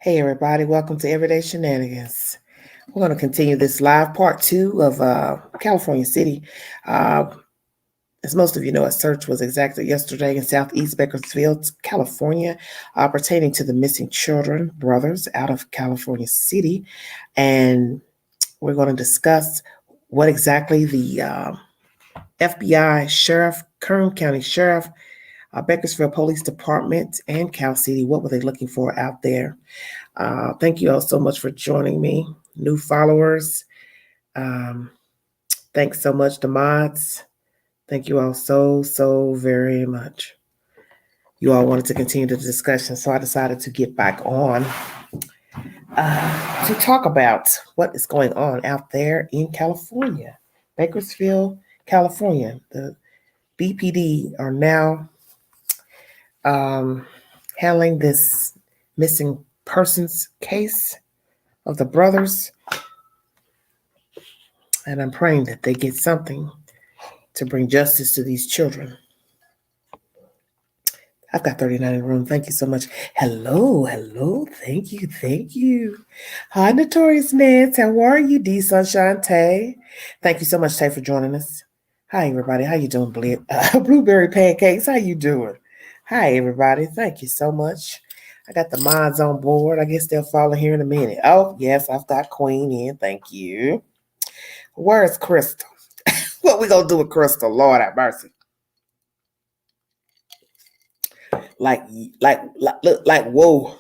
Hey, everybody, welcome to Everyday Shenanigans. We're going to continue this live part two of California City. Uh, as most of you know, a search was exacted yesterday in Southeast Bakersfield, California, pertaining to the missing children, brothers, out of California City. And we're going to discuss what exactly the FBI sheriff, Kern County Sheriff, Bakersfield Police Department, and Cal City, what were they looking for out there? Thank you all so much for joining me. New followers, thanks so much to mods. Thank you all so very much. You all wanted to continue the discussion, so I decided to get back on to talk about what is going on out there in California. Bakersfield, California. The BPD are now handling this missing persons case of the brothers. And I'm praying that they get something to bring justice to these children. I've got 39 in the room. Thank you so much. Hello. Thank you. Hi, Notorious Neds. How are you, Dysfunction, Tay? Thank you so much, Tay, for joining us. Hi, everybody. How you doing, Blueberry Pancakes? How you doing? Hi, everybody. Thank you so much. I got the mods on board. I guess they'll follow here in a minute. Oh, yes, I've got Queen in. Thank you. Where's Crystal? What we gonna do with Crystal? Lord have mercy. Like, whoa.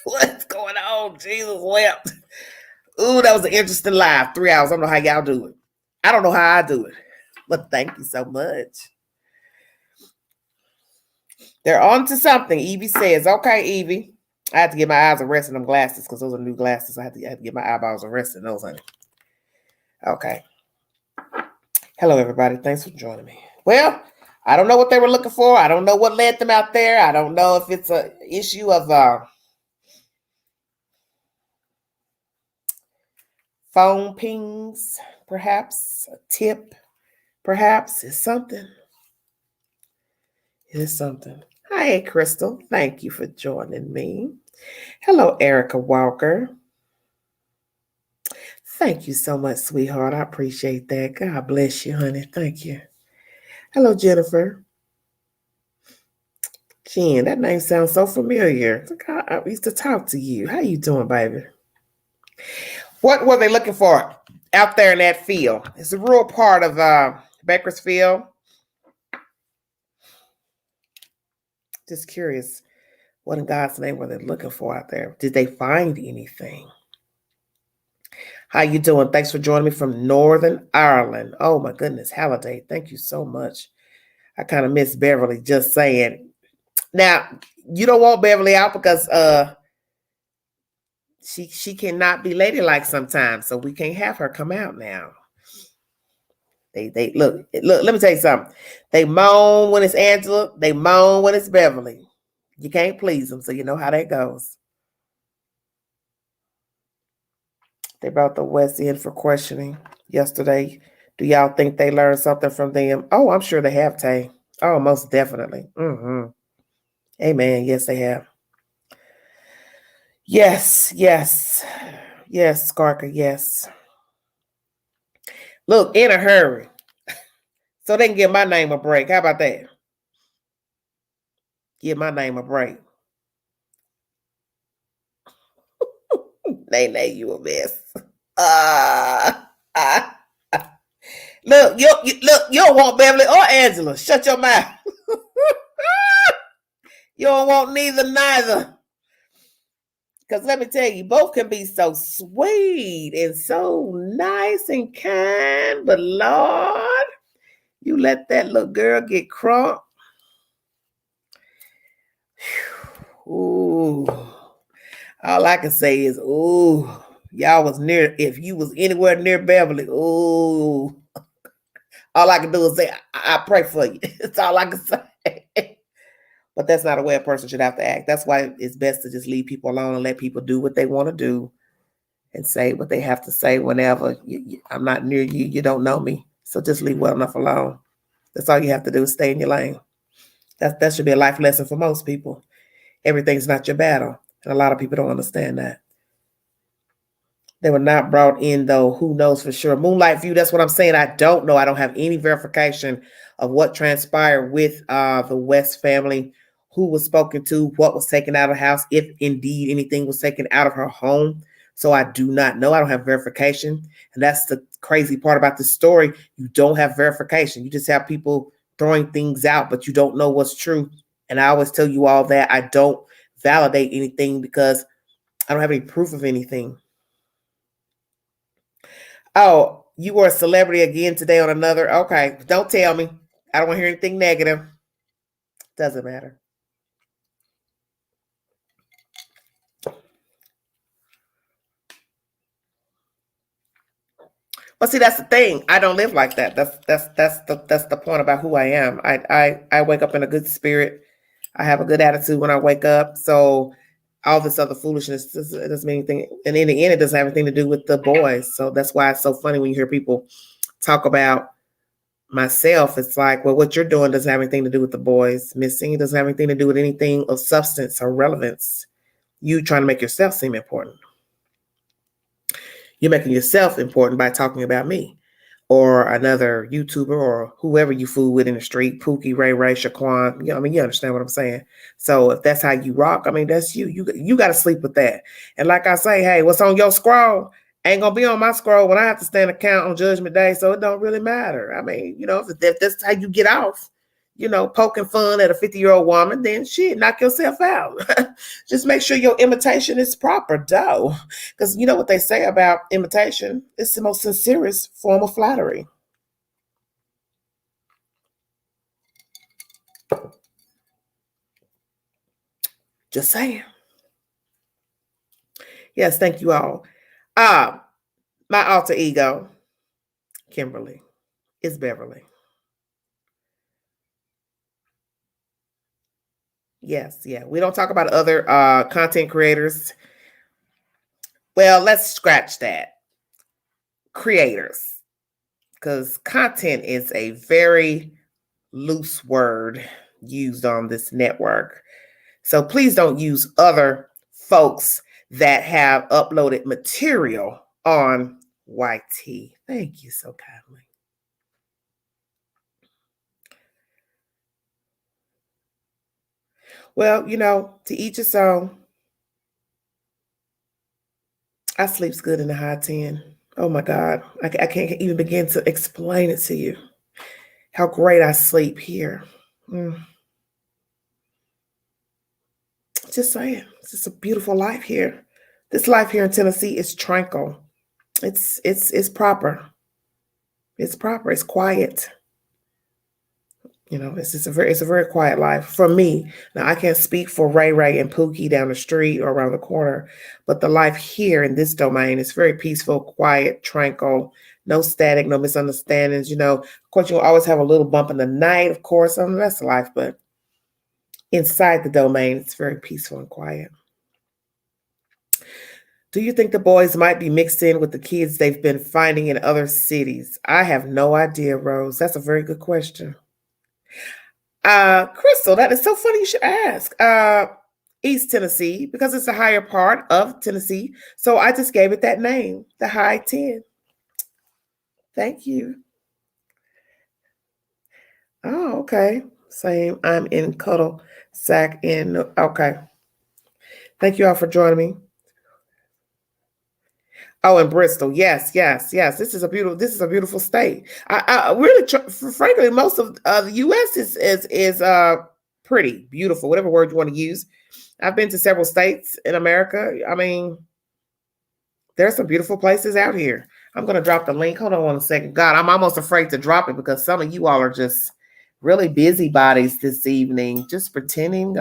What's going on? Jesus wept. Ooh, that was an interesting live. 3 hours. I don't know how y'all do it. I don't know how I do it. But thank you so much. They're on to something. Evie says, okay, Evie. I had to get my eyes a rest in them glasses because those are new glasses. I had to get my eyeballs a rest in those, honey. Okay. Hello, everybody. Thanks for joining me. Well, I don't know what they were looking for. I don't know what led them out there. I don't know if it's an issue of phone pings, perhaps. A tip, perhaps. It's something. It is something. Hi, Crystal. Thank you for joining me. Hello, Erica Walker. Thank you so much, sweetheart. I appreciate that. God bless you, honey. Thank you. Hello, Jennifer. Jen, that name sounds so familiar. I used to talk to you. How you doing, baby? What were they looking for out there in that field? It's a rural part of Bakersfield. Just curious, what in God's name were they looking for out there? Did they find anything? How you doing? Thanks for joining me from Northern Ireland. Oh, my goodness. Halliday, thank you so much. I kind of miss Beverly, just saying. Now, you don't want Beverly out because she cannot be ladylike sometimes, so we can't have her come out now. They look, let me tell you something. They moan when it's Angela. They moan when it's Beverly. You can't please them, so you know how that goes. They brought the West in for questioning yesterday. Do y'all think they learned something from them? Oh, I'm sure they have, Tay. Oh, most definitely. Amen. Yes, they have. Yes, Skarka, yes. Look, in a hurry. So they can give my name a break. How about that? Give my name a break. Nay, you a mess. Look, you don't want Beverly or Angela. Shut your mouth. You don't want neither. Because let me tell you, both can be so sweet and so nice and kind. But Lord, you let that little girl get crunk. Ooh. All I can say is, ooh, y'all was near, if you was anywhere near Beverly, ooh. All I can do is say, I pray for you. That's all I can say. But that's not a way a person should have to act. That's why it's best to just leave people alone and let people do what they want to do and say what they have to say whenever. I'm not near you. You don't know me. So just leave well enough alone. That's all you have to do is stay in your lane. That should be a life lesson for most people. Everything's not your battle. And a lot of people don't understand that. They were not brought in, though. Who knows for sure? Moonlight View, that's what I'm saying. I don't know. I don't have any verification of what transpired with the West family, who was spoken to, what was taken out of the house, if indeed anything was taken out of her home. So I do not know. I don't have verification. And that's the crazy part about this story. You don't have verification. You just have people throwing things out, but you don't know what's true. And I always tell you all that I don't validate anything because I don't have any proof of anything. Oh, you were a celebrity again today on another. Okay, don't tell me. I don't want to hear anything negative. Doesn't matter. But see, that's the thing. I don't live like that. That's the point about who I am. I wake up in a good spirit. I have a good attitude when I wake up. So all this other foolishness doesn't mean anything. And in the end, it doesn't have anything to do with the boys. So that's why it's so funny when you hear people talk about myself. It's like, well, what you're doing doesn't have anything to do with the boys missing. It doesn't have anything to do with anything of substance or relevance. You trying to make yourself seem important. You're making yourself important by talking about me or another YouTuber or whoever you fool with in the street, Pookie, Ray Ray, Shaquan. You know, I mean, you understand what I'm saying. So if that's how you rock, I mean, that's you. You got to sleep with that. And like I say, hey, what's on your scroll ain't gonna be on my scroll when I have to stand account on Judgment Day. So it don't really matter. I mean, you know, if that's how you get off, you know, poking fun at a 50-year-old woman, then shit, knock yourself out. Just make sure your imitation is proper, though. Because you know what they say about imitation? It's the most sincerest form of flattery. Just saying. Yes, thank you all. My alter ego, Kimberly, is Beverly. Yes, yeah. We don't talk about other content creators. Well, let's scratch that. Creators. Because content is a very loose word used on this network. So please don't use other folks that have uploaded material on YT. Thank you so kindly. Well, you know, to each his own. I sleeps good in the high 10. Oh my God. I can't even begin to explain it to you. How great I sleep here. Just saying. It's just a beautiful life here. This life here in Tennessee is tranquil. It's proper. It's proper. It's quiet. You know, it's a very quiet life for me. Now I can't speak for Ray Ray and Pookie down the street or around the corner, but the life here in this domain is very peaceful, quiet, tranquil, no static, no misunderstandings. You know, of course, you'll always have a little bump in the night, of course, on the rest of life, but inside the domain, it's very peaceful and quiet. Do you think the boys might be mixed in with the kids they've been finding in other cities? I have no idea, Rose. That's a very good question. Crystal, that is so funny you should ask. East Tennessee, because it's a higher part of Tennessee. So I just gave it that name, the High 10. Thank you. Oh, okay. Same. I'm in Cuddle Sack in. Okay. Thank you all for joining me. Oh, in Bristol. Yes. This is a beautiful state. I really, frankly, most of the U.S. is pretty beautiful. Whatever word you want to use. I've been to several states in America. I mean, there's some beautiful places out here. I'm going to drop the link. Hold on 1 second. God, I'm almost afraid to drop it because some of you all are just really busybodies this evening, just pretending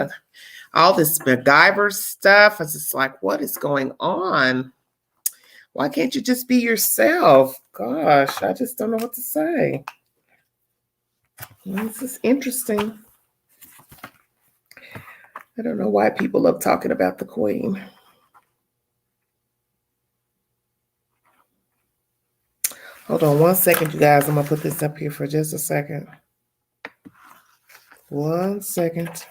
all this MacGyver stuff. It's just like, what is going on? Why can't you just be yourself? Gosh, I just don't know what to say. This is interesting. I don't know why people love talking about the Queen. Hold on 1 second, you guys. I'm going to put this up here for just a second. 1 second.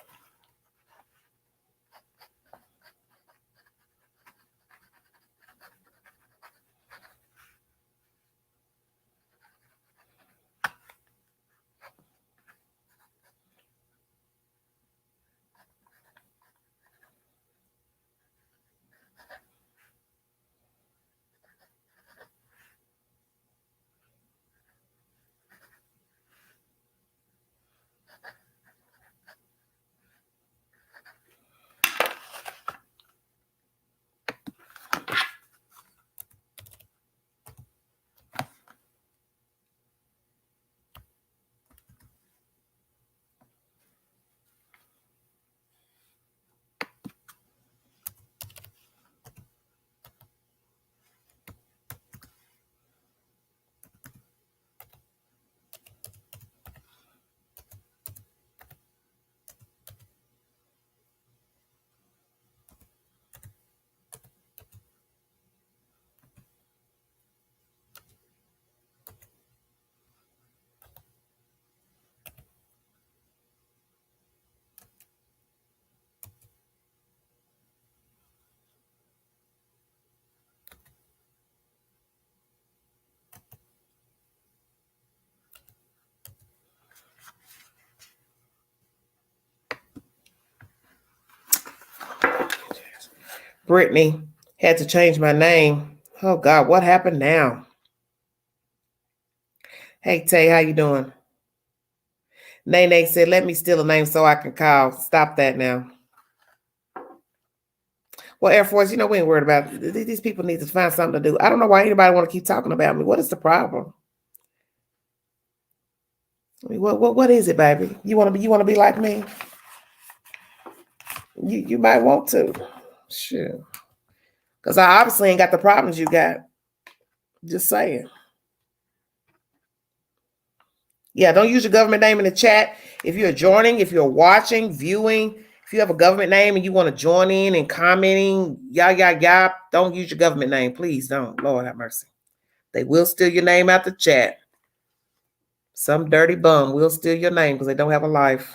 Brittany. Had to change my name. Oh God, what happened now? Hey Tay, how you doing? Nene said, let me steal a name so I can call. Stop that now. Well, Air Force, we ain't worried about it. These people need to find something to do. I don't know why anybody want to keep talking about me. What is the problem? I mean, what is it, baby? You want to be like me? You might want to. Sure. Because I obviously ain't got the problems you got. Just saying. Yeah, don't use your government name in the chat. If you're joining, if you're watching, viewing, if you have a government name and you want to join in and commenting, don't use your government name. Please don't. Lord have mercy. They will steal your name out the chat. Some dirty bum will steal your name because they don't have a life.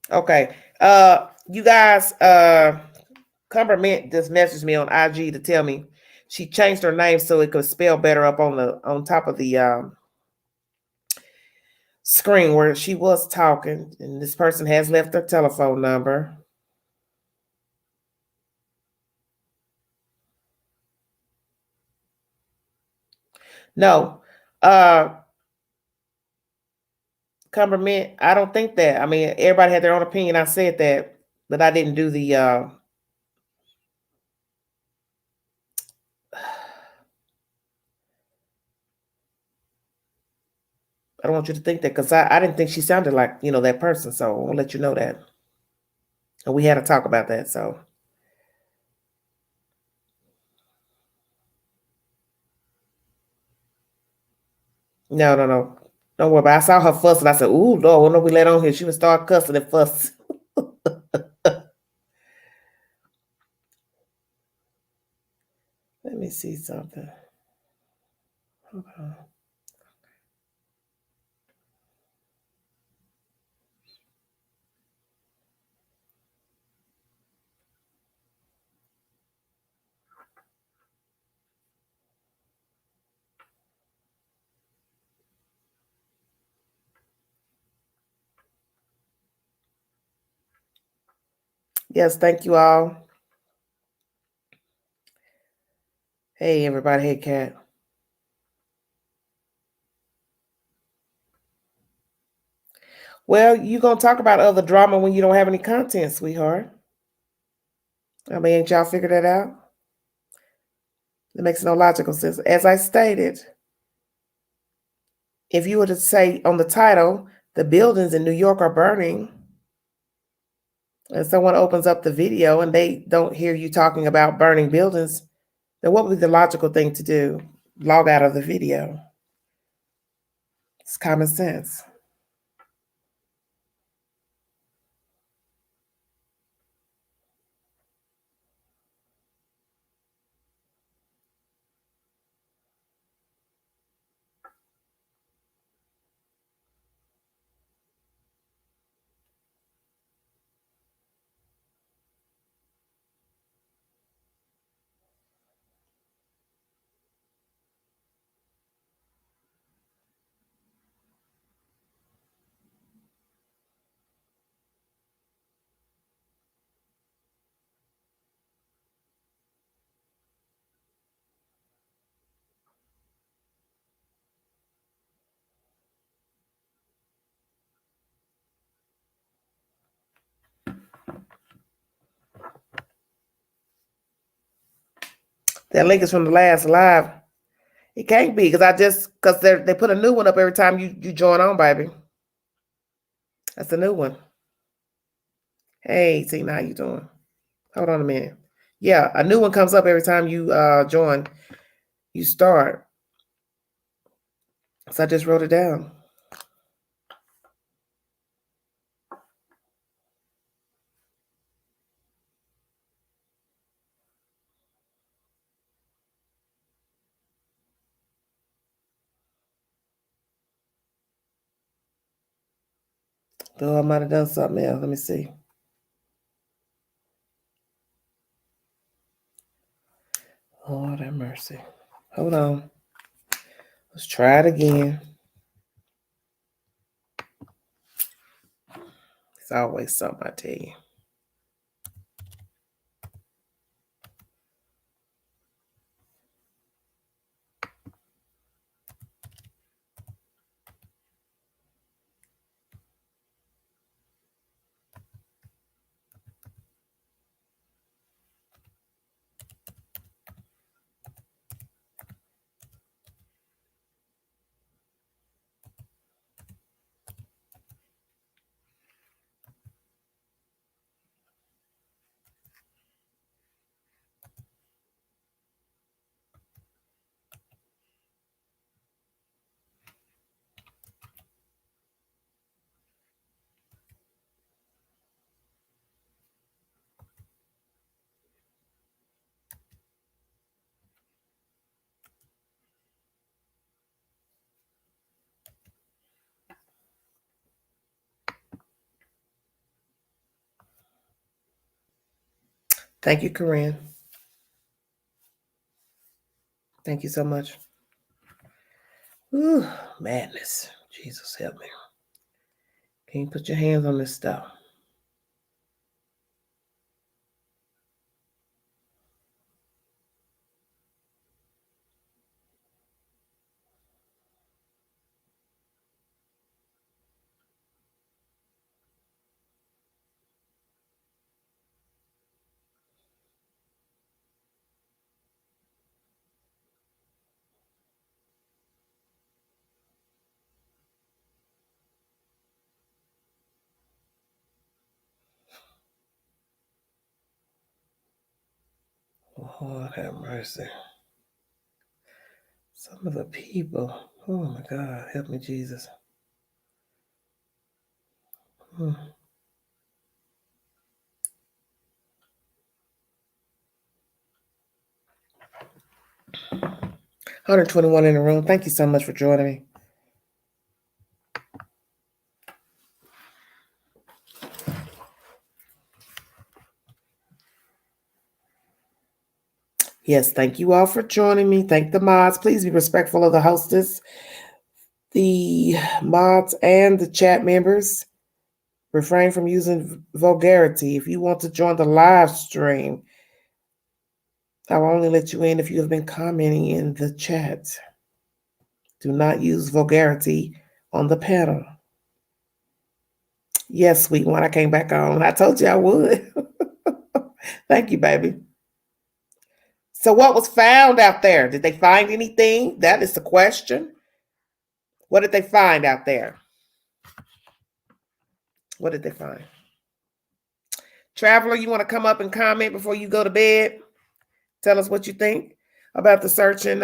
Okay. You guys, Cumber Mint just messaged me on IG to tell me she changed her name so it could spell better up on top of the screen where she was talking, and this person has left their telephone number. No, Cumber Mint, I don't think that. I mean, everybody had their own opinion. I said that, but I didn't do the I don't want you to think that because I didn't think she sounded like, that person. So I want to let you know that. And we had to talk about that. So no. Don't worry about it. I saw her fuss and I said, ooh, Lord, when we let on here, she would start cussing and fuss. Let me see something. Okay. Yes, thank you all. Hey, everybody. Hey, Kat. Well, you're going to talk about other drama when you don't have any content, sweetheart. I mean, ain't y'all figured that out? It makes no logical sense. As I stated, if you were to say on the title, the buildings in New York are burning, and someone opens up the video and they don't hear you talking about burning buildings, then what would be the logical thing to do? Log out of the video. It's common sense. That link is from the last live. It can't be because they put a new one up every time you join on, baby. That's a new one. Hey, Tina, how you doing? Hold on a minute. Yeah, a new one comes up every time you join. You start. So I just wrote it down. Though I might have done something else. Let me see. mercy. Hold on. Let's try it again. It's always something, I tell you. Thank you, Corinne. Thank you so much. Ooh, madness. Jesus help me. Can you put your hands on this stuff? Lord have mercy. Some of the people. Oh my God, help me, Jesus. 121 in the room. Thank you so much for joining me. Yes, thank you all for joining me. Thank the mods. Please be respectful of the hostess, the mods, and the chat members. Refrain from using vulgarity. If you want to join the live stream, I will only let you in if you have been commenting in the chat. Do not use vulgarity on the panel. Yes, sweet one, I came back on. I told you I would. Thank you, baby. So what was found out there? Did they find anything? That is the question. What did they find out there? What did they find? Traveler, you want to come up and comment before you go to bed? Tell us what you think about the search in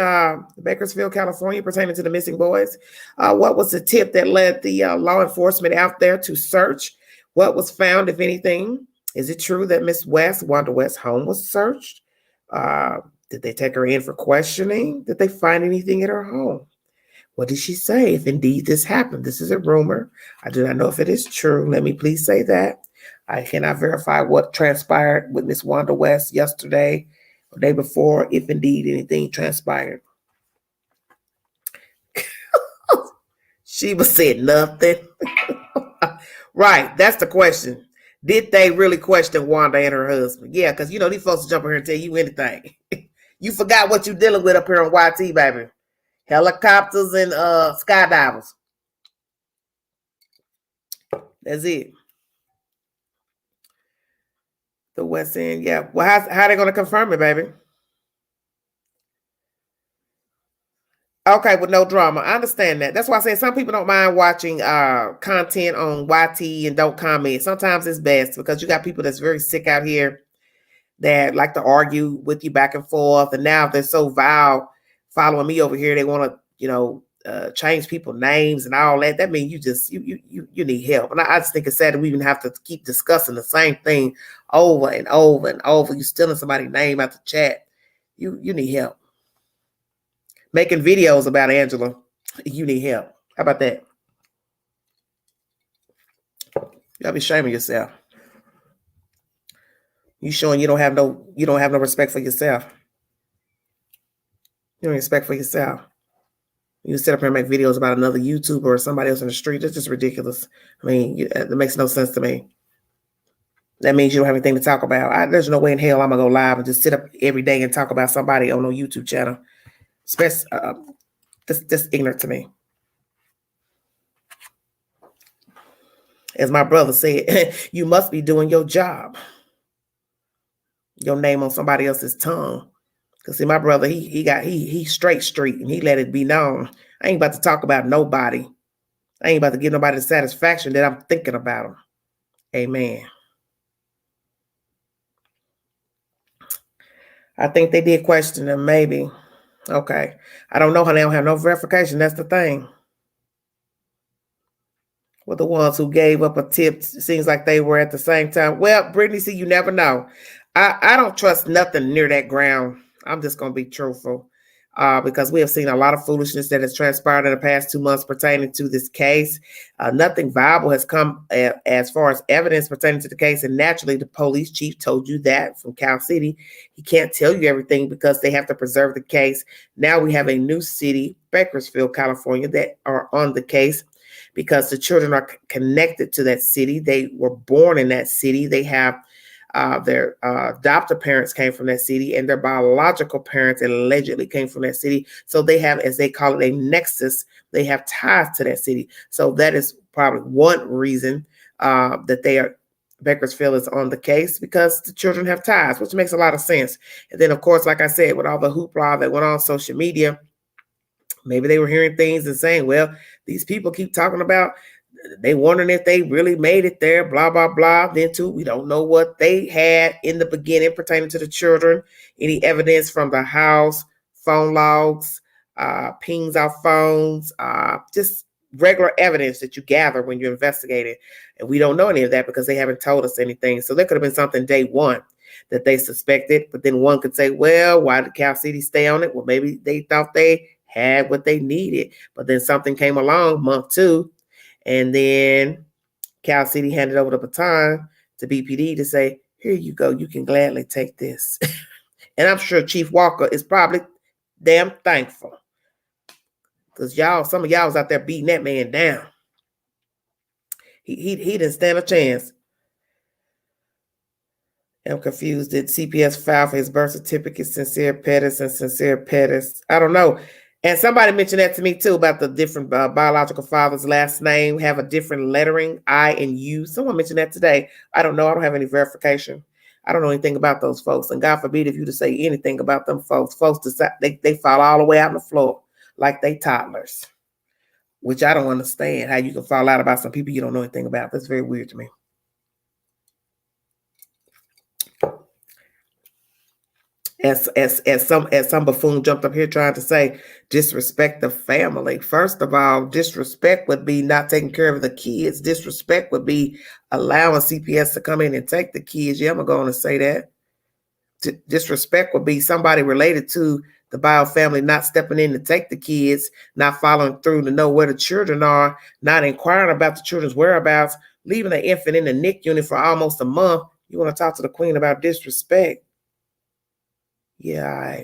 Bakersfield, California, pertaining to the missing boys. What was the tip that led the law enforcement out there to search? What was found, if anything? Is it true that Miss West, Wanda West's home was searched? Did they take her in for questioning? Did they find anything at her home? What did she say? If indeed this happened, this is a rumor. I do not know if it is true. Let me please say that. I cannot verify what transpired with Miss Wanda West yesterday or the day before, if indeed anything transpired. Sheba said nothing. Right, that's the question. Did they really question Wanda and her husband? Yeah, because, these folks will jump in here and tell you anything. You forgot what you're dealing with up here on YT, baby. Helicopters and skydivers. That's it. The West End, yeah. Well, how they going to confirm it, baby? Okay, with no drama. I understand that. That's why I say some people don't mind watching content on YT and don't comment. Sometimes it's best because you got people that's very sick out here that like to argue with you back and forth. And now they're so vile following me over here. They want to, change people's names and all that. That means you need help. And I just think it's sad that we even have to keep discussing the same thing over and over and over. You stealing somebody's name out the chat. You need help. Making videos about Angela. You need help. How about that? Y'all be shaming yourself. You showing you don't have no respect for yourself. You don't respect for yourself. You sit up here and make videos about another YouTuber or somebody else in the street. That's just ridiculous. I mean, it makes no sense to me. That means you don't have anything to talk about. There's no way in hell I'm going to go live and just sit up every day and talk about somebody on a YouTube channel. Especially, that's ignorant to me. As my brother said, you must be doing your job. Your name on somebody else's tongue. Because see, my brother, he straight street and he let it be known. I ain't about to talk about nobody. I ain't about to give nobody the satisfaction that I'm thinking about them. Amen. I think they did question them, maybe. Okay. I don't know how they don't have no verification. That's the thing. Well, the ones who gave up a tip, seems like they were at the same time. Well, Brittany, see, you never know. I don't trust nothing near that ground. I'm just going to be truthful. Because we have seen a lot of foolishness that has transpired in the past 2 months pertaining to this case. Nothing viable has come as far as evidence pertaining to the case. And naturally, the police chief told you that from Cal City. He can't tell you everything because they have to preserve the case. Now we have a new city, Bakersfield, California, that are on the case because the children are connected to that city. They were born in that city. They have their adoptive parents came from that city, and their biological parents allegedly came from that city. So they have, as they call it, a nexus. They have ties to that city. So that is probably one reason that Bakersfield is on the case, because the children have ties, which makes a lot of sense. And then, of course, like I said, with all the hoopla that went on social media, maybe they were hearing things and saying, well, these people keep talking about they wondering if they really made it there, blah, blah, blah. Then too, we don't know what they had in the beginning pertaining to the children. Any evidence from the house, phone logs, pings off phones, just regular evidence that you gather when you're investigating. And we don't know any of that because they haven't told us anything. So there could have been something day one that they suspected. But then one could say, well, why did Cal City stay on it? Well, maybe they thought they had what they needed. But then something came along month two. And then Cal City handed over the baton to BPD to say, here you go. You can gladly take this. And I'm sure Chief Walker is probably damn thankful. Because some of y'all was out there beating that man down. He didn't stand a chance. I'm confused. Did CPS file for his birth certificate, Sincere Pettis and Sincere Pettis? I don't know. And somebody mentioned that to me too about the different biological father's last name have a different lettering, I and U. Someone mentioned that today. I don't know. I don't have any verification. I don't know anything about those folks. And God forbid if you to say anything about them folks. Folks decide they fall all the way out on the floor like they toddlers, which I don't understand how you can fall out about some people you don't know anything about. That's very weird to me. As some buffoon jumped up here trying to say disrespect the family. First of all, disrespect would be not taking care of the kids. Disrespect would be allowing CPS to come in and take the kids. Yeah, I'm going to say that. Disrespect would be somebody related to the bio family not stepping in to take the kids, not following through to know where the children are, not inquiring about the children's whereabouts, leaving an infant in the NIC unit for almost a month. You want to talk to the queen about disrespect? Yeah,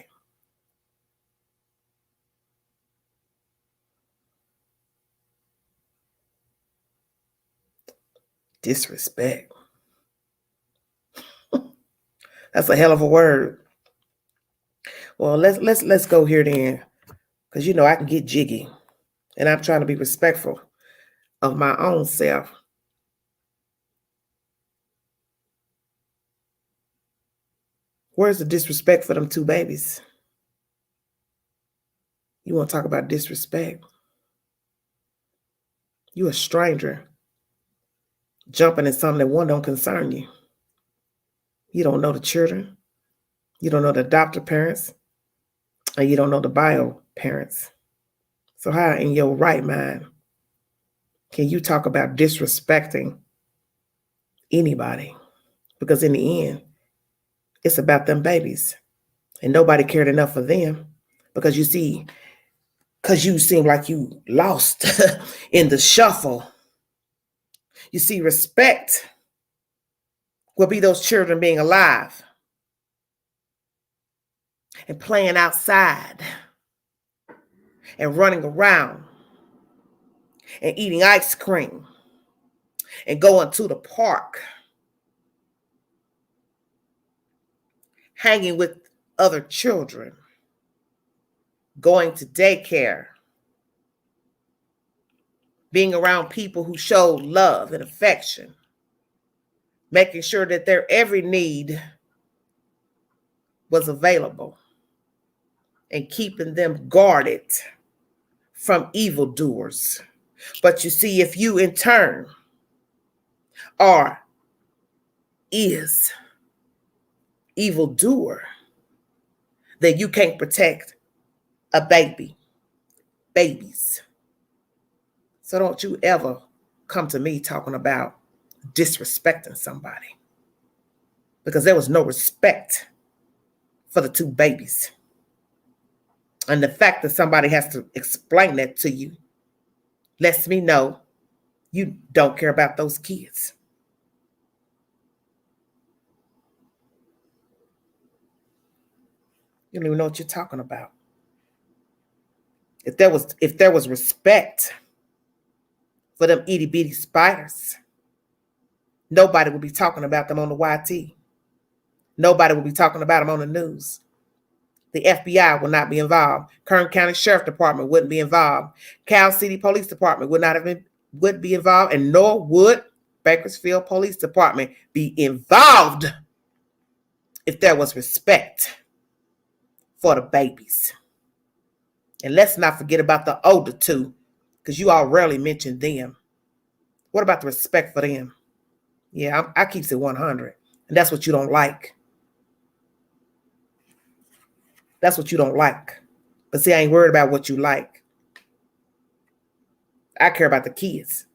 disrespect. That's a hell of a word. Well, let's go here then, because you know I can get jiggy, and I'm trying to be respectful of my own self. Where's the disrespect for them two babies? You want to talk about disrespect? You a stranger jumping in something that one don't concern you. You don't know the children. You don't know the adoptive parents. And you don't know the bio parents. So how in your right mind can you talk about disrespecting anybody? Because in the end, it's about them babies. And nobody cared enough for them. Because you seem like you lost in the shuffle. You see, respect will be those children being alive and playing outside and running around and eating ice cream and going to the park, hanging with other children, going to daycare, being around people who show love and affection, making sure that their every need was available, and keeping them guarded from evildoers. But you see, if you in turn are is evildoer, then you can't protect a babies. So don't you ever come to me talking about disrespecting somebody, because there was no respect for the two babies. And the fact that somebody has to explain that to you lets me know you don't care about those kids. You don't even know what you're talking about. If there was respect for them itty bitty spiders, nobody would be talking about them on the YT. Nobody would be talking about them on the news. The FBI would not be involved. Kern County Sheriff Department wouldn't be involved. Cal City Police Department would be involved, and nor would Bakersfield Police Department be involved if there was respect for the babies. And let's not forget about the older two, because you all rarely mention them. What about the respect for them? Yeah, I keeps it 100, and that's what you don't like. That's what you don't like. But see, I ain't worried about what you like. I care about the kids.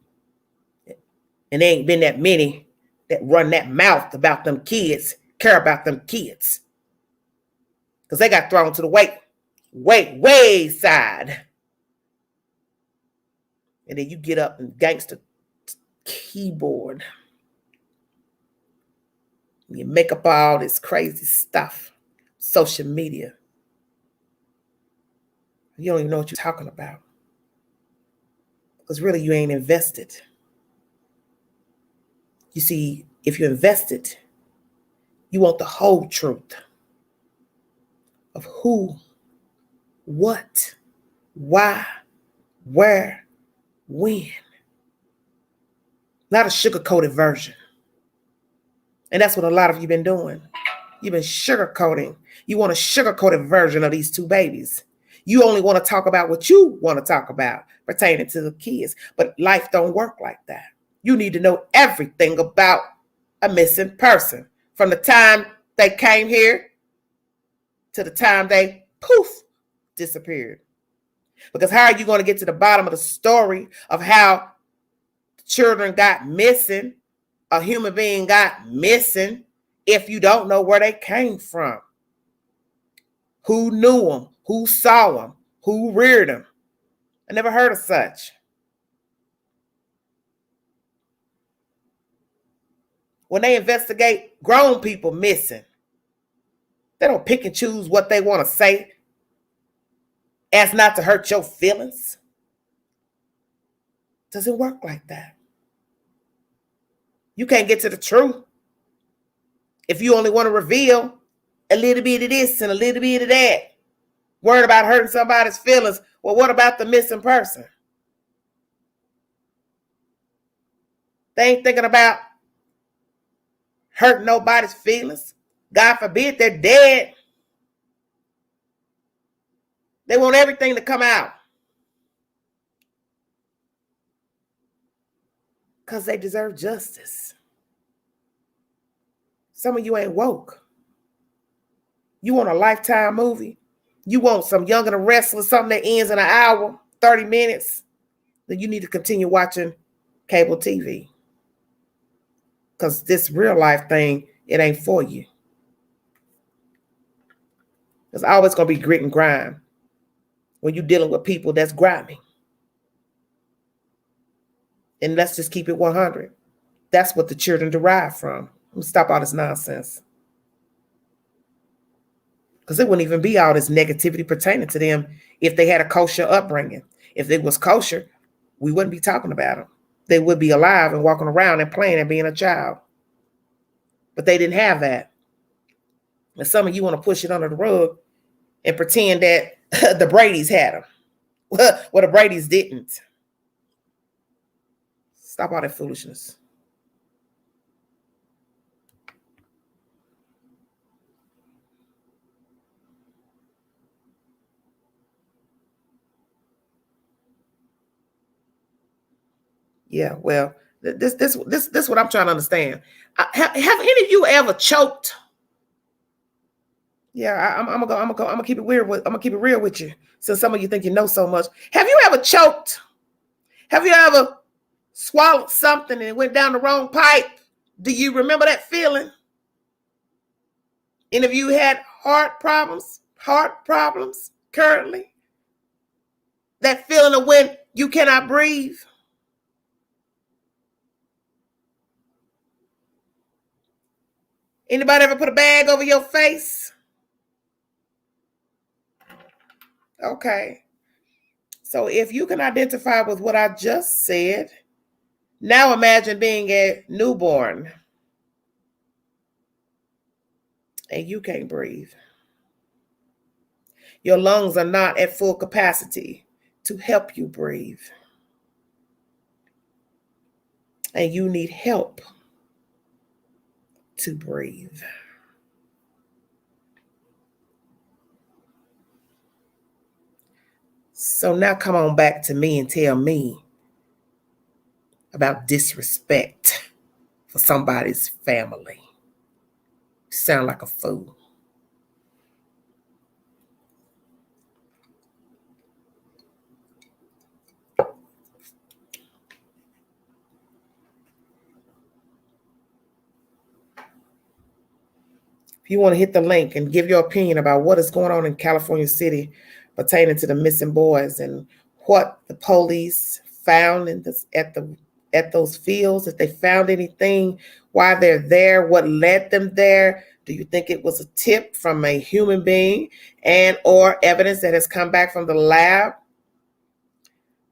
And there ain't been that many that run that mouth about them kids, care about them kids. Because they got thrown to the way side. And then you get up and gangster keyboard. You make up all this crazy stuff. Social media. You don't even know what you're talking about. Because really you ain't invested. You see, if you're invested, you want the whole truth of who, what, why, where, when. Not a sugar-coated version. And that's what a lot of you been doing. You've been sugarcoating. You want a sugar-coated version of these two babies. You only want to talk about what you want to talk about pertaining to the kids. But life don't work like that. You need to know everything about a missing person. From the time they came here to the time they, poof, disappeared. Because how are you going to get to the bottom of the story of how children got missing, a human being got missing, if you don't know where they came from? Who knew them? Who saw them? Who reared them? I never heard of such. When they investigate grown people missing, they don't pick and choose what they want to say as not to hurt your feelings. Doesn't work like that. You can't get to the truth if you only want to reveal a little bit of this and a little bit of that. Worried about hurting somebody's feelings. Well, what about the missing person? They ain't thinking about hurting nobody's feelings. God forbid they're dead. They want everything to come out. Because they deserve justice. Some of you ain't woke. You want a Lifetime movie? You want some Young and the Restless, something that ends in an hour, 30 minutes? Then you need to continue watching cable TV. Because this real life thing, it ain't for you. There's always going to be grit and grime when you're dealing with people that's grimy. And let's just keep it 100. That's what the children derive from. Stop all this nonsense. Because it wouldn't even be all this negativity pertaining to them if they had a kosher upbringing. If it was kosher, we wouldn't be talking about them. They would be alive and walking around and playing and being a child. But they didn't have that. And some of you want to push it under the rug and pretend that the Bradys had them. Well, the Bradys didn't. Stop all that foolishness. Yeah, well, this what I'm trying to understand. Have any of you ever choked? Yeah, I'm gonna keep it weird. I'm gonna keep it real with you. Since some of you think you know so much, have you ever choked? Have you ever swallowed something and it went down the wrong pipe? Do you remember that feeling? Any of you had heart problems currently? That feeling of when you cannot breathe? Anybody ever put a bag over your face? Okay. So if you can identify with what I just said, now imagine being a newborn and you can't breathe. Your lungs are not at full capacity to help you breathe. And you need help to breathe. So now come on back to me and tell me about disrespect for somebody's family. You sound like a fool. If you want to hit the link and give your opinion about what is going on in California City pertaining to the missing boys and what the police found in this, at those fields, if they found anything, why they're there, what led them there. Do you think it was a tip from a human being and or evidence that has come back from the lab?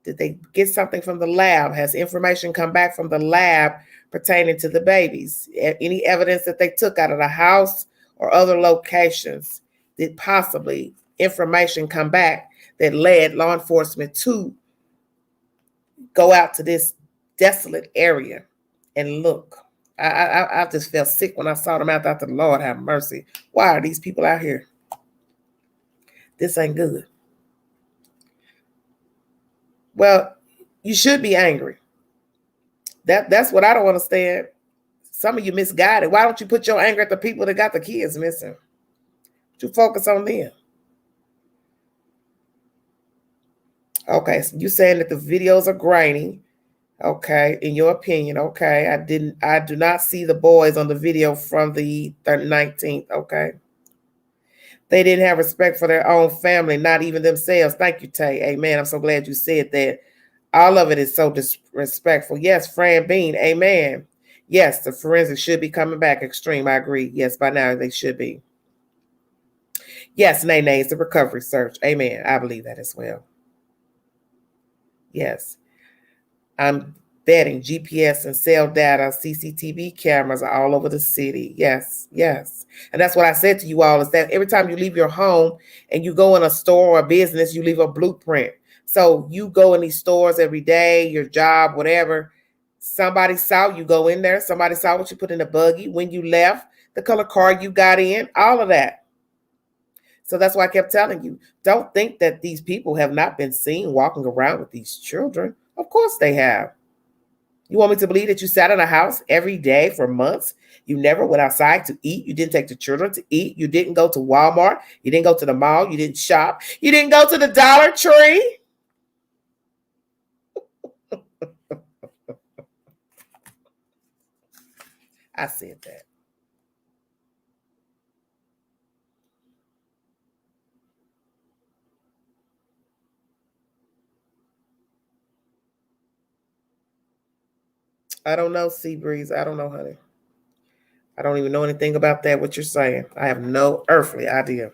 Did they get something from the lab? Has information come back from the lab pertaining to the babies? Any evidence that they took out of the house or other locations? Did possibly information come back that led law enforcement to go out to this desolate area and look? I just felt sick when I saw them out there. The Lord have mercy. Why are these people out here? This ain't good. Well, you should be angry. That's what I don't understand. Some of you misguided. Why don't you put your anger at the people that got the kids missing? You focus on them. Okay, so you saying that the videos are grainy. Okay, in your opinion. Okay, I do not see the boys on the video from the 19th. Okay. They didn't have respect for their own family, not even themselves. Thank you, Tay. Amen. I'm so glad you said that. All of it is so disrespectful. Yes, Fran Bean. Amen. Yes, the forensics should be coming back. Extreme. I agree. Yes, by now they should be. Yes, Nene is the recovery search. Amen. I believe that as well. Yes. I'm betting GPS and cell data, CCTV cameras are all over the city. Yes, yes. And that's what I said to you all is that every time you leave your home and you go in a store or a business, you leave a blueprint. So you go in these stores every day, your job, whatever. Somebody saw you go in there. Somebody saw what you put in the buggy when you left, the color car you got in, all of that. So that's why I kept telling you, don't think that these people have not been seen walking around with these children. Of course they have. You want me to believe that you sat in a house every day for months? You never went outside to eat. You didn't take the children to eat. You didn't go to Walmart. You didn't go to the mall. You didn't shop. You didn't go to the Dollar Tree. I said that. I don't know, Sea Breeze. I don't know, honey. I don't even know anything about that, what you're saying. I have no earthly idea.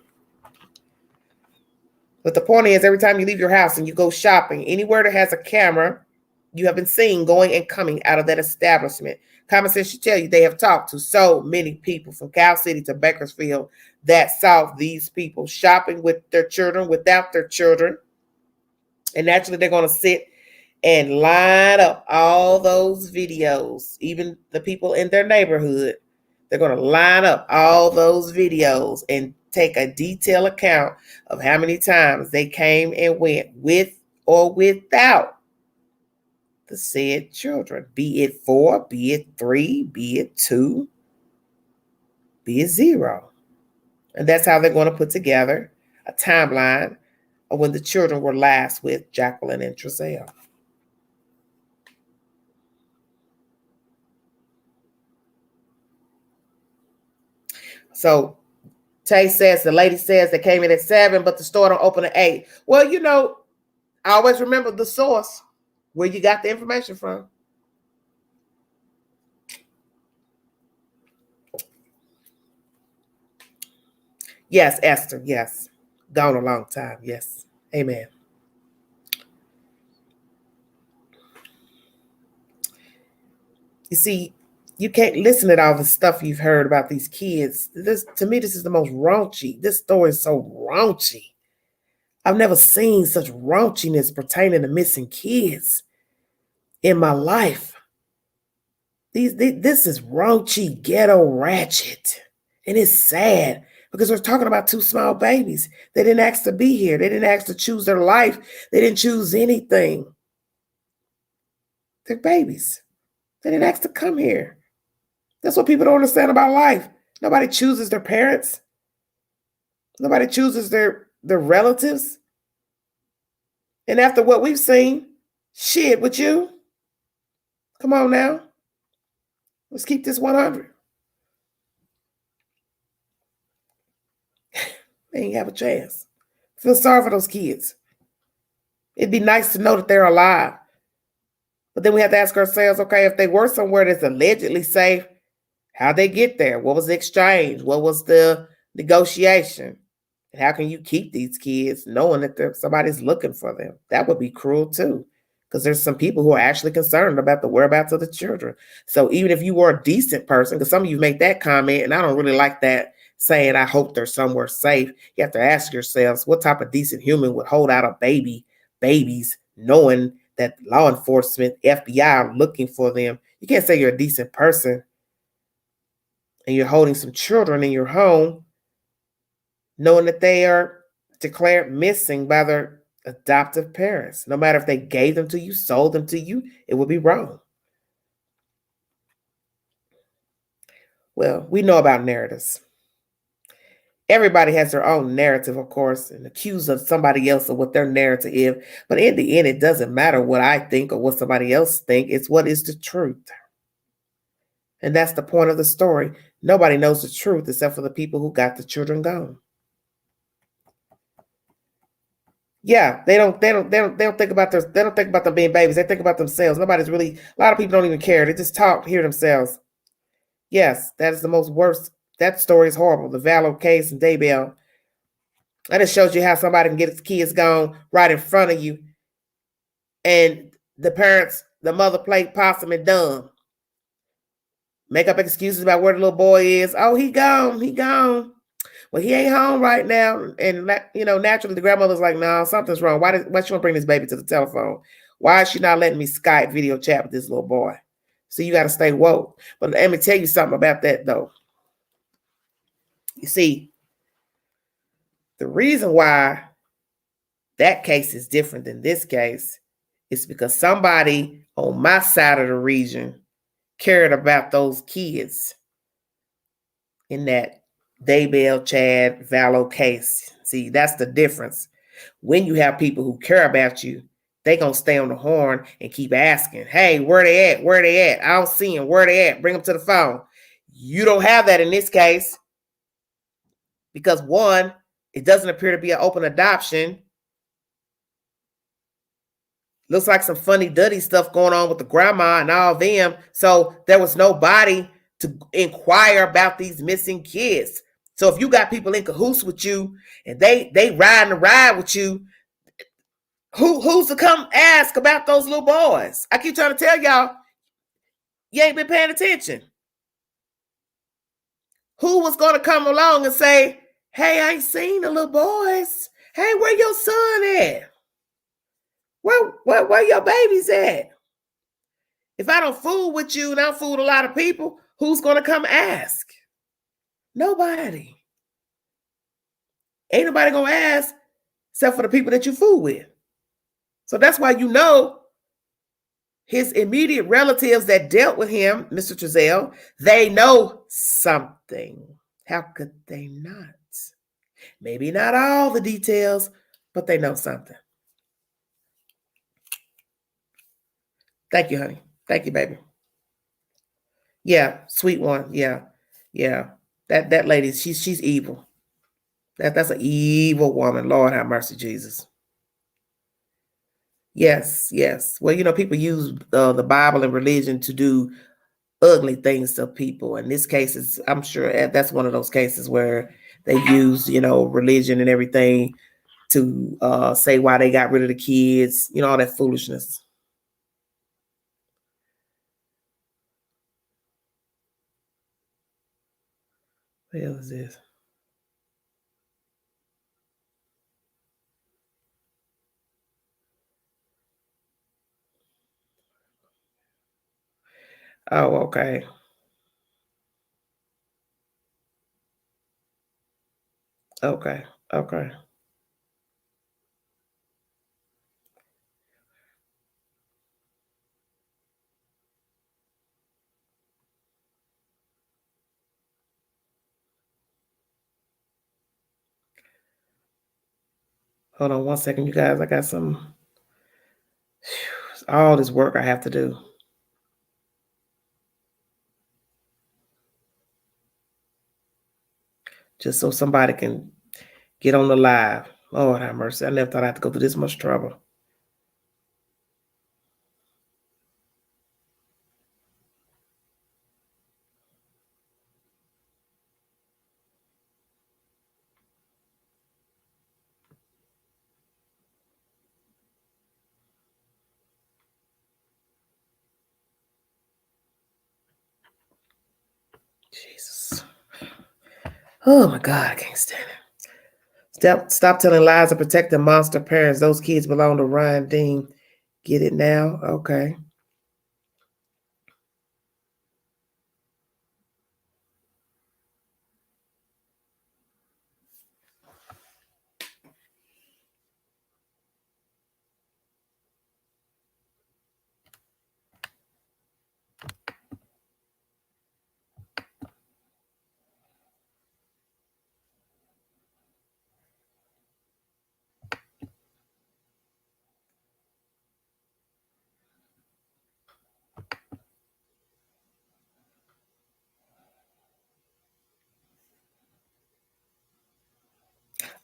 But the point is, every time you leave your house and you go shopping, anywhere that has a camera, you have been seen going and coming out of that establishment. Common sense should tell you they have talked to so many people from Cal City to Bakersfield that saw these people shopping with their children, without their children. And naturally, they're going to sit and line up all those videos, even the people in their neighborhood. They're going to line up all those videos and take a detailed account of how many times they came and went with or without the said children, be it 4, be it 3, be it 2, be it 0. And that's how they're going to put together a timeline of when the children were last with Jacqueline and Trezell. So Tay says, the lady says they came in at 7, but the store don't open at 8. Well, you know, I always remember the source, where you got the information from. Yes, Esther, yes. Gone a long time, yes. Amen. You see, you can't listen to all the stuff you've heard about these kids. This, to me, this is the most raunchy. This story is so raunchy. I've never seen such raunchiness pertaining to missing kids in my life. This is raunchy, ghetto, ratchet. And it's sad because we're talking about 2 small babies. They didn't ask to be here. They didn't ask to choose their life. They didn't choose anything. They're babies. They didn't ask to come here. That's what people don't understand about life. Nobody chooses their parents. Nobody chooses their relatives. And after what we've seen, shit, with you? Come on now. Let's keep this 100. They ain't have a chance. Feel sorry for those kids. It'd be nice to know that they're alive. But then we have to ask ourselves, okay, if they were somewhere that's allegedly safe, how'd they get there? What was the exchange? What was the negotiation? And how can you keep these kids knowing that somebody's looking for them? That would be cruel too, because there's some people who are actually concerned about the whereabouts of the children. So even if you were a decent person, because some of you make that comment, and I don't really like that, saying, I hope they're somewhere safe. You have to ask yourselves, what type of decent human would hold out a babies, knowing that law enforcement, FBI are looking for them? You can't say you're a decent person and you're holding some children in your home, knowing that they are declared missing by their adoptive parents. No matter if they gave them to you, sold them to you, it would be wrong. Well, we know about narratives. Everybody has their own narrative, of course, and accuse of somebody else of what their narrative is. But in the end, it doesn't matter what I think or what somebody else think. It's what is the truth. And that's the point of the story. Nobody knows the truth except for the people who got the children gone. Yeah, they don't think about them being babies. They think about themselves. Nobody's really, a lot of people don't even care. They just hear themselves. Yes, that is the most worst. That story is horrible. The Vallow case and Daybell. That just shows you how somebody can get his kids gone right in front of you. And the parents, the mother played possum and dumb. Make up excuses about where the little boy is. Oh, he gone. Well, he ain't home right now. And, naturally the grandmother's like, no, something's wrong. Why she want to bring this baby to the telephone? Why is she not letting me Skype video chat with this little boy? So you got to stay woke. But let me tell you something about that, though. You see, the reason why that case is different than this case is because somebody on my side of the region cared about those kids in that Daybell, Chad, Vallow case. See, that's the difference. When you have people who care about you, they gonna stay on the horn and keep asking, hey, where they at? Where they at? I don't see them. Where they at? Bring them to the phone. You don't have that in this case because, one, it doesn't appear to be an open adoption. Looks like some funny duddy stuff going on with the grandma and all them. So there was nobody to inquire about these missing kids. So if you got people in cahoots with you and they riding the ride with you, who's to come ask about those little boys? I keep trying to tell y'all, you ain't been paying attention. Who was going to come along and say, hey, I ain't seen the little boys. Hey, where your son at? Where your babies at? If I don't fool with you and I fool a lot of people, who's going to come ask? Nobody. Ain't nobody going to ask except for the people that you fool with. So that's why you know his immediate relatives that dealt with him, Mr. Trezell, they know something. How could they not? Maybe not all the details, but they know something. Thank you, honey. Thank you, baby. Yeah, sweet one. Yeah. That lady, she's evil. That's an evil woman. Lord have mercy, Jesus. Yes. Well, people use the Bible and religion to do ugly things to people. In this case, I'm sure that's one of those cases where they use, religion and everything to say why they got rid of the kids, all that foolishness. What the hell is this? Oh, okay. Okay. Hold on 1 second, you guys. I got some, all this work I have to do. Just so somebody can get on the live. Lord have mercy. I never thought I had to go through this much trouble. Jesus. Oh my God, I can't stand it. Stop telling lies and protect the monster parents. Those kids belong to Ryan Dean. Get it now? Okay.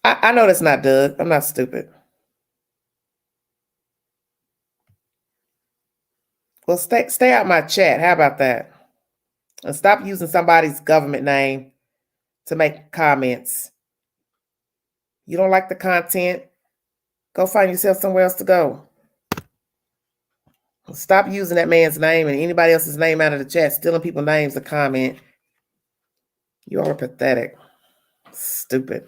I know that's not Doug. I'm not stupid. Well, stay out my chat. How about that? And stop using somebody's government name to make comments. You don't like the content? Go find yourself somewhere else to go. Stop using that man's name and anybody else's name out of the chat, stealing people's names to comment. You are pathetic. Stupid.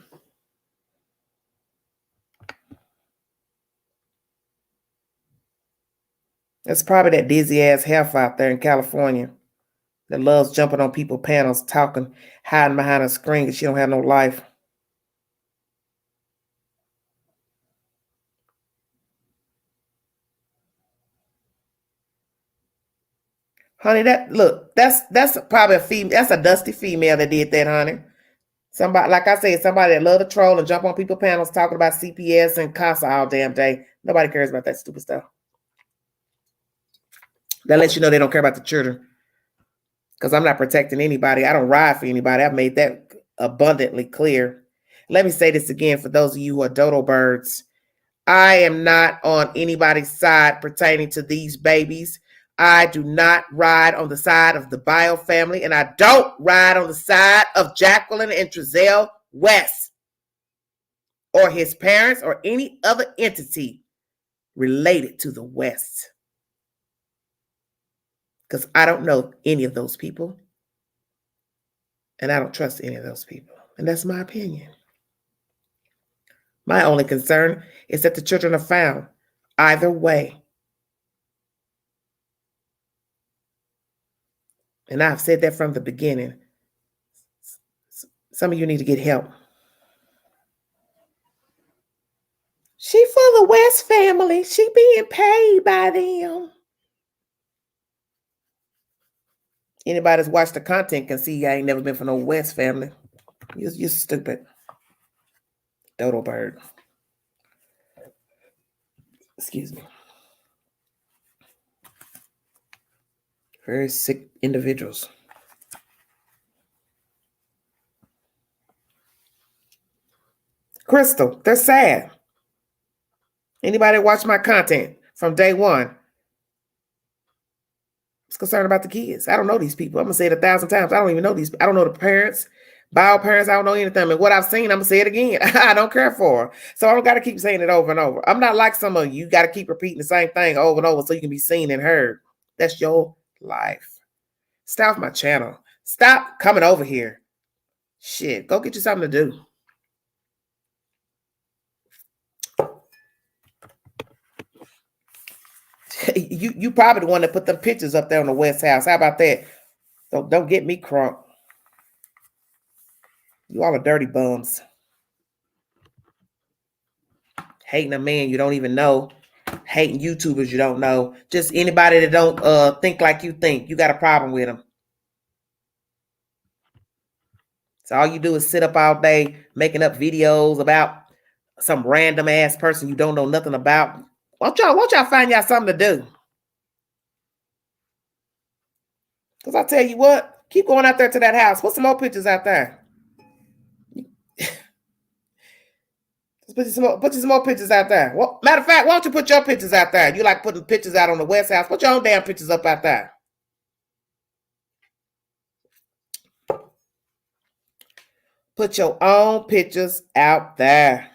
It's probably that dizzy ass heifer out there in California that loves jumping on people's panels, talking, hiding behind a screen because she don't have no life. Honey, that's probably a female. That's a dusty female that did that, honey. Somebody, like I said, somebody that love to troll and jump on people's panels talking about CPS and CASA all damn day. Nobody cares about that stupid stuff. That lets you know they don't care about the children. Because I'm not protecting anybody. I don't ride for anybody. I've made that abundantly clear. Let me say this again for those of you who are dodo birds. I am not on anybody's side pertaining to these babies. I do not ride on the side of the Bio family, and I don't ride on the side of Jacqueline and Trezell West or his parents or any other entity related to the West. Because I don't know any of those people, and I don't trust any of those people. And that's my opinion. My only concern is that the children are found either way. And I've said that from the beginning. Some of you need to get help. She for the West family. She being paid by them. Anybody that's watched the content can see I ain't never been for no West family. You're stupid. Dodo bird. Excuse me. Very sick individuals. Crystal, they're sad. Anybody watch my content from day one is concerned about the kids. I don't know these people. I'm going to say it 1,000 times. I don't even know these. I don't know the parents, bio parents. I don't know anything. And what I've seen, I'm going to say it again. I don't care for her. So I don't got to keep saying it over and over. I'm not like some of you. You got to keep repeating the same thing over and over so you can be seen and heard. That's your life. Stay off my channel. Stop coming over here. Shit, go get you something to do. You probably the one that put them pictures up there on the West House. How about that? Don't get me crunk. You all are dirty bums. Hating a man you don't even know. Hating YouTubers you don't know. Just anybody that don't think like you think. You got a problem with them. So all you do is sit up all day making up videos about some random ass person you don't know nothing about. Won't y'all find y'all something to do? Because I tell you what, keep going out there to that house. Put some more pictures out there. Put some more pictures out there. Well, matter of fact, why don't you put your pictures out there? You like putting pictures out on the West House. Put your own damn pictures up out there. Put your own pictures out there.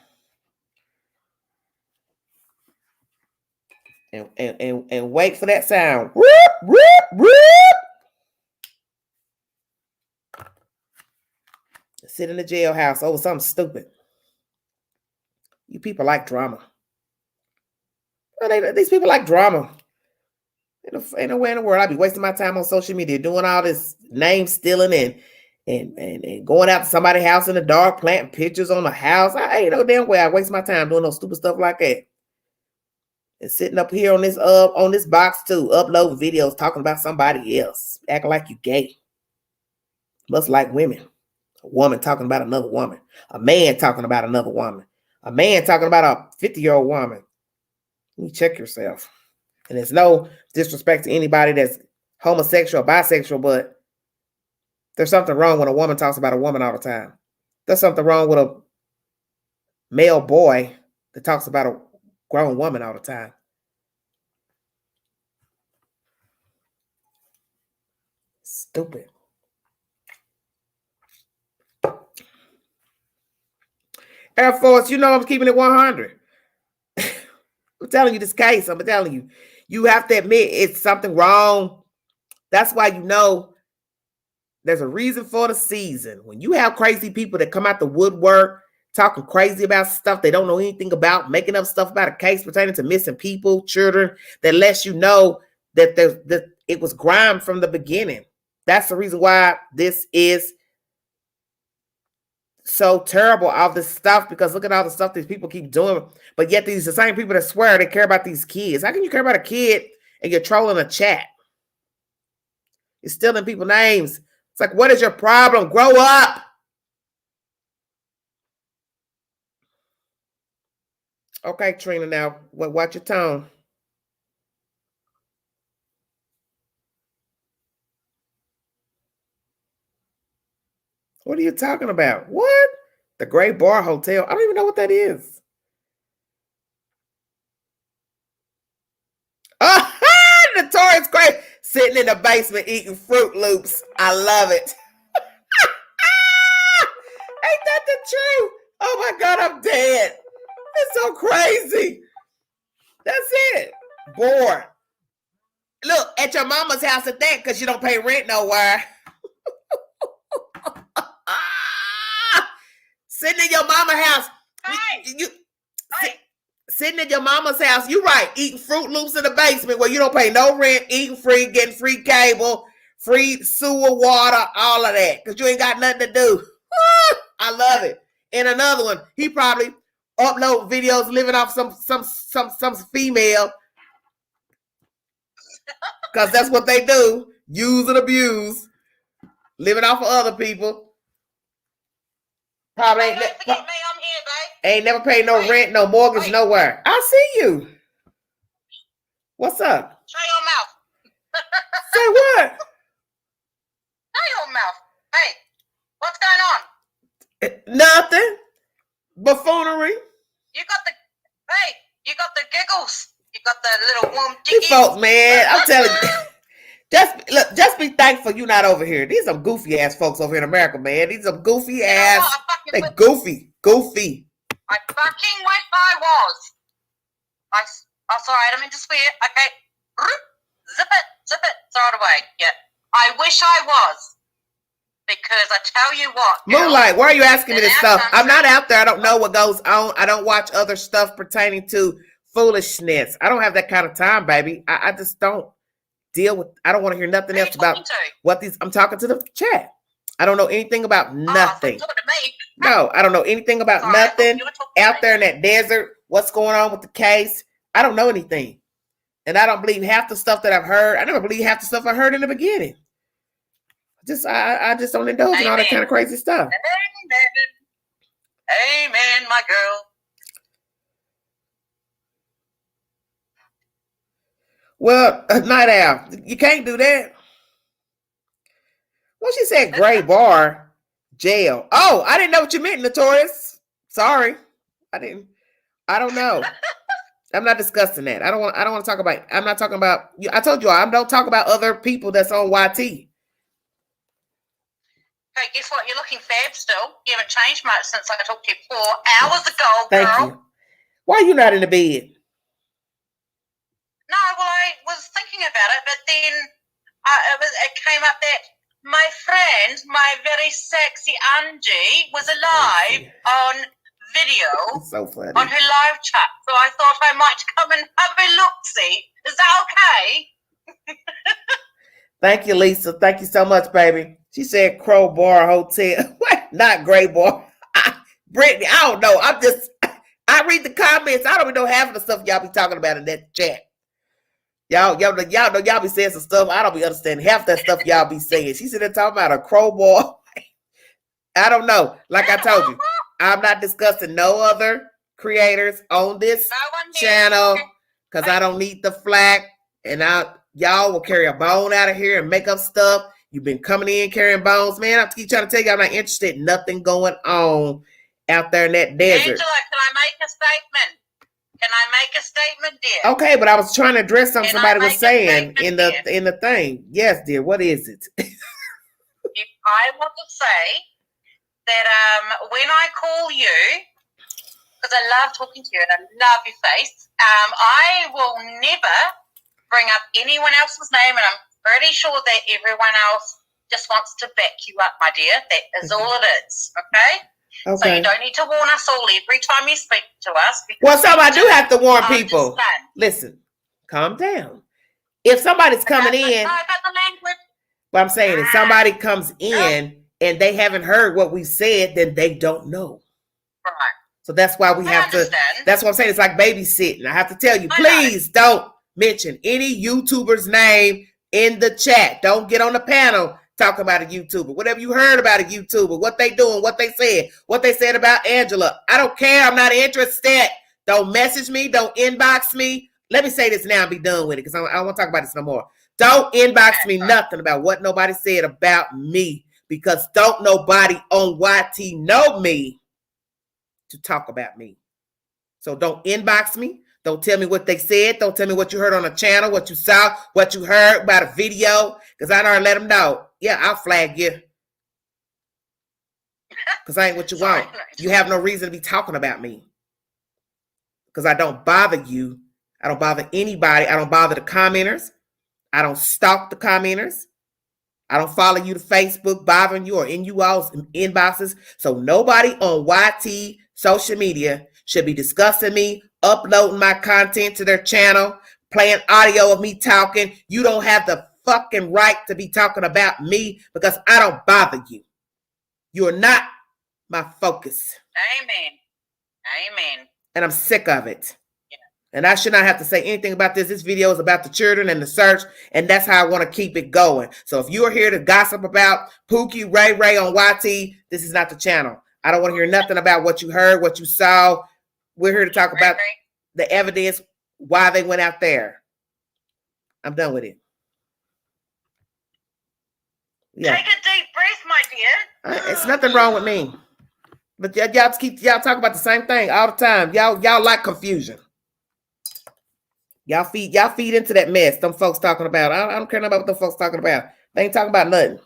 And wait for that sound. Whoop, whoop, whoop. Sit in the jailhouse over something stupid. You people like drama. Well, these people like drama. Ain't no way in the world I'd be wasting my time on social media doing all this name stealing and going out to somebody's house in the dark, planting pictures on the house. I ain't no damn way I waste my time doing no stupid stuff like that. And sitting up here on this box too, uploading videos talking about somebody else, acting like you gay. Must like women. A woman talking about another woman. A man talking about another woman. A man talking about a 50-year-old woman. You check yourself. And there's no disrespect to anybody that's homosexual or bisexual, but there's something wrong when a woman talks about a woman all the time. There's something wrong with a male boy that talks about a grown woman all the time. Stupid. Air Force, you know I'm keeping it 100. I'm telling you this case. I'm telling you. You have to admit it's something wrong. That's why you know there's a reason for the season. When you have crazy people that come out the woodwork, talking crazy about stuff they don't know anything about, making up stuff about a case pertaining to missing people, children, that lets you know that it was grime from the beginning. That's the reason why this is so terrible, all this stuff, because look at all the stuff these people keep doing. But yet these are the same people that swear they care about these kids. How can you care about a kid and you're trolling a chat? You're stealing people's names. It's like, what is your problem? Grow up. Okay, Trina, now watch your tone. What are you talking about? What? The Great Bar Hotel? I don't even know what that is. Notorious Great. Sitting in the basement eating Fruit Loops. I love it. Ain't that the truth? Oh my God, I'm dead. It's so crazy. That's it. Bored. Look, at your mama's house at that, because you don't pay rent nowhere. Sitting in your mama's house. Sitting in your mama's house, you right, eating Fruit Loops in the basement where you don't pay no rent, eating free, getting free cable, free sewer, water, all of that, because you ain't got nothing to do. I love it. And another one, he probably upload videos living off some female, because that's what they do, use and abuse, living off of other people. Probably ain't, don't forget me, I'm here, babe. Ain't never paid no rent, no mortgage, nowhere. I see you. What's up? Shut your mouth. Say what? Shut your mouth. Hey, what's going on? Nothing. Buffoonery. You got the giggles. You got the little warm These folks, man, I'm telling you. Just be thankful you're not over here. These are goofy ass folks over here in America, man. These are goofy ass. They goofy. I fucking wish I was. Sorry, I don't mean to swear. Okay. Zip it, throw it away. Yeah. I wish I was. Because I tell you what. Moonlight, why are you asking me this stuff? I'm not out there. I don't know what goes on. I don't watch other stuff pertaining to foolishness. I don't have that kind of time, baby. I just don't deal with. I don't want to hear nothing else about what these. I'm talking to the chat. I don't know anything about nothing. Talking to me. No, I don't know anything about nothing out there in that desert. What's going on with the case? I don't know anything. And I don't believe half the stuff that I've heard. I never believe half the stuff I heard in the beginning. I just don't indulge in all that kind of crazy stuff. Amen, my girl. Well, Night Owl, you can't do that. Well, she said gray bar, jail. Oh, I didn't know what you meant, Notorious. Sorry. I don't know. I'm not discussing that. I don't want to talk about. I'm not talking about. I told you I don't talk about other people that's on YT. Okay, guess what? You're looking fab still. You haven't changed much since I talked to you 4 hours ago, girl. Thank you. Why are you not in the bed? No, well, I was thinking about it, but then it came up that my friend, my very sexy Angie, was alive on video so funny. on her live chat. So I thought I might come and have a look-see. Is that okay? Thank you, Lisa. Thank you so much, baby. She said Crowbar Hotel. What? Not Gray Bar. Brittany, I don't know. I read the comments. I don't even know half of the stuff y'all be talking about in that chat. Y'all know y'all be saying some stuff. I don't be understanding half that stuff y'all be saying. She said they're talking about a crowbar. I don't know. Like I told you, I'm not discussing no other creators on this channel because I don't need the flack. And y'all will carry a bone out of here and make up stuff. You've been coming in carrying bones, man. I keep trying to tell you I'm not interested in nothing going on out there in that desert. Angela, can I make a statement? Can I make a statement, dear? Okay, but I was trying to address something somebody was saying in the thing. Yes, dear. What is it? If I want to say that when I call you, because I love talking to you and I love your face, I will never bring up anyone else's name, and I'm pretty sure that everyone else just wants to back you up, my dear. That is all it is, okay? So you don't need to warn us all every time you speak to us. Well, I do have to warn people. Listen, calm down. If somebody's coming in, what I'm saying is somebody comes in and they haven't heard what we said, then they don't know. Right. So that's why we have to. That's what I'm saying. It's like babysitting. I have to tell you, please don't mention any YouTuber's name in the chat. Don't get on the panel talking about a YouTuber. Whatever you heard about a YouTuber, what they doing, what they said about Angela. I don't care. I'm not interested. Don't message me. Don't inbox me. Let me say this now and be done with it because I don't want to talk about this no more. Don't inbox me nothing about what nobody said about me because don't nobody on YT know me to talk about me. So don't inbox me. Don't tell me what they said. Don't tell me what you heard on the channel, what you saw, what you heard about a video. Because I already let them know. Yeah, I'll flag you. Because I ain't what you want. You have no reason to be talking about me. Because I don't bother you. I don't bother anybody. I don't bother the commenters. I don't stalk the commenters. I don't follow you to Facebook, bothering you or in you all's inboxes. So nobody on YT social media should be discussing me, uploading my content to their channel, playing audio of me talking. You don't have the fucking right to be talking about me because I don't bother you. You're not my focus. Amen. Amen. And I'm sick of it. And I should not have to say anything about this. This video is about the children and the search, and that's how I want to keep it going. So if you're here to gossip about Pookie Ray on YT, this is not the channel. I don't want to hear nothing about what you heard, what you saw. We're here to talk about the evidence, why they went out there. I'm done with it. Yeah. Take a deep breath, my dear. It's nothing wrong with me. But y'all talk about the same thing all the time. Y'all like confusion. Y'all feed into that mess. Them folks talking about. I don't care about what them folks talking about. They ain't talking about nothing.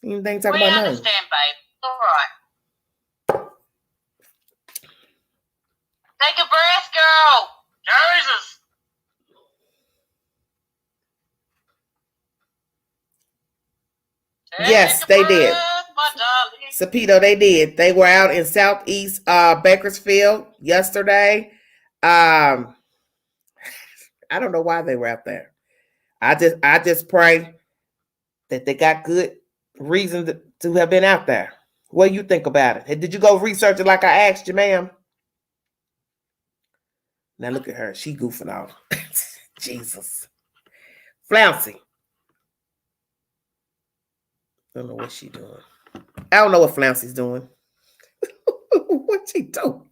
They ain't talking about nothing. We understand, babe. All right. Take a breath, girl. Jesus. Yes, they did. Sapito, they did. They were out in Southeast Bakersfield yesterday. I don't know why they were out there. I just pray that they got good reason to have been out there. What do you think about it? Did you go research it like I asked you, ma'am? Now look at her. She goofing off. Jesus. Flouncy. I don't know what she doing. I don't know what Flouncy's doing. What she doing?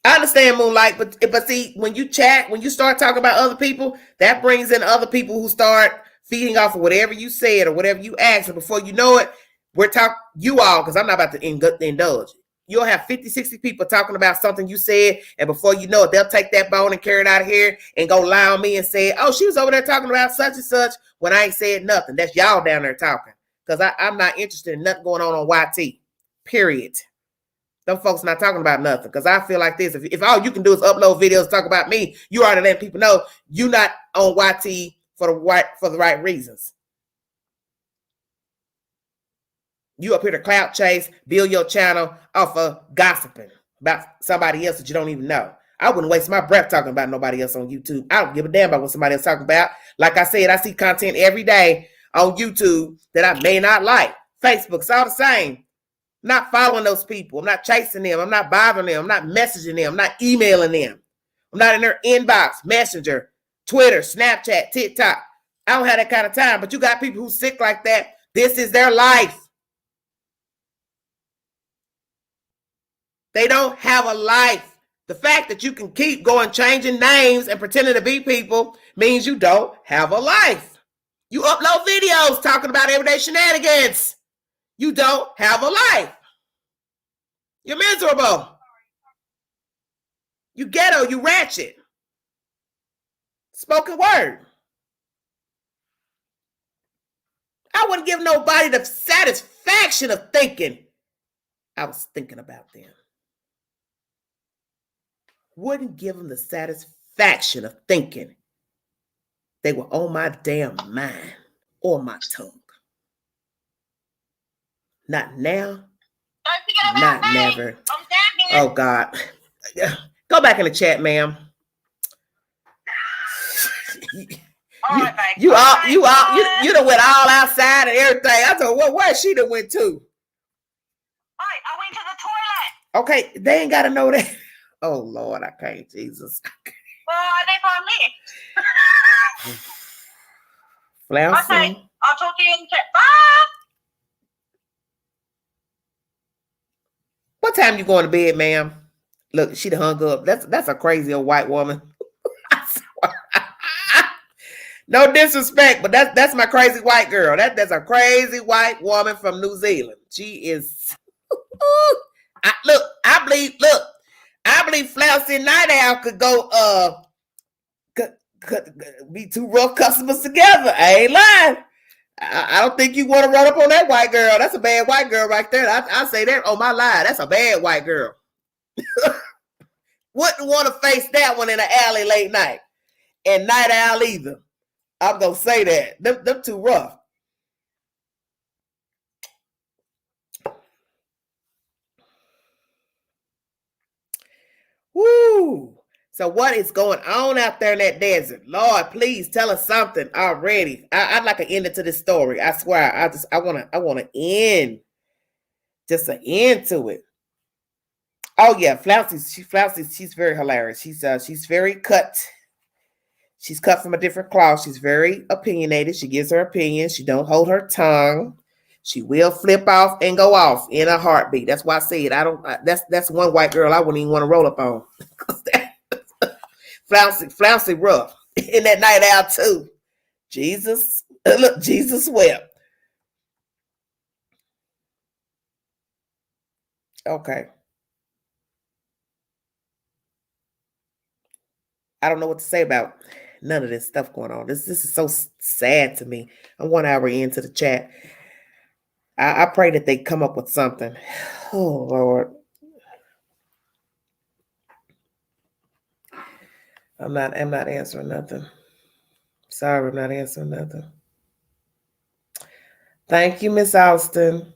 I understand, Moonlight, but see, when you chat, when you start talking about other people, that brings in other people who start feeding off of whatever you said or whatever you asked. And before you know it, we're talking, you all, because I'm not about to indulge. You'll have 50, 60 people talking about something you said, and before you know it, they'll take that bone and carry it out of here and go lie on me and say, oh, she was over there talking about such and such when I ain't said nothing. That's y'all down there talking, because I'm not interested in nothing going on YT, period. Them folks not talking about nothing, because I feel like this. If all you can do is upload videos, talk about me, you already letting people know you're not on YT for the right reasons. You up here to clout chase, build your channel off of gossiping about somebody else that you don't even know. I wouldn't waste my breath talking about nobody else on YouTube. I don't give a damn about what somebody else talking about. Like I said, I see content every day on YouTube that I may not like. Facebook's all the same. I'm not following those people. I'm not chasing them. I'm not bothering them. I'm not messaging them. I'm not emailing them. I'm not in their inbox, Messenger, Twitter, Snapchat, TikTok. I don't have that kind of time. But you got people who sick like that. This is their life. They don't have a life. The fact that you can keep going changing names and pretending to be people means you don't have a life. You upload videos talking about everyday shenanigans. You don't have a life. You're miserable. You ghetto, you ratchet. Spoken word. I wouldn't give nobody the satisfaction of thinking I was thinking about them. Wouldn't give them the satisfaction of thinking they were on my damn mind or my tongue. Not now. Not never. Oh God. Go back in the chat, ma'am. You done went all outside and everything. I thought, where she done went to? I went to the toilet. Okay, they ain't gotta know that. Oh Lord, I can't, Jesus. Well, they found me. Flouncy. Okay, I'll talk to you in the chat. Bye. What time you going to bed, ma'am? Look, she done hung up. That's a crazy old white woman. No disrespect, but that's my crazy white girl. That's a crazy white woman from New Zealand. She is. I believe Flouncy and Night Owl could go could be two rough customers together. I ain't lying. I don't think you want to run up on that white girl. That's a bad white girl right there. I say that on my line. That's a bad white girl. Wouldn't want to face that one in the alley late night. And Night Owl either. I'm going to say that. Them too rough. Woo! So what is going on out there in that desert? Lord, please tell us something already. I'd like an end to this story. I swear, I want to end. Just an end to it. Oh yeah, Flouncy, she's very hilarious. She's very cut. She's cut from a different cloth. She's very opinionated. She gives her opinion. She don't hold her tongue. She will flip off and go off in a heartbeat. That's why I said that's one white girl I wouldn't even want to roll up on. Flouncy rough. In that Night Owl too. Jesus, look, Jesus wept. Okay. I don't know what to say about none of this stuff going on. This is so sad to me. I'm 1 hour into the chat. I pray that they come up with something. Oh, Lord. I'm not answering nothing. Sorry, I'm not answering nothing. Thank you, Miss Austin.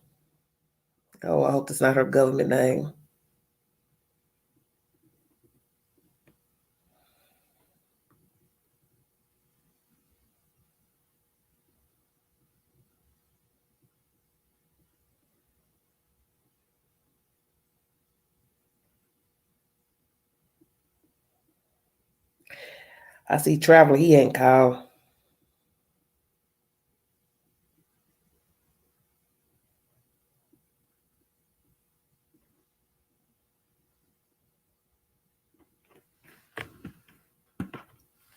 Oh, I hope that's not her government name. I see Traveler. He ain't called.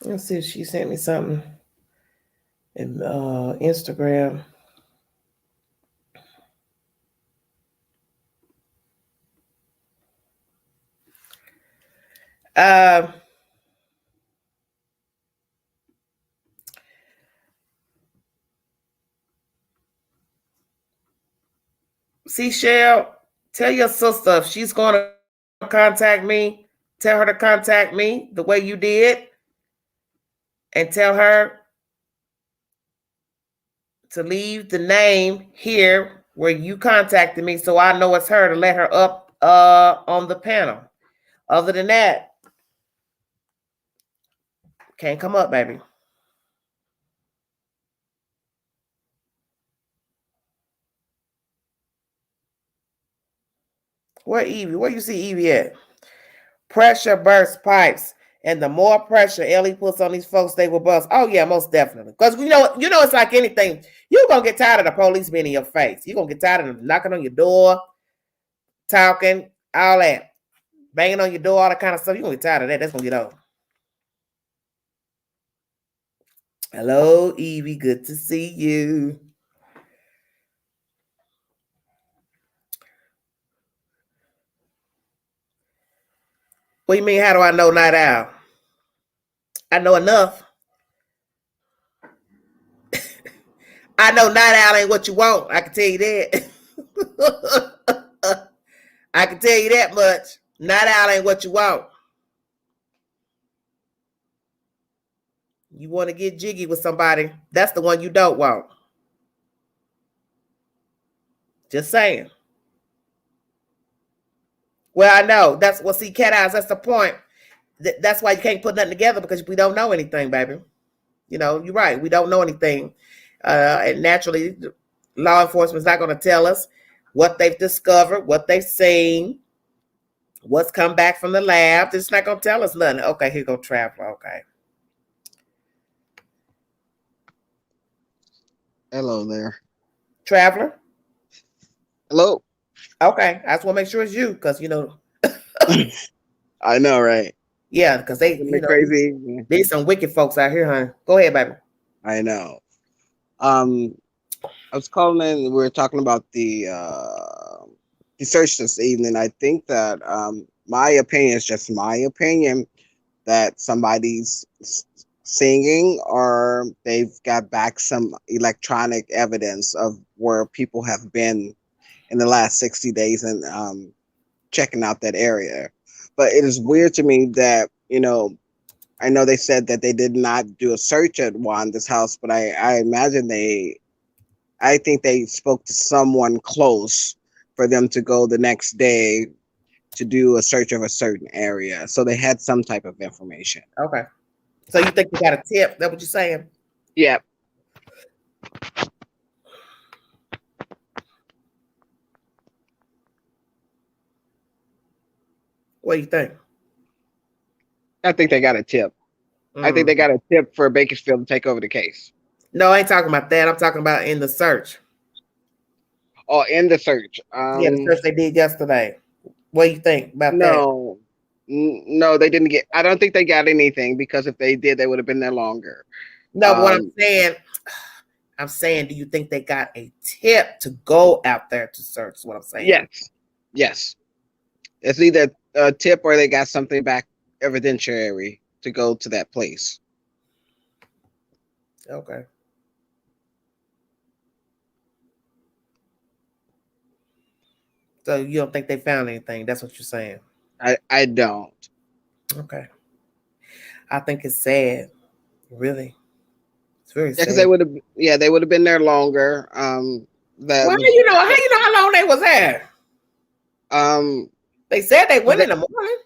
Let's see if she sent me something in Instagram. Seashell, tell your sister if she's going to contact me, tell her to contact me the way you did, and tell her to leave the name here where you contacted me so I know it's her, to let her up on the panel. Other than that, can't come up, baby. Where Evie? Where you see Evie at? Pressure bursts pipes. And the more pressure Ellie puts on these folks, they will bust. Oh, yeah, most definitely. Because you know it's like anything. You're going to get tired of the police being in your face. You're going to get tired of them knocking on your door, talking, all that. Banging on your door, all that kind of stuff. You're going to get tired of that. That's going to get old. Hello, Evie. Good to see you. What do you mean, how do I know Night Owl? I know enough. I know Night Owl ain't what you want. I can tell you that. I can tell you that much. Night Owl ain't what you want. You want to get jiggy with somebody, that's the one you don't want. Just saying. Well, I know. That's what, see, cat eyes, that's the point. That's why you can't put nothing together, because we don't know anything, baby. You know, you're right. We don't know anything. And naturally, law enforcement's not going to tell us what they've discovered, what they've seen, what's come back from the lab. They're just not going to tell us nothing. Okay, here go Traveler. Okay. Hello there. Traveler? Hello. Okay. I just want to make sure it's you, because, you know. I know, right? Yeah, because they, you know, crazy. There's some wicked folks out here, honey. Go ahead, baby. I know. I was calling in. We were talking about the he searched this evening. I think that my opinion is just my opinion that somebody's singing or they've got back some electronic evidence of where people have been in the last 60 days and checking out that area. But it is weird to me that, I know they said that they did not do a search at Wanda's house, but I imagine I think they spoke to someone close for them to go the next day to do a search of a certain area. So they had some type of information. Okay. So you think you got a tip? That what you're saying? Yeah. What do you think? I think they got a tip. I think they got a tip for Bakersfield to take over the case. No, I ain't talking about that. I'm talking about in the search. Oh, in the search. Yeah, the search they did yesterday. What do you think about that? No, they didn't get. I don't think they got anything because if they did, they would have been there longer. No, but what I'm saying, do you think they got a tip to go out there to search? Is what I'm saying. Yes. It's either a tip or they got something back evidentiary to go to that place. Okay. So you don't think they found anything? That's what you're saying. I don't. Okay. I think it's sad. Really. It's very sad. Because they would have been there longer. How you know how long they was there? They said they went in the morning.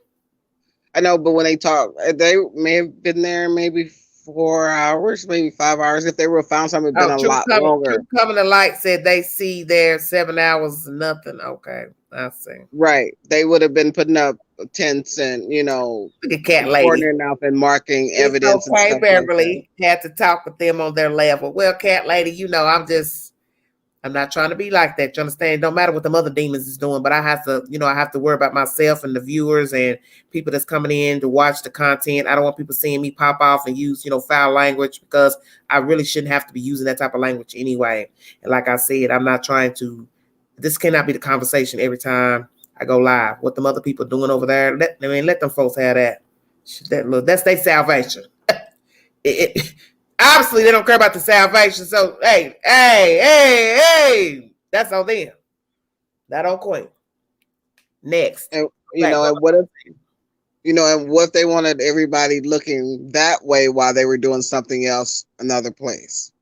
I know, but when they talked, they may have been there maybe 4 hours, maybe 5 hours. If they would have found something, been a lot longer. Coming to light said they see there 7 hours nothing. Okay, I see. Right, they would have been putting up tents and look at Cat Lady up and marking evidence. Okay, and stuff Beverly had to talk with them on their level. Well, Cat Lady, I'm not trying to be like that. You understand? It don't matter what the other demons is doing, but I have to worry about myself and the viewers and people that's coming in to watch the content. I don't want people seeing me pop off and use, foul language because I really shouldn't have to be using that type of language anyway. And like I said, I'm not trying to, this cannot be the conversation every time I go live. What them other people doing over there, let them folks have that. That's their salvation. Obviously, they don't care about the salvation. So, hey, that's on them. That on Queen. Next. And, and what if they wanted everybody looking that way while they were doing something else another place?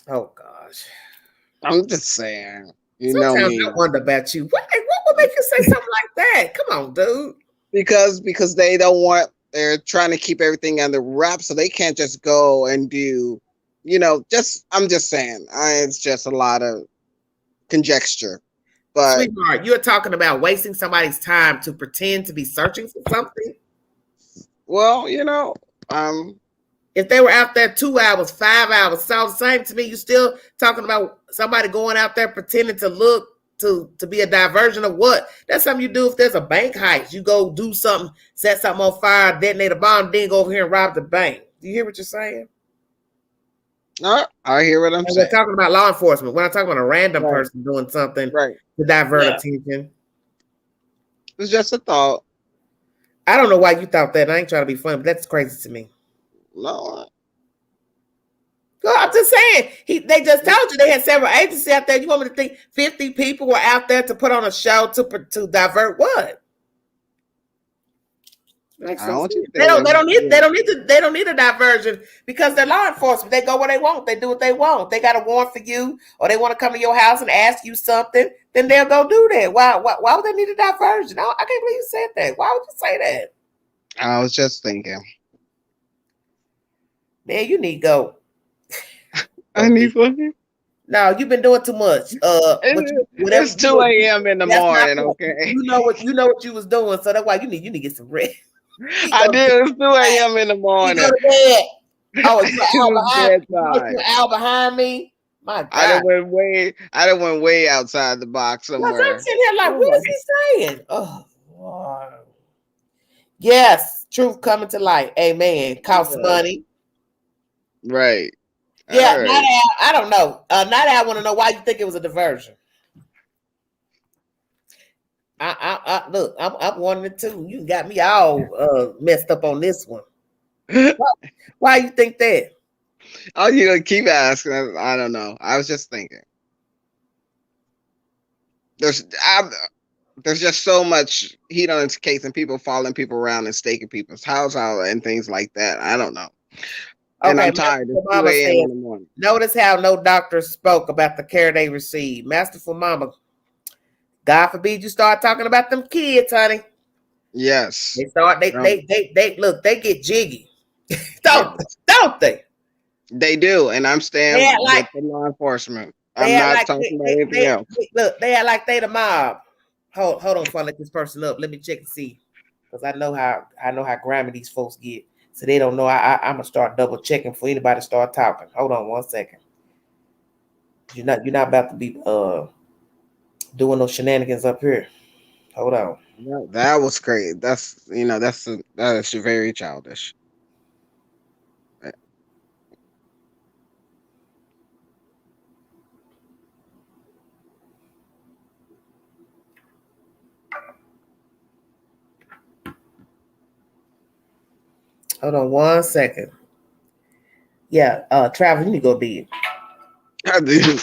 Oh, gosh. I'm just saying. Sometimes I wonder about you. What would make you say something like that? Come on, dude. Because they don't want, they're trying to keep everything under wraps, so they can't just go and do, I'm just saying, it's just a lot of conjecture. But sweetheart, you're talking about wasting somebody's time to pretend to be searching for something? Well, if they were out there 2 hours, 5 hours, it's all the same to me. You still talking about somebody going out there pretending to look to be a diversion of what? That's something you do if there's a bank heist. You go do something, set something on fire, detonate a bomb, then go over here and rob the bank. Do you hear what you're saying? I hear what I'm saying. We're talking about law enforcement. We're not talking about a random person doing something to divert attention. It's just a thought. I don't know why you thought that. I ain't trying to be funny, but that's crazy to me. No. Well, I'm just saying, they just told you they had several agencies out there. You want me to think 50 people were out there to put on a show to divert what? They don't need a diversion because they're law enforcement. They go where they want. They do what they want. They got a warrant for you, or they want to come to your house and ask you something. Then they'll go do that. Why would they need a diversion? I can't believe you said that. Why would you say that? I was just thinking. Man, you need to go. I need one. No, you've been doing too much. It's 2 a.m. in the morning. Okay. You know what you was doing, so that's why you need to get some rest. I did. It's 2 a.m. in the morning. You go to bed. Oh, you're an hour behind me. My God. I done went way outside the box somewhere. I'm sitting here like, what is he saying? Oh, Lord. Yes, truth coming to light. Amen. Costs money. Right. Yeah, right. I don't know. Not I want to know why you think it was a diversion. Look, I'm wanting it too. You got me all messed up on this one. Why you think that? Oh, you keep asking. I don't know. I was just thinking. There's there's just so much heat on its case and people following people around and staking people's house out and things like that. I don't know. And Okay, I'm tired. It's 2 Mama a.m. said, in the morning. notice how no doctor spoke about the care they received. Masterful Mama, God forbid you start talking about them kids, honey. Yes. They start, they look, they get jiggy. Don't they? They do. And I'm They staying act with like the law enforcement. they I'm act not like talking about anything else. look, they act like they the mob. Hold on before I let this person up. Let me check and see. Because I know how grimy these folks get. So they don't know. I'm gonna start double checking for anybody to start talking. Hold on 1 second. You're not about to be doing those shenanigans up here. Hold on. That was great. That is very childish. Hold on 1 second. Yeah, Travis, you need to go to bed. I do.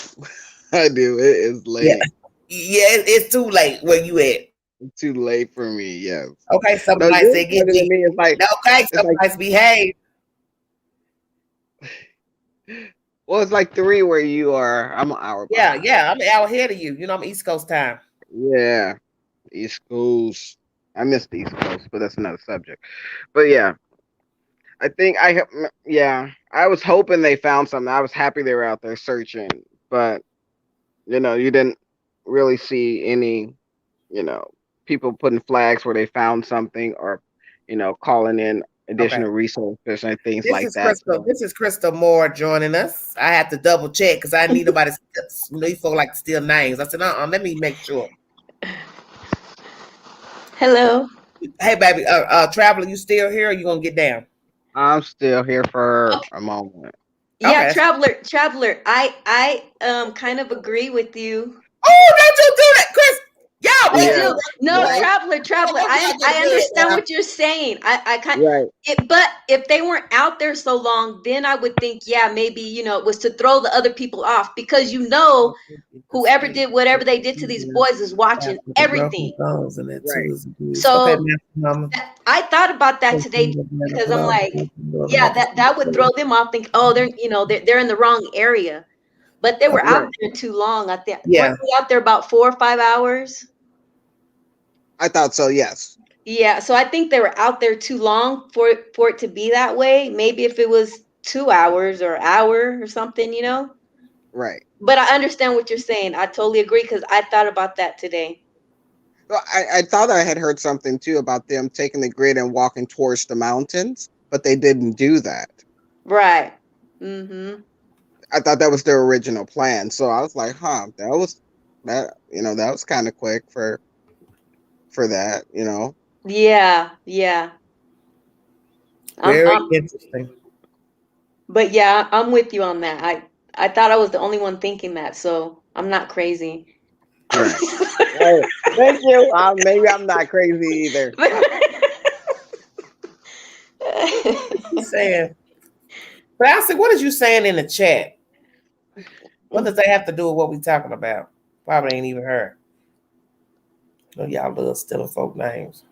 I do. It is late. Yeah, it's too late where you at. It's too late for me. Yes. Okay, No, somebody you're say get smarter than me. me. Okay, It's like somebody's behave. well, it's like 3 where you are. I'm an hour behind. Yeah, I'm an hour ahead of you. You know, I'm East Coast time. Yeah. East Coast. I miss the East Coast, but that's another subject. But yeah, I think yeah, I was hoping they found something. I was happy they were out there searching, but you didn't really see any, you know, people putting flags where they found something or, calling in Okay. additional resources and things This like is that. Crystal. This is Crystal Moore joining us. I had to double check because I need nobody. These folk like to steal names. I said, let me make sure. Hello. Hey, baby, Traveler, you still here? Or you gonna get down? I'm still here for Okay. a moment. Yeah, Okay. traveler. I kind of agree with you. Oh, don't you do that, Chris? Yeah, I Yeah, do. No, right, traveler. I understand what you're saying. I kind right. it, but if they weren't out there so long, then I would think, yeah, maybe it was to throw the other people off because whoever did whatever they did to these boys is watching everything. Right. Okay, So Mama. I thought about that today because I'm like, yeah, that would throw them off. Think, oh, they're in the wrong area, but they were out Right. there too long. I think Yeah. weren't they out there about 4 or 5 hours? I thought so. Yes. Yeah, so I think they were out there too long for it to be that way. Maybe if it was 2 hours or hour or something. Right. But I understand what you're saying. I totally agree because I thought about that today. Well, I thought I had heard something too about them taking the grid and walking towards the mountains, but they didn't do that. Right. Mm-hmm. I thought that was their original plan. So I was like, huh, that was kind of quick for that. Yeah, yeah. Very I'm interesting. But yeah, I'm with you on that. I thought I was the only one thinking that, so I'm not crazy. Right. Right. Thank you. Maybe I'm not crazy either. She's saying, but I said, what is you saying in the chat? What does that have to do with what we talking about? Probably ain't even heard. No, y'all love stealing folk names.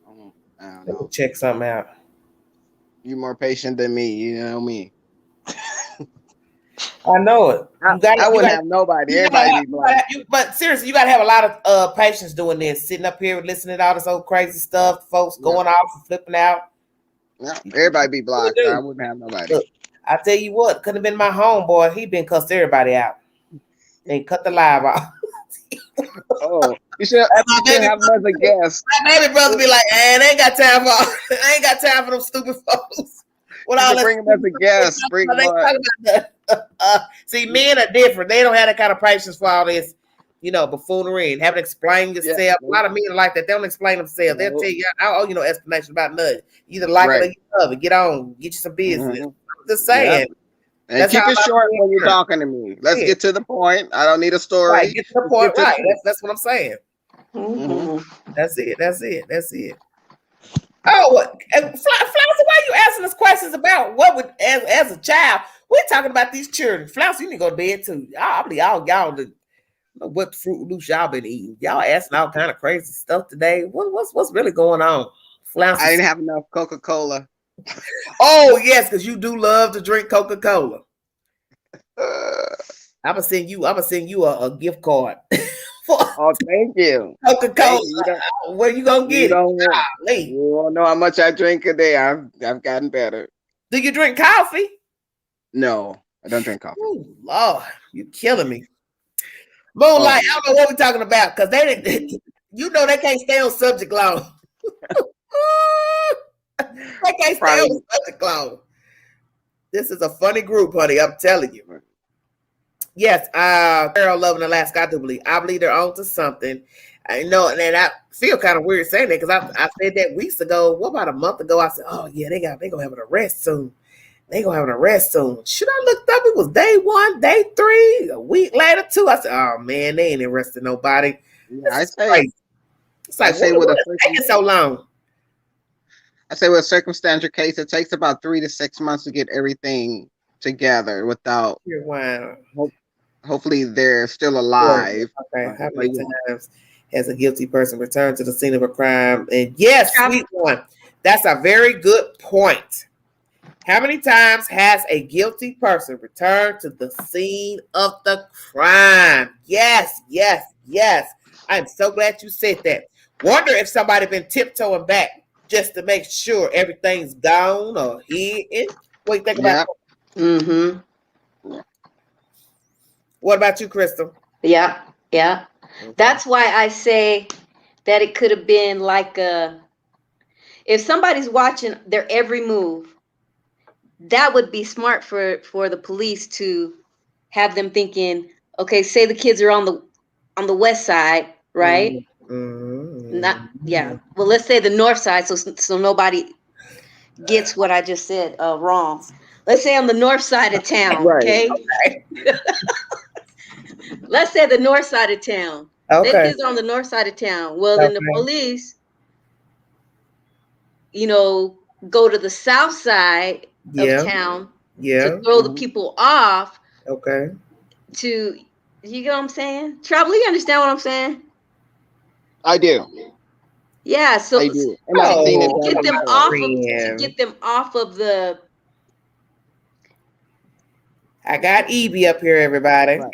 I don't Let me know. check something out. You more patient than me. You know me. I know it. I wouldn't have nobody. Everybody be blind. But seriously, you gotta have a lot of patience doing this. Sitting up here listening to all this old crazy stuff, folks going off and flipping out. Yeah, everybody be blocked. I wouldn't have nobody. Look, I tell you what, could have been my homeboy. He been cussed everybody out. They cut the live off. Oh, you should have him as a guest. My baby brother be like, they ain't got time for I ain't got time for them stupid folks. With all bring him as a guest. Bring him on. See, men are different. They don't have that kind of patience for all this, buffoonery and having to explain yourself. Yeah, a lot of men are like that. They don't explain themselves. They'll tell you, I owe you no explanation about nothing. You either like it or you love it. Get on. Get you some business. I'm just saying. And That's keep how it I'm short when you're sure. talking to me. Let's Yeah. get to the point. I don't need a story. Right, get to the Let's point. get to the Right, point. that's what I'm saying. Mhm. That's it. That's it. That's it. Oh, Flouncy, why are you asking us questions about what would as a child? We're talking about these children. Flouncy, you need to go to bed too. Y'all what Fruit Loops y'all been eating. Y'all asking all kind of crazy stuff today. What's really going on? Flouncy. I didn't have enough Coca-Cola. Oh, yes, because you do love to drink Coca-Cola. I'm gonna send you a gift card for Oh, thank you. Coca-Cola. You Where you gonna get it? you don't know how much I drink a day. I've gotten better. Do you drink coffee? No, I don't drink coffee. Oh, Lord, you killing me. Moonlight, I don't know what we're talking about because they didn't. You know they can't stay on subject long. They can't stay on the subject long. This is a funny group, honey. I'm telling you. Yes, Carol loving Alaska. I believe they're on to something. I know, and I feel kind of weird saying that because I said that weeks ago. What about a month ago? I said, "Oh yeah, they gonna have an arrest soon. They gonna have an arrest soon." Should I looked up? It was day 1, day 3, a week later 2. I said, "Oh man, they ain't arresting nobody." Yeah, I say, crazy. It's like, what is taking so long? I say with a circumstantial case, it takes about 3 to 6 months to get everything together without. Wow. Hopefully, they're still alive. Okay. How many times has a guilty person returned to the scene of a crime? And yes, sweet one. That's a very good point. How many times has a guilty person returned to the scene of the crime? Yes. I'm so glad you said that. Wonder if somebody been tiptoeing back just to make sure everything's gone or hidden. What do you think about that? Mm-hmm. What about you, Crystal? Yeah. Okay. That's why I say that it could have been like if somebody's watching their every move, that would be smart for the police to have them thinking, okay, say the kids are on the west side, right? Well, let's say the north side, so nobody gets what I just said wrong. Let's say on the north side of town, okay? Let's say the north side of town. Okay. Their kids are on the north side of town. Well, then the police, go to the south side of town to throw the people off. Okay. You know what I'm saying? Travel, you understand what I'm saying? I do. Yeah, so I do. And I've seen it to get them off of the. I got Evie up here, everybody. Right.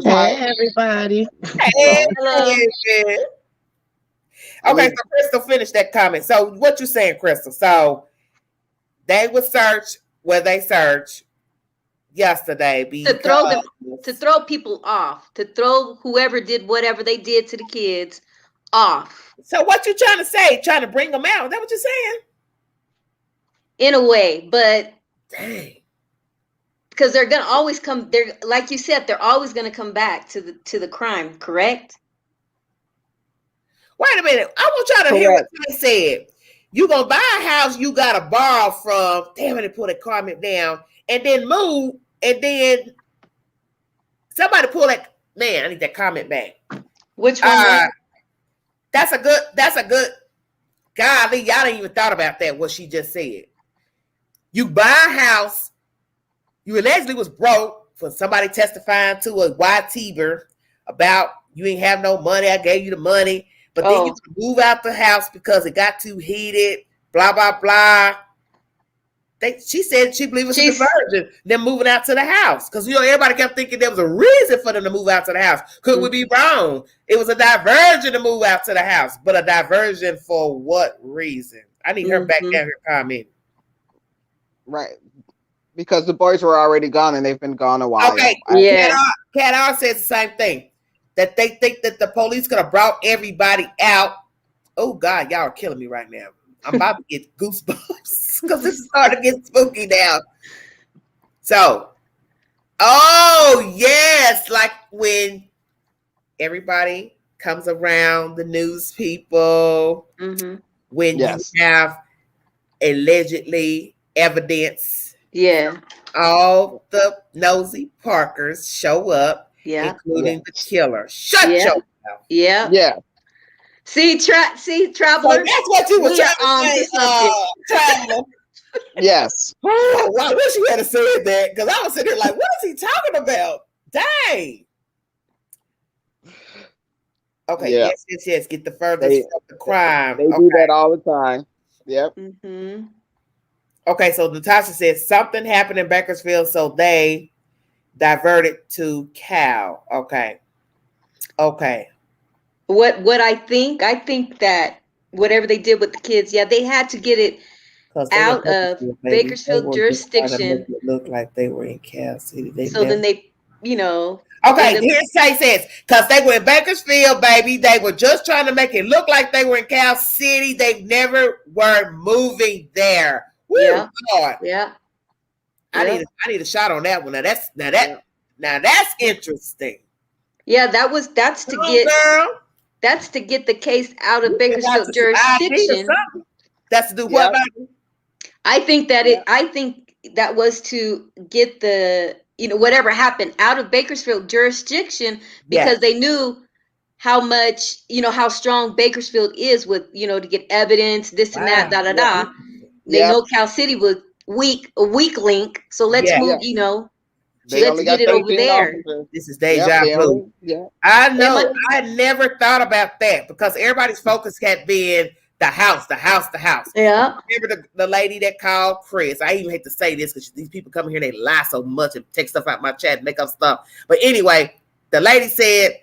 Hey, everybody. Hey, hello. Okay, so Crystal finished that comment. So what you saying, Crystal? So they would search where they search yesterday to throw people off, to throw whoever did whatever they did to the kids off. So what you trying to say? Trying to bring them out? Is that what you're saying? In a way, but dang. Because they're gonna always come. They're like you said. They're always gonna come back to the crime. Correct? Wait a minute. I want y'all to hear what they said. You gonna buy a house you gotta borrow from. Damn it! Pull that comment down and then move, and then somebody pull that. Man, I need that comment back. Which one? That's a good. Golly, y'all ain't even thought about that. What she just said. You buy a house. You allegedly was broke for somebody testifying to a YTber about you ain't have no money. I gave you the money, but then you move out the house because it got too heated. Blah blah blah. She said she believed it was a diversion. Them moving out to the house because everybody kept thinking there was a reason for them to move out to the house. Could we be wrong? It was a diversion to move out to the house, but a diversion for what reason? I need her back down here commenting. Right. Because the boys were already gone and they've been gone a while. Okay, yeah. Cat R says the same thing. That they think that the police could have brought everybody out. Oh God, y'all are killing me right now. I'm about to get goosebumps because this is starting to get spooky now. So, yes, like when everybody comes around, the news people, when you have allegedly evidence Yeah. All the nosy Parkers show up, Yeah. including the killer. Shut Yeah. your mouth. Yeah. Yeah. See, So traveler. that's what you were We trying are on to to say, something. Traveler. Yes. Oh, I wish you had said that because I was sitting there like, what is he talking about? Dang. Okay, Yeah. yes. Get the furthest They from the crime. they Okay. do that all the time. Yep. Mm-hmm. Okay, so Natasha says something happened in Bakersfield, so they diverted to Cal. Okay. What I think that whatever they did with the kids, yeah, they had to get it Because they in out of Bakersfield, baby. They Bakersfield were just trying to make jurisdiction. it look like they were in Cal City. They So then never. they, you know, Okay, ended. here's Tay says, because they were in Bakersfield, baby. They were just trying to make it look like they were in Cal City. They never were moving there. Woo, Yeah. Lord. Yeah. I Yeah. need a shot on that one. Now Yeah. that's interesting. Yeah, that's to Come on, get girl. the case out of You got Bakersfield to some ID or jurisdiction. something. That's to do Yep. what, baby? I think that Yep. I think that was to get the, whatever happened out of Bakersfield jurisdiction because Yes. they knew how much, how strong Bakersfield is with, to get evidence, this and that, Wow. da da Yeah. da. They Yep. know Cal City was a weak link. So let's Yeah. move, Yeah. They let's only get got it over 13 there. officers. This is Yep. deja They vu. only. Yeah. I Am know. I- I never thought about that because everybody's focus had been the house. Yeah. Remember the lady that called Chris? I even hate to say this because these people come here and they lie so much and take stuff out my chat and make up stuff. But anyway, the lady said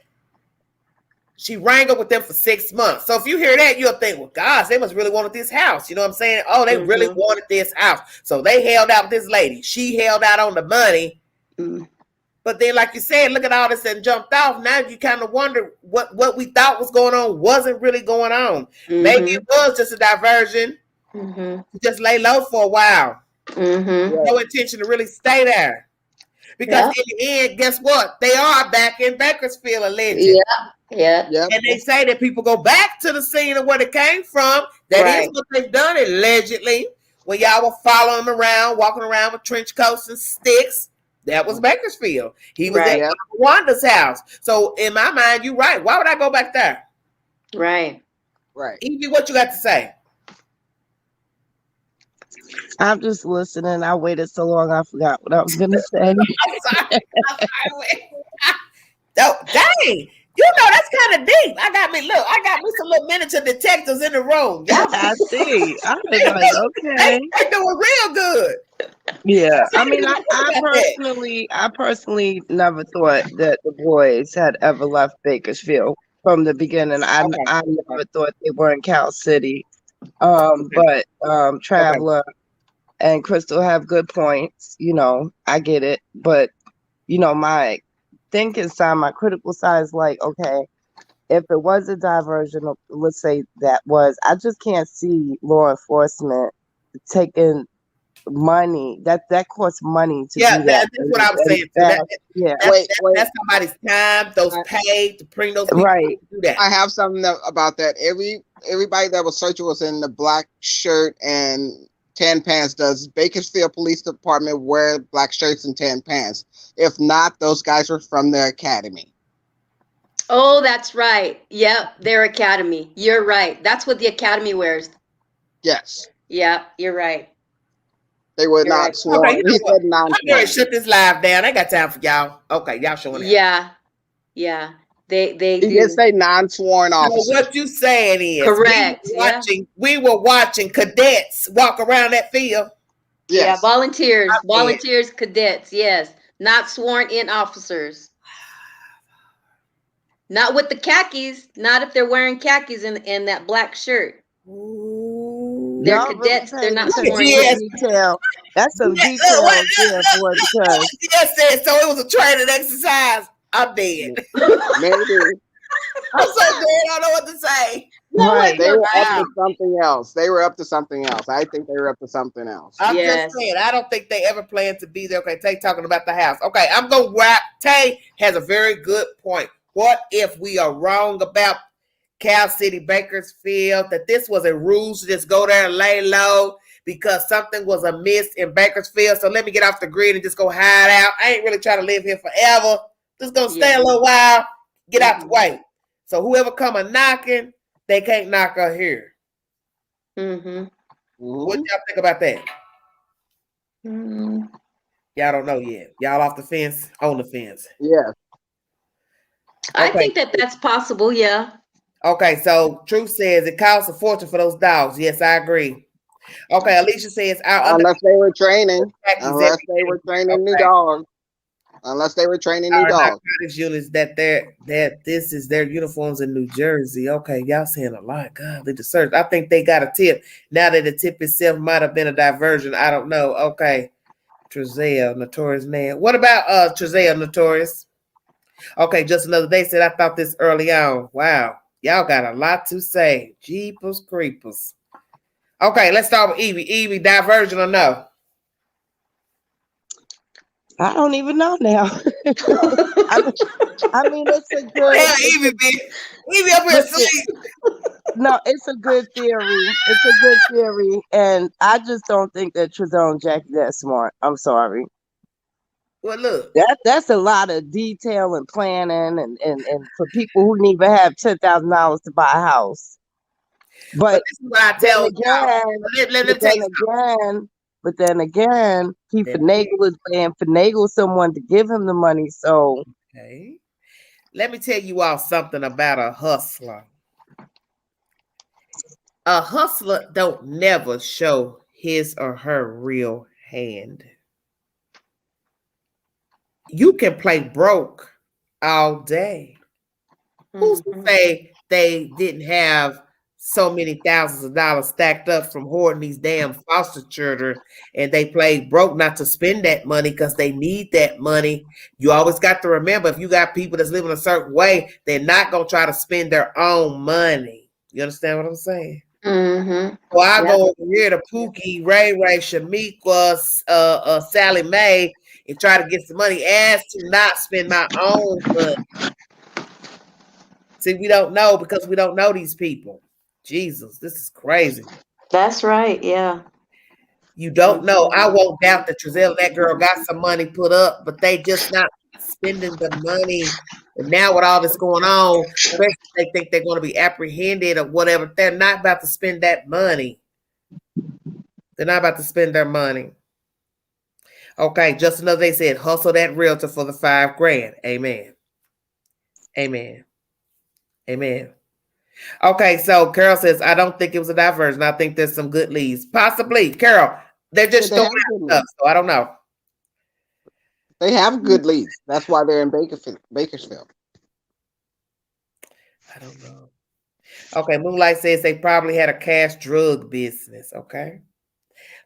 she wrangled with them for 6 months. So if you hear that, you'll think, well, gosh, they must really wanted this house. You know what I'm saying? Oh, they really wanted this house. So they held out with this lady. She held out on the money. Mm. But then, like you said, look at all this and jumped off. Now you kind of wonder what we thought was going on wasn't really going on. Maybe it was just a diversion. Mm-hmm. Just lay low for a while. Mm-hmm. Right. No intention to really stay there. Because in the end, guess what? They are back in Bakersfield, allegedly. Yeah. Yep. And they say that people go back to the scene of where it came from. That is what they've done, allegedly. When y'all were following him around, walking around with trench coats and sticks. That was Bakersfield. He was at Wanda's house. So in my mind, you're right. Why would I go back there? Right. Right. Evie, what you got to say? I'm just listening. I waited so long, I forgot what I was going to say. I'm sorry. Oh, dang. You know, that's kind of deep. I got me some little miniature detectives in the room. Y'all, I see. I was like, okay. they doing real good. Yeah. I mean, I personally never thought that the boys had ever left Bakersfield from the beginning. I never thought they were in Cal City. But Traveler and Crystal have good points. I get it. But, my thinking side, my critical side is like, okay, if it was a diversion, let's say I just can't see law enforcement taking money. That costs money to do that. That's what I was saying. That's somebody's time, those paid to bring those people to do that. I have something about that. Everybody that was searching was in the black shirt and tan pants. Does Bakersfield Police Department wear black shirts and tan pants? If not, those guys were from their academy. Oh, that's right. Yep, their academy. You're right. That's what the academy wears. Yes. Yeah, you're right. They were not sworn. Okay, he said non-sworn. I'm going to shut this live down. I got time for y'all. Okay, y'all showing that. Yeah. They he do. did say non-sworn officers. So what you saying is correct. We were watching cadets walk around that field. Yes. Yeah, volunteers, cadets, yes. Not sworn in officers. Not with the khakis, not if they're wearing khakis in that black shirt. Ooh. They're cadets, they're not sworn in. Detail. That's some details there, boy, because said, so it was a training exercise. I'm dead. Maybe. I'm so dead, I don't know what to say. Right. They were up to something else. I think they were up to something else. I'm just saying, I don't think they ever planned to be there. Okay, Tay talking about the house. Okay, I'm going to wrap. Tay has a very good point. What if we are wrong about Cal City, Bakersfield, that this was a ruse to just go there and lay low? because something was amiss in Bakersfield. So let me get off the grid and just go hide out. I ain't really trying to live here forever. Just gonna stay a little while, get out the way. So whoever come a knocking, they can't knock her here. What y'all think about that? Y'all don't know yet. Y'all off the fence, on the fence. Yeah. I think that's possible. Yeah. Okay, so Truth says it costs a fortune for those dogs. Yes, I agree. Okay, Alicia says unless they were training. Unless they were training new dogs. Unless they were training new dogs. Units that this is their uniforms in New Jersey. Okay, y'all saying a lot. God, they deserve. I think they got a tip. Now that the tip itself might have been a diversion. I don't know. Okay. Trezell, notorious man. What about Trezell, notorious? Okay, just another day said I thought this early on. Wow. Y'all got a lot to say. Jeepers creepers. Okay, let's start with Evie. Evie, diversion or no? I don't even know now. I mean, it's a good. Yeah, Evie up here asleep. No, it's a good theory. It's a good theory, and I just don't think that Trezell and Jackie that smart. I'm sorry. Well, look, that's a lot of detail and planning, and for people who didn't even have $10,000 to buy a house. But this is what I tell But then again, he finagled someone to give him the money. So, okay, let me tell you all something about a hustler. A hustler don't never show his or her real hand. You can play broke all day. Who's to say they didn't have so many thousands of dollars stacked up from hoarding these damn foster children, and they played broke not to spend that money because they need that money? You always got to remember, if you got people that's living a certain way, they're not going to try to spend their own money. You understand what I'm saying? So I go over here to Pookie, Ray, Shamika, Sally Mae, and try to get some money as to not spend my own money. See, we don't know because we don't know these people. Jesus, this is crazy. That's right. Yeah. You don't know. I won't doubt that Trezell and that girl got some money put up, but they just not spending the money. And now with all this going on, especially they think they're going to be apprehended or whatever, they're not about to spend that money. They're not about to spend their money. Okay, just another day said, hustle that realtor for the $5,000. Amen. Amen. Amen. Okay, so Carol says, I don't think it was a diversion. I think there's some good leads. Possibly, Carol. They're just throwing out stuff, so I don't know. They have good leads. That's why they're in Bakersfield. I don't know. Okay, Moonlight says they probably had a cash drug business. Okay.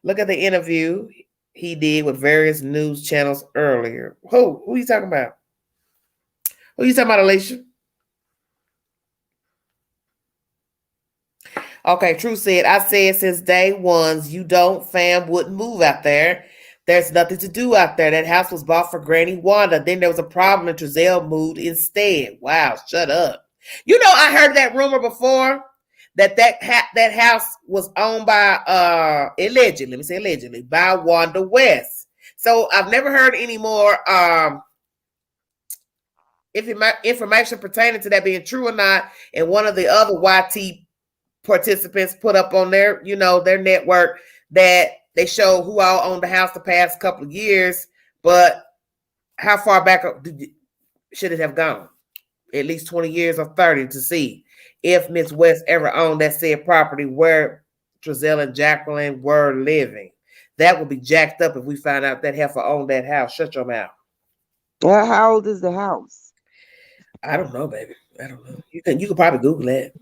Look at the interview he did with various news channels earlier. Who are you talking about? Who are you talking about, Alicia? Okay, True said, I said since day one, you don't fam wouldn't move out there. There's nothing to do out there. That house was bought for Granny Wanda. Then there was a problem and Trezell moved instead. Wow, shut up. You know, I heard that rumor before that house was owned by allegedly by Wanda West. So I've never heard any more information pertaining to that being true or not. And one of the other YT participants put up on their network that they show who all owned the house the past couple of years, but how far back should it have gone? At least 20 years or 30 to see if Miss West ever owned that said property where Trezell and Jacqueline were living. That would be jacked up if we find out that heifer owned that house. Shut your mouth. Well, how old is the house? I don't know, baby. I don't know. You can probably Google that.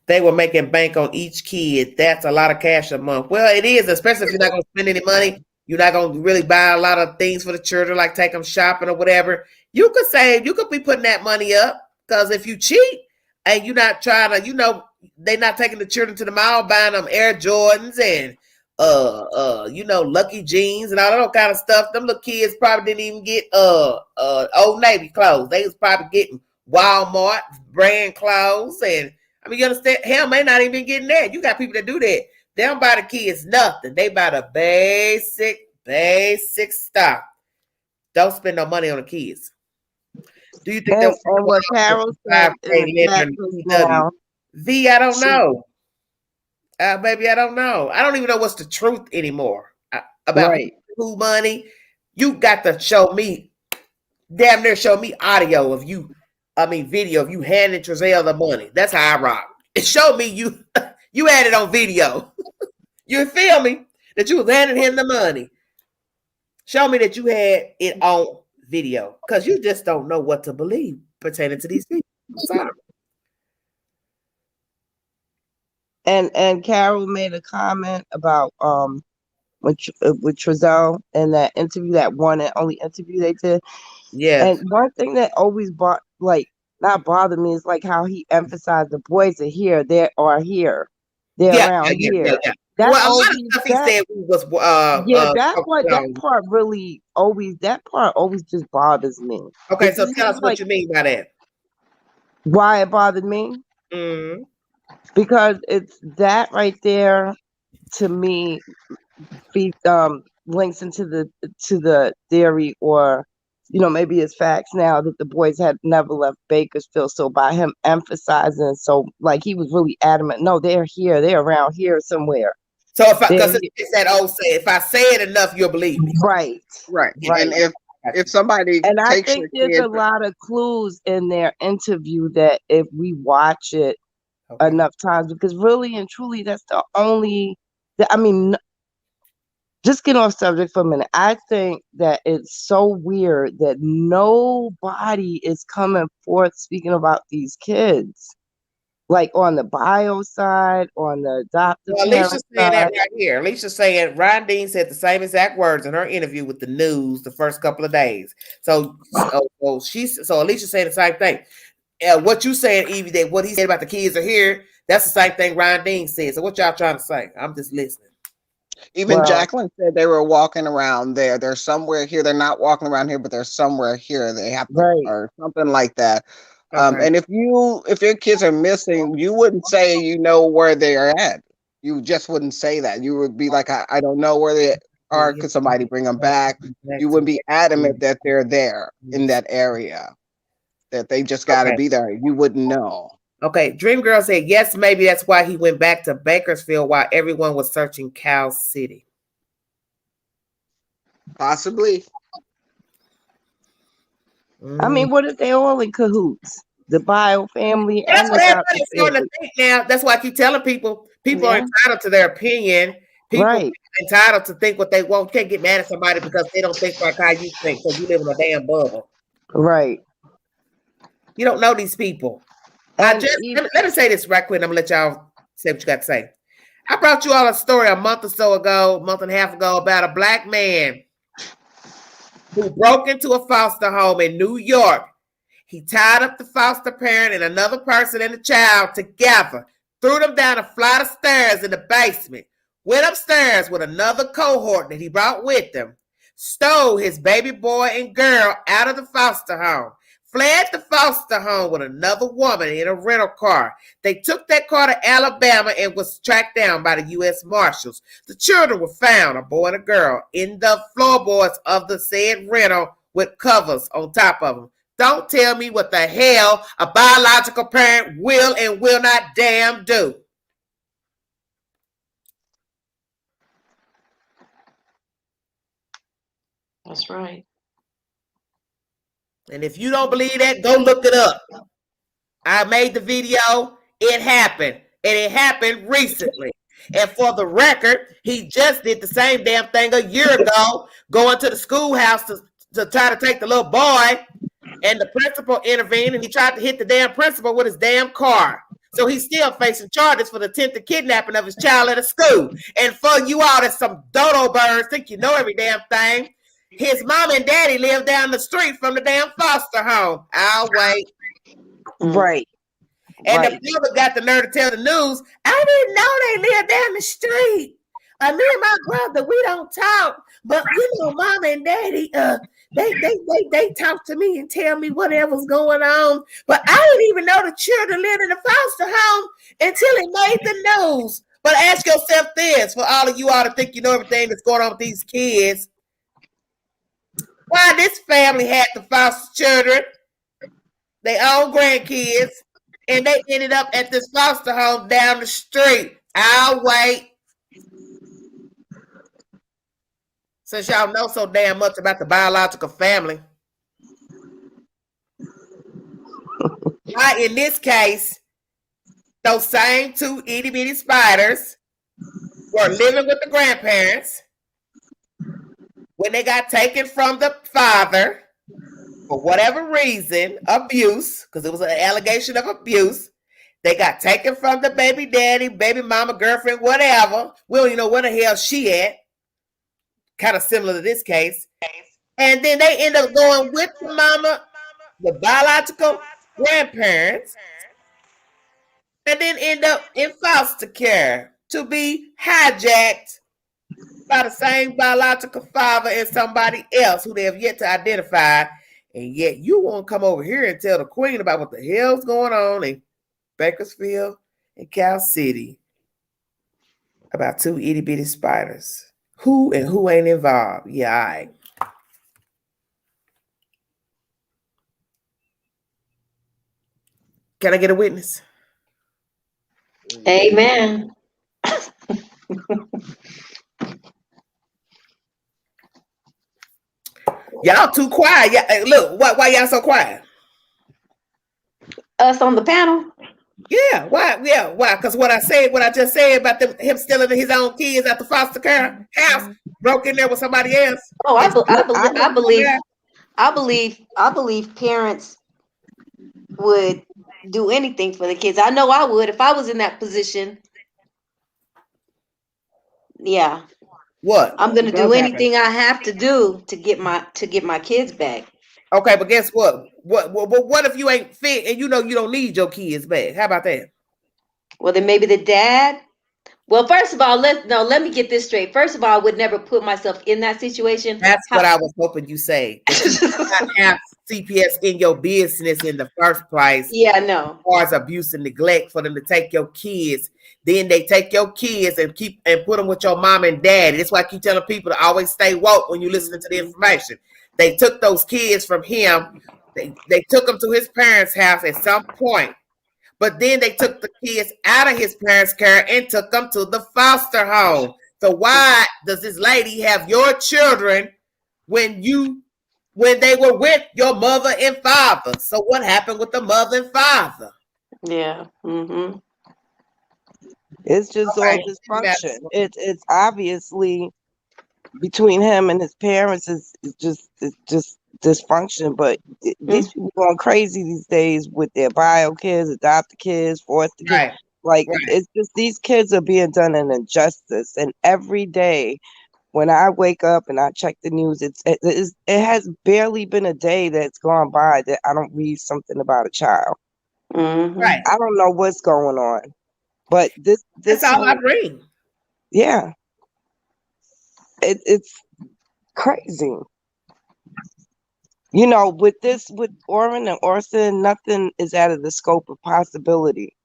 They were making bank on each kid. That's a lot of cash a month. Well, it is, especially if you're not going to spend any money. You're not going to really buy a lot of things for the children, like take them shopping or whatever. You could save. You could be putting that money up, because if you cheat and you're not trying to, they're not taking the children to the mall, buying them Air Jordans and Lucky Jeans and all that kind of stuff. Them little kids probably didn't even get Old Navy clothes. They was probably getting Walmart brand clothes and I mean, you understand? Hell may not even getting that. You got people that do that. They don't buy the kids nothing. They buy the basic stuff. Don't spend no money on the kids. Do you think and what Carol said is that now V, I don't know. Baby, I don't know. I don't even know what's the truth anymore about who money. You got to show me, damn near show me audio of you. I mean, video of you handing Trezell the money. That's how I rock. It showed me you had it on video. You feel me? That you was handing him the money. Show me that you had it on video, because you just don't know what to believe pertaining to these people. Sorry. And Carol made a comment about with Trezell in that interview, that one and only interview they did. Yeah. And one thing that always not bothered me is like how he emphasized the boys are here, they're here. They're around here. Yeah. Well, a lot of stuff he said was that part always just bothers me. Okay, so tell us what you mean by that. Why it bothered me? Mm-hmm. Because it's that right there, to me, links into the theory, or maybe it's facts now, that the boys had never left Bakersfield. So by him emphasizing, so like he was really adamant, no, they're here, they're around here somewhere. So because it's that old say, if I say it enough, you'll believe me. Right. And if somebody and I think there's a lot of clues in their interview that if we watch it enough times, because really and truly, that's the only. I mean, just get off subject for a minute. I think that it's so weird that nobody is coming forth speaking about these kids. Like on the bio side, on the adoptive Alicia's saying side. that right here. Alicia's saying Ron Dean said the same exact words in her interview with the news the first couple of days. So Alicia's saying the same thing. What you saying, Evie, that what he said about the kids are here, that's the same thing Ron Dean said. So what y'all trying to say? I'm just listening. Even Jacqueline said they were walking around there. They're somewhere here. They're not walking around here, but they're somewhere here. They have to, or something like that. And if your kids are missing, you wouldn't say you know where they are at. You just wouldn't say that. You would be like, I don't know where they are. Could somebody bring them back? You would be adamant that they're there in that area, that they just got to be there. You wouldn't know. Okay, Dream Girl said, yes, maybe that's why he went back to Bakersfield while everyone was searching Cal City. Possibly. I mean, what if they all in cahoots? The bio family. That's what everybody's starting to think now. That's why I keep telling people are entitled to their opinion. People are entitled to think what they want. You can't get mad at somebody because they don't think like how you think, because you live in a damn bubble. Right. You don't know these people. Let me say this right quick. I'm gonna let y'all say what you got to say. I brought you all a story a month and a half ago, about a black man who broke into a foster home in New York. He tied up the foster parent and another person and the child together, threw them down a flight of stairs in the basement, went upstairs with another cohort that he brought with him, stole his baby boy and girl out of the foster home, fled the foster home with another woman in a rental car. They took that car to Alabama and was tracked down by the U.S. Marshals. The children were found, a boy and a girl, in the floorboards of the said rental with covers on top of them. Don't tell me what the hell a biological parent will and will not damn do. That's right. And if you don't believe that, go look it up. I made the video. It happened. And it happened recently. And for the record, he just did the same damn thing a year ago, going to the schoolhouse to try to take the little boy. And the principal intervened, and he tried to hit the damn principal with his damn car. So he's still facing charges for the attempted kidnapping of his child at a school. And for you all that some dodo birds think you know every damn thing, his mom and daddy live down the street from the damn foster home. I'll wait. Right. And the brother got the nerve to tell the news, I didn't know they lived down the street. Me and my brother, we don't talk. But you know, mom and daddy, They talk to me and tell me whatever's going on, but I didn't even know the children lived in a foster home until it made the news. But ask yourself this, for all of you all to think you know everything that's going on with these kids. Why this family had the foster children, they own grandkids, and they ended up at this foster home down the street. I'll wait. Since y'all know so damn much about the biological family. Why, in this case, those same two itty bitty spiders were living with the grandparents when they got taken from the father for whatever reason, abuse, because it was an allegation of abuse. They got taken from the baby daddy, baby mama, girlfriend, whatever. We don't even know where the hell she at. Kind of similar to this case. And then they end up going with the mama, the biological grandparents, and then end up in foster care to be hijacked by the same biological father and somebody else who they have yet to identify. And yet you won't come over here and tell the queen about what the hell's going on in Bakersfield and Cal City about two itty bitty spiders. Who and who ain't involved? Yeah, all right. Can I get a witness? Amen. Y'all too quiet. Yeah, look, why y'all so quiet? Us on the panel. Yeah, why? Yeah, why? Because what I just said about him stealing his own kids at the foster care house, broke in there with somebody else. Oh, I believe parents would do anything for the kids. I know I would if I was in that position. Yeah. What? I'm gonna do anything I have to do to get my kids back. Okay, but guess what? What if you ain't fit and you know you don't need your kids back? How about that? Well, then maybe the dad. Well, first of all, let me get this straight. First of all, I would never put myself in that situation. That's what I was hoping you say. That you not have CPS in your business in the first place. Yeah, no. As far as abuse and neglect for them to take your kids. Then they take your kids and put them with your mom and dad. That's why I keep telling people to always stay woke when you listen to the information. They took those kids from him. They took them to his parents' house at some point. But then they took the kids out of his parents' care and took them to the foster home. So why does this lady have your children when they were with your mother and father? So what happened with the mother and father? Yeah. Mm-hmm. It's just all dysfunction. It's obviously between him and his parents is just dysfunction. But these people going crazy these days with their bio kids, adopted kids, foster kids. Right. It's just these kids are being done an injustice. And every day when I wake up and I check the news, it has barely been a day that's gone by that I don't read something about a child. Mm-hmm. Right. I don't know what's going on. But that's all I bring. Yeah. It's crazy. You know, with Orrin and Orson, nothing is out of the scope of possibility.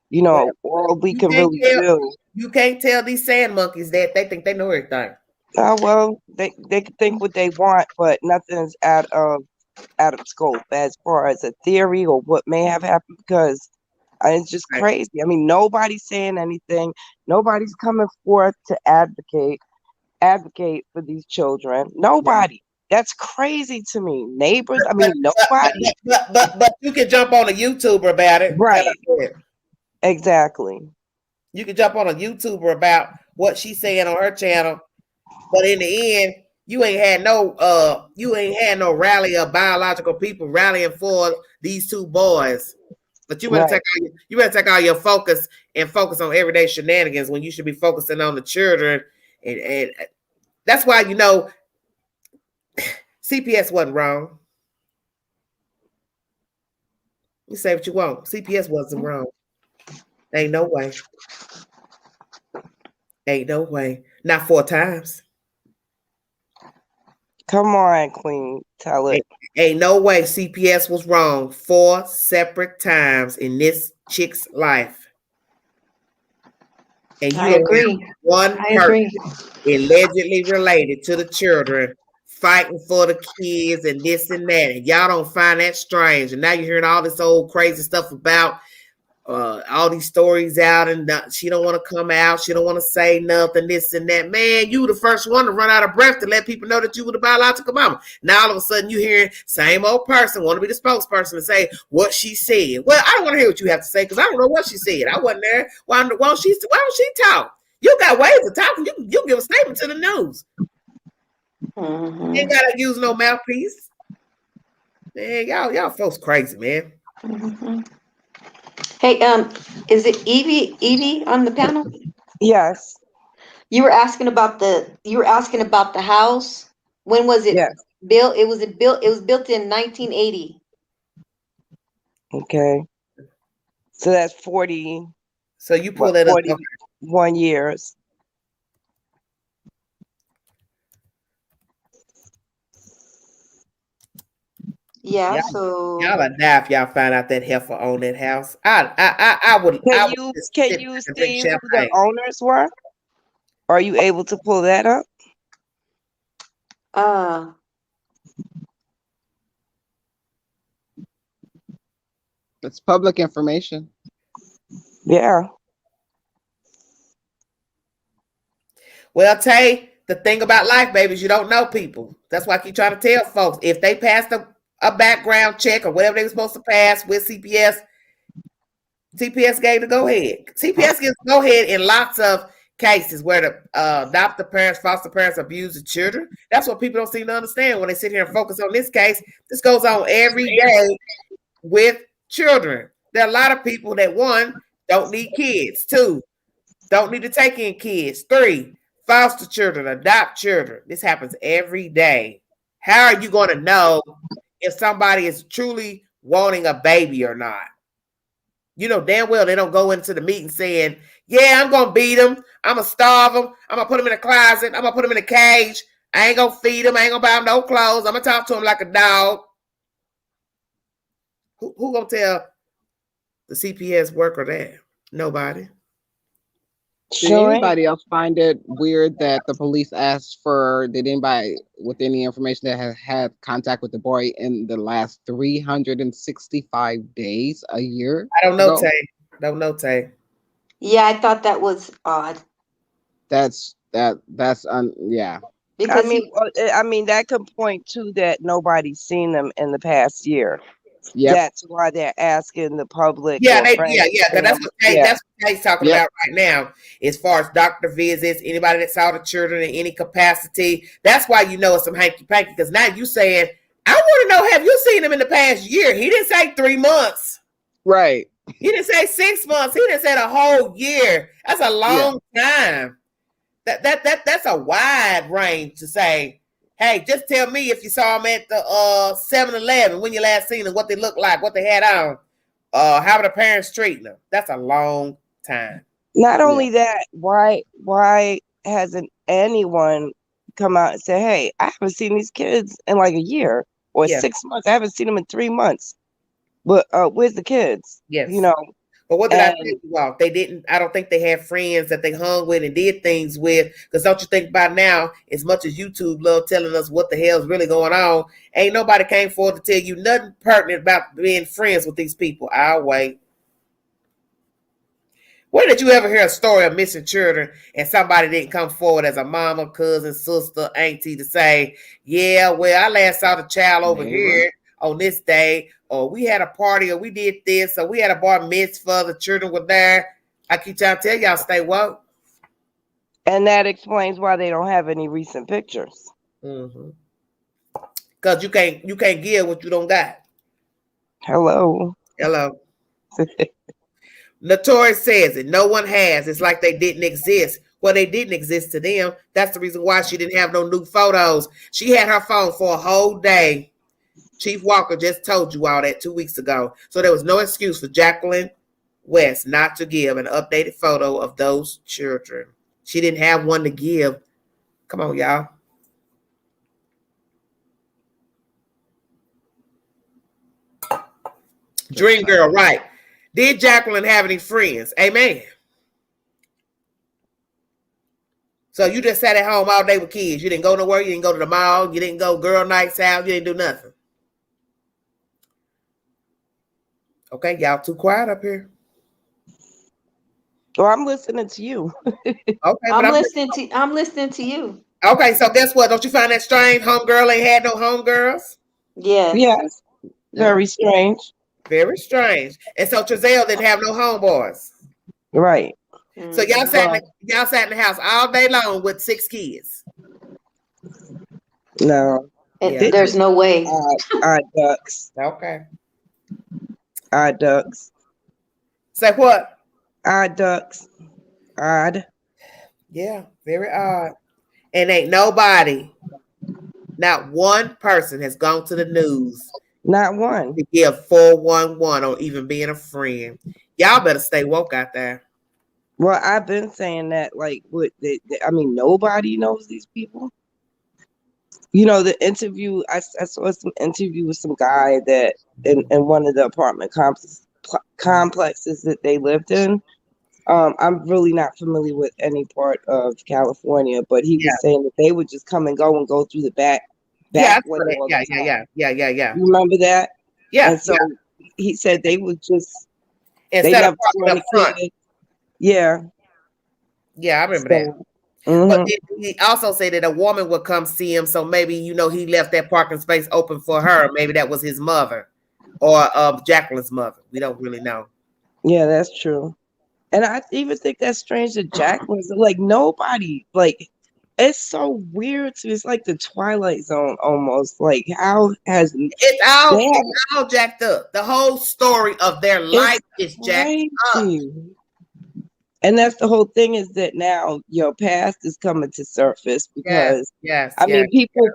You know, all we can really do. You can't tell these sand monkeys that they think they know everything. Oh, well, they can think what they want, but nothing's out of scope as far as a theory or what may have happened, because it's just crazy. I mean, nobody's saying anything. Nobody's coming forth to advocate for these children. Nobody. That's crazy to me. Neighbors. I mean, nobody. But you can jump on a YouTuber about it. Right. Exactly. You can jump on a YouTuber about what she's saying on her channel, but in the end, you ain't had no rally of biological people rallying for these two boys. But you better take all your focus and focus on everyday shenanigans when you should be focusing on the children. And that's why, you know, CPS wasn't wrong. You say what you want. CPS wasn't wrong. Ain't no way. Ain't no way. Not 4 times. Come on, Queen. Tell it. Ain't no way CPS was wrong 4 separate times in this chick's life. And I you don't agree. have one I person agree. allegedly related to the children fighting for the kids and this and that. And y'all don't find that strange. And now you're hearing all this old crazy stuff about all these stories out, and she don't want to come out. She don't want to say nothing, this and that. Man, you were the first one to run out of breath to let people know that you were the biological mama. Now all of a sudden you hearing same old person want to be the spokesperson and say what she said. Well, I don't want to hear what you have to say because I don't know what she said. I wasn't there. Why don't she talk? You got ways of talking. You give a statement to the news. Mm-hmm. You ain't gotta use no mouthpiece. Man, y'all folks crazy, man. Mm-hmm. Hey, is it Evie on the panel? Yes. You were asking about the house. When was it Yes. built? It was built in 1980. Okay. So that's 40. So you pull that up. 41 years. Yeah, Y'all would die if y'all find out that heifer owned that house. I would. Can you see who the owners were? Are you able to pull that up? It's public information. Yeah. Well, Tay, the thing about life, baby, is you don't know people. That's why I keep trying to tell folks, if they passed a background check or whatever they were supposed to pass with CPS gave the go ahead. CPS gives go ahead in lots of cases where the adoptive parents, foster parents abuse the children. That's what people don't seem to understand when they sit here and focus on this case. This goes on every day with children. There are a lot of people that, 1, don't need kids. 2, don't need to take in kids. 3, foster children, adopt children. This happens every day. How are you going to know if somebody is truly wanting a baby or not? You know damn well they don't go into the meeting saying, yeah, I'm going to beat them. I'm going to starve them. I'm going to put them in a closet. I'm going to put them in a cage. I ain't going to feed them. I ain't going to buy them no clothes. I'm going to talk to them like a dog. Who going to tell the CPS worker that? Nobody. Did anybody else find it weird that the police asked did anybody with any information that has had contact with the boy in the last 365 days, a year? I don't know, Tay. Yeah, I thought that was odd. Yeah. Because I mean that could point to that nobody's seen them in the past year. Yep. That's why they're asking the public. That's what Tate's talking about right now. As far as doctor visits, anybody that saw the children in any capacity, that's why you know it's some hanky panky. Because now you saying, I want to know, have you seen him in the past year? He didn't say 3 months. Right. He didn't say 6 months. He didn't say a whole year. That's a long time. That's a wide range to say, hey, just tell me if you saw them at the 7-Eleven, when you last seen them, what they look like, what they had on, how the parents treating them. That's a long time. Not only that, why hasn't anyone come out and say, hey, I haven't seen these kids in like a year or 6 months. I haven't seen them in 3 months. But where's the kids? Yes. You know. But what did I tell you about? They didn't, I don't think they had friends that they hung with and did things with. Because don't you think about now, as much as YouTube love telling us what the hell's really going on, ain't nobody came forward to tell you nothing pertinent about being friends with these people. I'll wait. When did you ever hear a story of missing children and somebody didn't come forward as a mama, cousin, sister, auntie to say, yeah, well, I last saw the child over here on this day, or we had a party, or we did this, or we had a bar mitzvah, the children were there. I keep trying to tell y'all, stay woke. And that explains why they don't have any recent pictures. Because you can't give what you don't got. Hello. Notorious says it. No one has. It's like they didn't exist. Well, they didn't exist to them. That's the reason why she didn't have no new photos. She had her phone for a whole day. Chief Walker just told you all that 2 weeks ago. So there was no excuse for Jacqueline West not to give an updated photo of those children. She didn't have one to give. Come on, y'all. Dream girl, right. Did Jacqueline have any friends? Amen. So you just sat at home all day with kids. You didn't go nowhere. You didn't go to the mall. You didn't go girl nights out. You didn't do nothing. Okay, y'all too quiet up here. Well, I'm listening to you. Okay, I'm listening to you. Okay, so guess what? Don't you find that strange? Homegirl ain't had no homegirls? Yes. Yes. Very strange. Very strange. And so Trezelle didn't have no homeboys. Right. So y'all sat in the house all day long with 6 kids. No. Yeah. There's no way. Odd ducks. Okay. Odd ducks. Say what? Odd ducks. Odd. Yeah, very odd. And ain't nobody, not one person has gone to the news. Not one. To give 411 on even being a friend. Y'all better stay woke out there. Well, I've been saying that, like, nobody knows these people. You know, the interview, I saw some interview with some guy that in one of the apartment complexes that they lived in. I'm really not familiar with any part of California, but he was saying that they would just come and go through the back window all the time. Yeah. You remember that? Yeah. And so he said they would just instead of parking up front. Yeah. Yeah, I remember that. Mm-hmm. But he also said that a woman would come see him, so maybe he left that parking space open for her. Maybe that was his mother or Jacqueline's mother. We don't really know. Yeah, that's true. And I even think that's strange that Jacqueline's like nobody, like it's so weird to it's like the Twilight Zone almost. Like how has it's all jacked up. The whole story of their life is jacked up. And that's the whole thing is that now your past is coming to surface because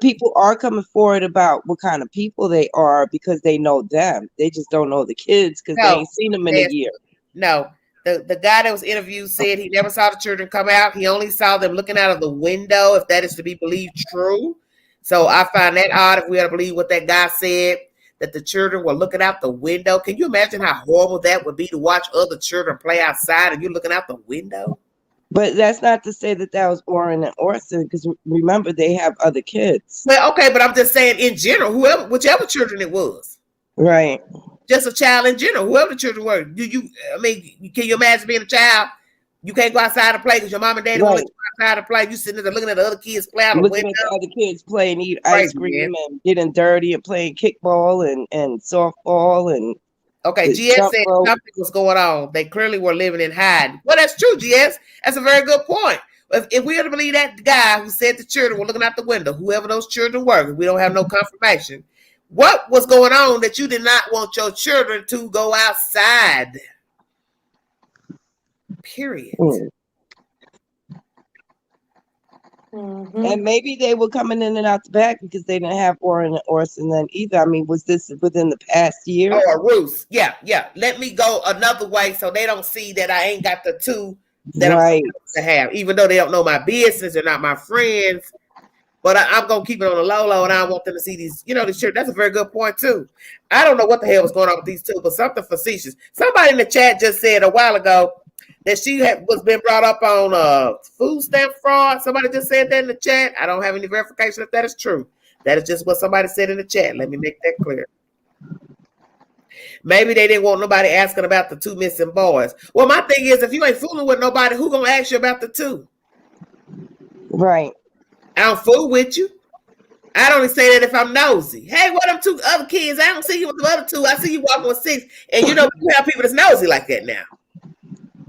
people are coming forward about what kind of people they are because they know them. They just don't know the kids because they ain't seen them in a year. No. The guy that was interviewed said he never saw the children come out. He only saw them looking out of the window, if that is to be believed true. So I find that odd if we had to believe what that guy said, that the children were looking out the window. Can you imagine how horrible that would be to watch other children play outside and you're looking out the window? But that's not to say that was Orrin and Orson, because remember, they have other kids. Well, okay, but I'm just saying in general, whichever children it was. Right. Just a child in general, whoever the children were. Can you imagine being a child? You can't go outside and play because your mom and daddy won't let you go outside and play. You sitting there looking at the other kids play out the window. Looking at the other kids play and eat ice cream and getting dirty and playing kickball and softball and. Okay, GS said something was going on. They clearly were living in hiding. Well, that's true, GS. That's a very good point. If we were to believe that guy who said the children were looking out the window, whoever those children were, we don't have no confirmation. What was going on that you did not want your children to go outside? Period. Mm-hmm. And maybe they were coming in and out the back because they didn't have Orrin and Orson then either. I mean, was this within the past year? Oh, a ruse. Yeah. Let me go another way so they don't see that I ain't got the two that I'm supposed to have, even though they don't know my business, they're not my friends. But I'm going to keep it on the low, and I don't want them to see these, the church. That's a very good point, too. I don't know what the hell was going on with these two, but something facetious. Somebody in the chat just said a while ago that she was been brought up on food stamp fraud. Somebody just said that in the chat. I don't have any verification if that is true. That is just what somebody said in the chat. Let me make that clear. Maybe they didn't want nobody asking about the 2 missing boys. Well, my thing is, if you ain't fooling with nobody, who going to ask you about the 2? Right. I don't fool with you. I don't say that if I'm nosy. Hey, what them 2 other kids? I don't see you with the other 2. I see you walking with 6. And you have people that's nosy like that now.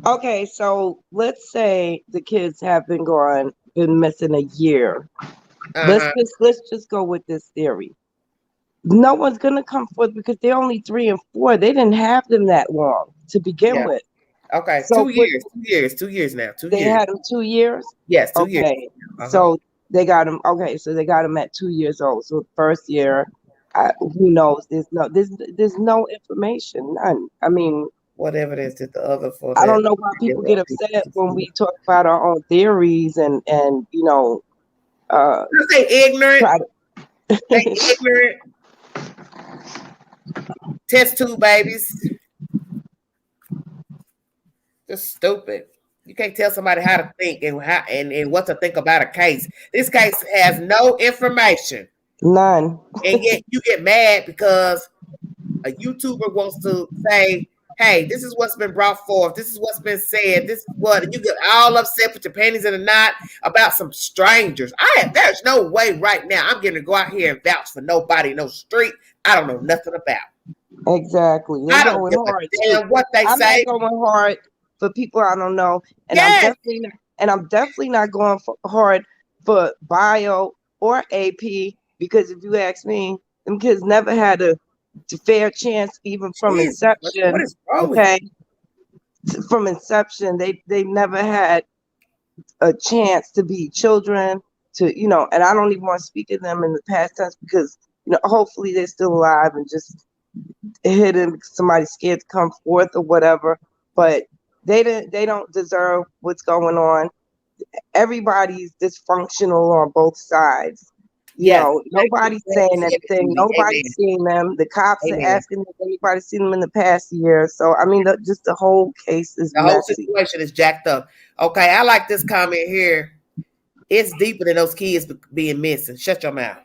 Okay, so let's say the kids have been missing a year. Let's just go with this theory. No one's gonna come forth because they're only 3 and 4. They didn't have them that long to begin with. Okay, so 2 years. 2 years now. 2 years. They had them 2 years? Yes, 2 years. So they got them. Okay, so they got them at 2 years old. So first year, who knows? There's no information. None. I mean, what evidence did the other for? I don't know why people get upset when we talk about our own theories and say ignorant. Ignorant. Test tube babies. Just stupid. You can't tell somebody how to think and what to think about a case. This case has no information. None. And yet you get mad because a YouTuber wants to say, hey, this is what's been brought forth. This is what's been said. This is what, and you get all upset, put your panties in a knot about some strangers. There's no way right now I'm going to go out here and vouch for nobody, no street I don't know nothing about. Exactly. I don't give a damn what they say. I'm not going hard for people I don't know, and Yes. I'm definitely not going hard for bio or AP, because if you ask me, them kids never had a fair chance, even from inception. What is wrong okay, from inception, they never had a chance to be children. And I don't even want to speak of them in the past tense, because hopefully they're still alive and just hidden because somebody's scared to come forth or whatever. But they don't deserve what's going on. Everybody's dysfunctional on both sides. Nobody's saying anything. Nobody's seen them. The cops are asking if anybody's seen them in the past year. So I mean, just the whole case is the messy. whole situation is jacked up. Okay, I like this comment here. It's deeper than those kids being missing. Shut your mouth.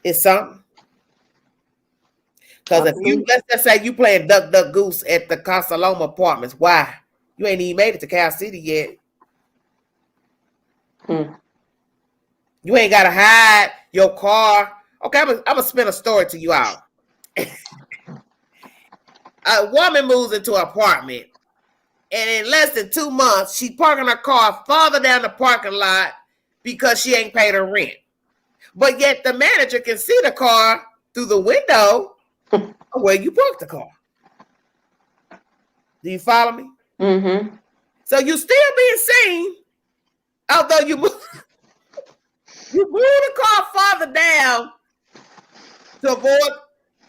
It's something. Because if let's just say you playing Duck Duck Goose at the Casa Loma Apartments, why? You ain't even made it to Cal City yet. You ain't got to hide your car. Okay, I'm going to spin a story to you all. A woman moves into an apartment, and in less than 2 months, she's parking her car farther down the parking lot because she ain't paid her rent. But yet the manager can see the car through the window where you parked the car. Do you follow me? Mm-hmm. So you still being seen, although you move the car farther down to avoid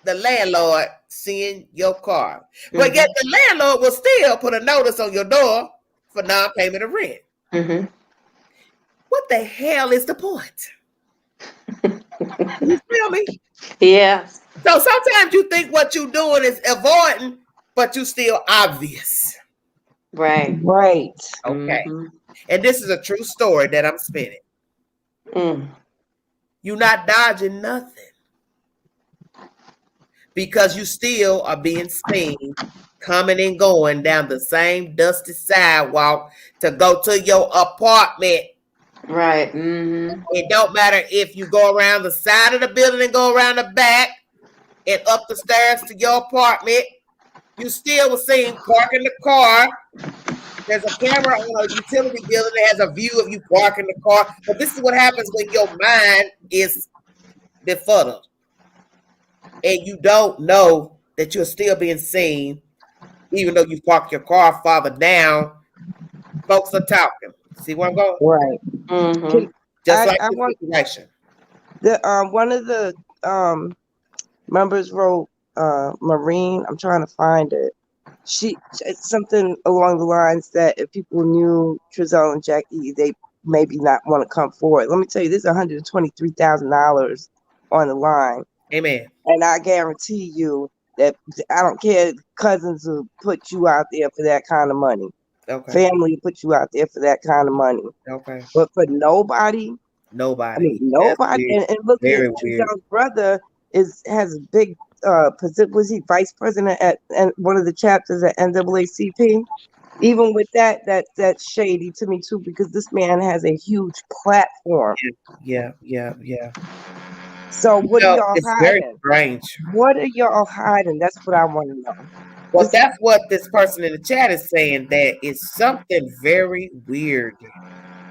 the landlord seeing your car. But yet the landlord will still put a notice on your door for non-payment of rent. What the hell is the point? You feel me? Yeah. So sometimes you think what you're doing is avoiding, but you still obvious. Right. Okay. And this is a true story that I'm spinning. You're not dodging nothing, because you still are being seen coming and going down the same dusty sidewalk to go to your apartment. Right. It don't matter if you go around the side of the building and go around the back and up the stairs to your apartment. You still will see parking the car. There's a camera on a utility building that has a view of you parking the car. But this is what happens when your mind is befuddled and you don't know that you're still being seen, even though you parked your car farther down. Folks are talking. See where I'm going? Right. Just like the situation. One of the members wrote, Marine, I'm trying to find it. It's something along the lines that if people knew Trezell and Jackie, they maybe not want to come forward. Let me tell you, there's $123,000 on the line. Amen. And I guarantee you that I don't care, cousins will put you out there for that kind of money. Okay. Family put you out there for that kind of money. Okay. But for nobody. I mean, nobody. And look at Trezell's brother has a big was he vice president at one of the chapters at NAACP? Even with that's shady to me too, because this man has a huge platform. Yeah. So what are y'all it's hiding? Very strange. What are y'all hiding? That's what I want to know. Well, that's what this person in the chat is saying. That is something very weird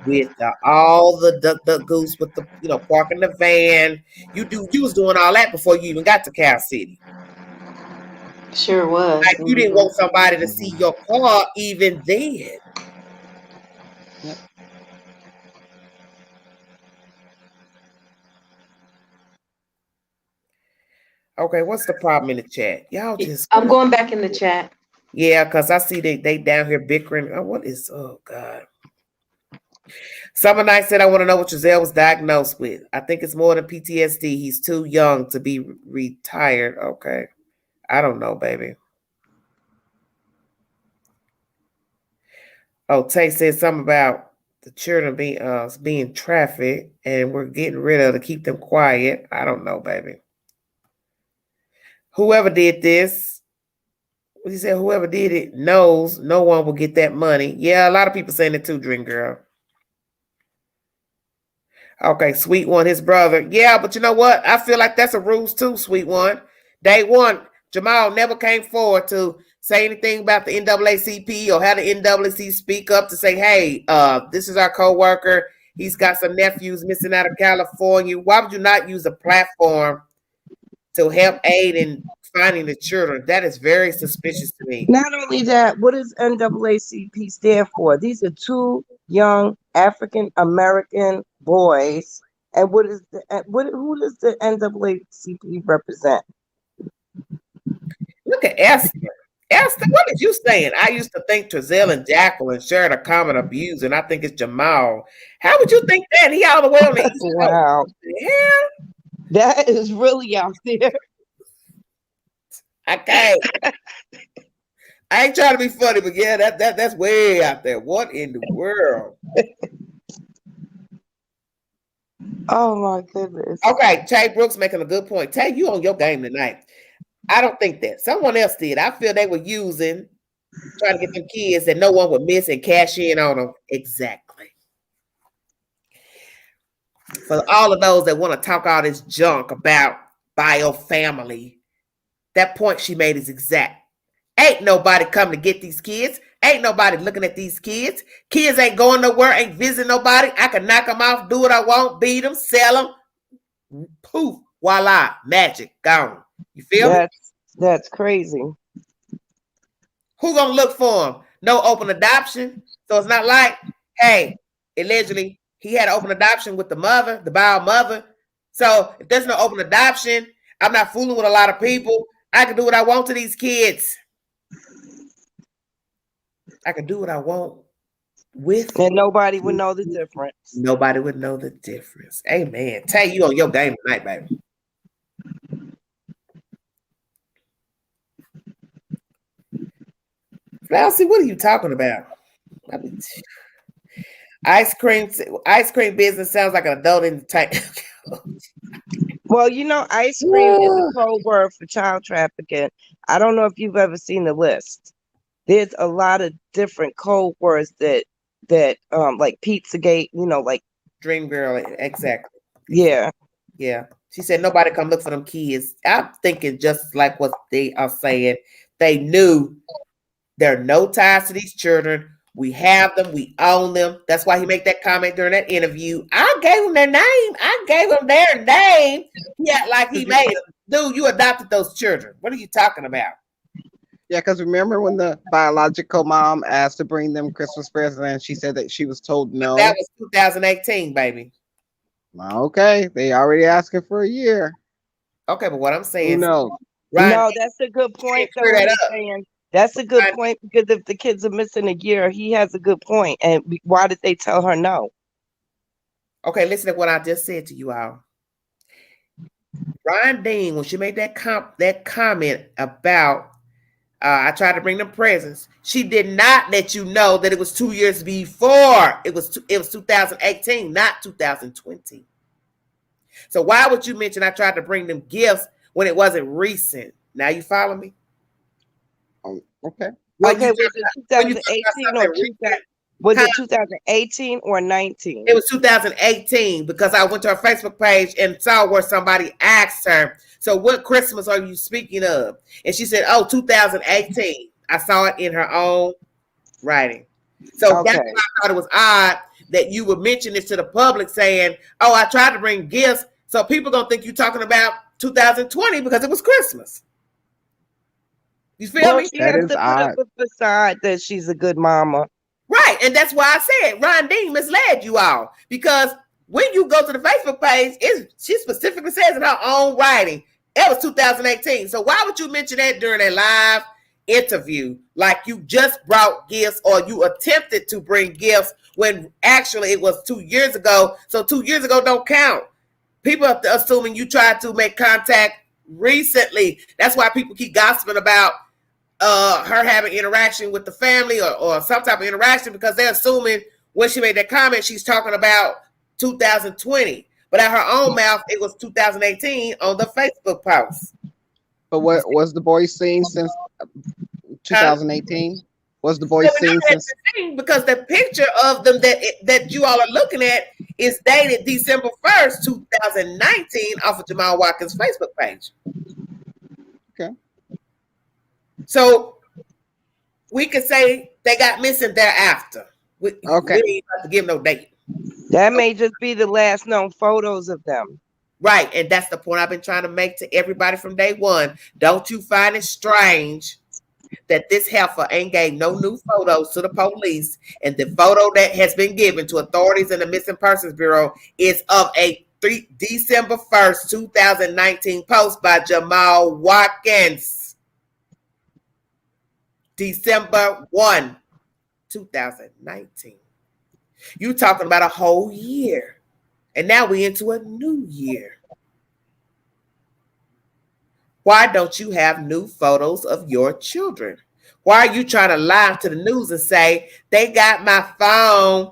with all the duck goose with the parking the van. You was doing all that before you even got to Cal City. Sure was. Like you didn't want somebody to see your car even then. Yep. Okay, what's the problem in the chat? Y'all just I'm going back in the chat. Yeah, because I see they down here bickering. Oh God. Summer Night said, I want to know what Giselle was diagnosed with. I think it's more than PTSD. He's too young to be retired. Okay. I don't know, baby. Oh, Tay said something about the children being trafficked and we're getting rid of to keep them quiet. I don't know, baby. Whoever did this, he said whoever did it knows no one will get that money. Yeah, a lot of people saying it too, Dream Girl. Okay, Sweet One, his brother. Yeah, but you know what? I feel like that's a ruse too, Sweet One. Day one, Jamal never came forward to say anything about the NAACP or have the NAACP speak up to say, hey, this is our co-worker. He's got some nephews missing out of California. Why would you not use a platform to help aid in finding the children? That is very suspicious to me. Not only that, what does NAACP stand for? These are two young African American boys. And who does the NAACP represent? Look at Esther. Esther, what did you saying? I used to think Trezell and Jacqueline shared a common abuse, and I think it's Jamal. How would you think that? He all the way on the East Coast. Wow. Yeah. That is really out there. Okay. I ain't trying to be funny, but yeah, that's way out there. What in the world? Oh my goodness. Okay, Tay Brooks making a good point. Tay, you on your game tonight. I don't think that. Someone else did. I feel they were trying to get them kids that no one would miss and cash in on them. Exactly. For all of those that want to talk all this junk about bio family, that point she made is exact. Ain't nobody coming to get these kids. Ain't nobody looking at these kids. Kids ain't going nowhere, ain't visiting nobody. I can knock them off, do what I want, beat them, sell them. Poof, voila, magic, gone. You feel me? That's crazy. Who gonna look for him? No open adoption. So it's not like, hey, allegedly he had an open adoption with the mother, the bio mother. So if there's no open adoption, I'm not fooling with a lot of people. I can do what I want to these kids. I can do what I want with. And nobody would know the difference. Nobody would know the difference. Amen. Tay, you on your game tonight, baby. Flouncy, what are you talking about? Ice cream business sounds like an adult entertainment. Well, you know, ice cream is a code word for child trafficking. I don't know if you've ever seen the list. There's a lot of different code words that like Pizzagate, you know, like Dream Girl, exactly. Yeah. Yeah. She said nobody come look for them kids. I'm thinking just like what they are saying. They knew there are no ties to these children. We have them. We own them. That's why he made that comment during that interview. I gave them their name. I gave them their name. Yeah, like he made them. Dude, you adopted those children. What are you talking about? Yeah, because remember when the biological mom asked to bring them Christmas presents and she said that she was told no? That was 2018, baby. Okay, they already asking for a year. Okay, but what I'm saying, no, that's a good point. That's a good point, because if the kids are missing a year, he has a good point. And why did they tell her no? Okay, listen to what I just said to you all. Ryan Dean, when she made that comment about I tried to bring them presents, she did not let you know that it was 2 years before. It was 2018, not 2020. So why would you mention I tried to bring them gifts when it wasn't recent? Now you follow me? Okay. Was it 2018 or was it 2018 or 19? It was 2018 because I went to her Facebook page and saw where somebody asked her, so what Christmas are you speaking of? And she said, 2018. I saw it in her own writing. So that's why I thought it was odd that you would mention this to the public saying, I tried to bring gifts. So people don't think you're talking about 2020 because it was Christmas. You feel me? She has to put up a facade that she's a good mama. Right. And that's why I said Ron Dean misled you all. Because when you go to the Facebook page, she specifically says in her own writing, it was 2018. So why would you mention that during a live interview, like you just brought gifts or you attempted to bring gifts when actually it was 2 years ago. So 2 years ago don't count. People are assuming you tried to make contact recently. That's why people keep gossiping about her having interaction with the family or some type of interaction, because they're assuming when she made that comment, she's talking about 2020. But at her own mouth, it was 2018 on the Facebook post. But what was the boy seen since 2018? Was the boy seen since? Because the picture of them that you all are looking at is dated December 1st, 2019 off of Jamal Watkins' Facebook page. Okay. So we could say they got missing thereafter. We ain't about to give no date. That may just be the last known photos of them. Right. And that's the point I've been trying to make to everybody from day one. Don't you find it strange that this heifer ain't gave no new photos to the police, and the photo that has been given to authorities in the Missing Persons Bureau is of a December 1st, 2019 post by Jamal Watkins. December 1, 2019. You talking about a whole year. And now we into a new year. Why don't you have new photos of your children? Why are you trying to lie to the news and say, they got my phone,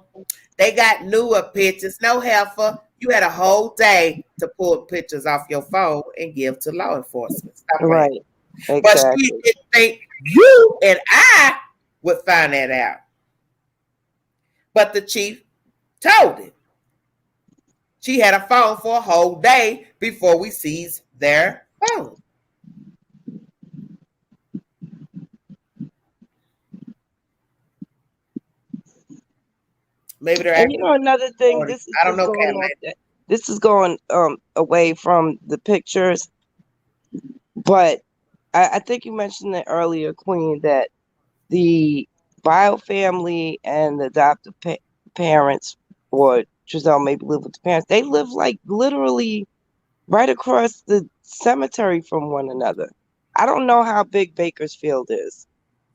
they got newer pictures? No, heifer, you had a whole day to pull pictures off your phone and give to law enforcement. Stop right. Exactly. But she didn't think you and I would find that out. But the chief told it. She had a phone for a whole day before we seized their phone. Maybe they're and another thing. This is I don't know. This is going away from the pictures, but I think you mentioned it earlier, Queen, that the bio family and the adoptive parents, or Giselle maybe live with the parents, they live like literally right across the cemetery from one another. I don't know how big Bakersfield is.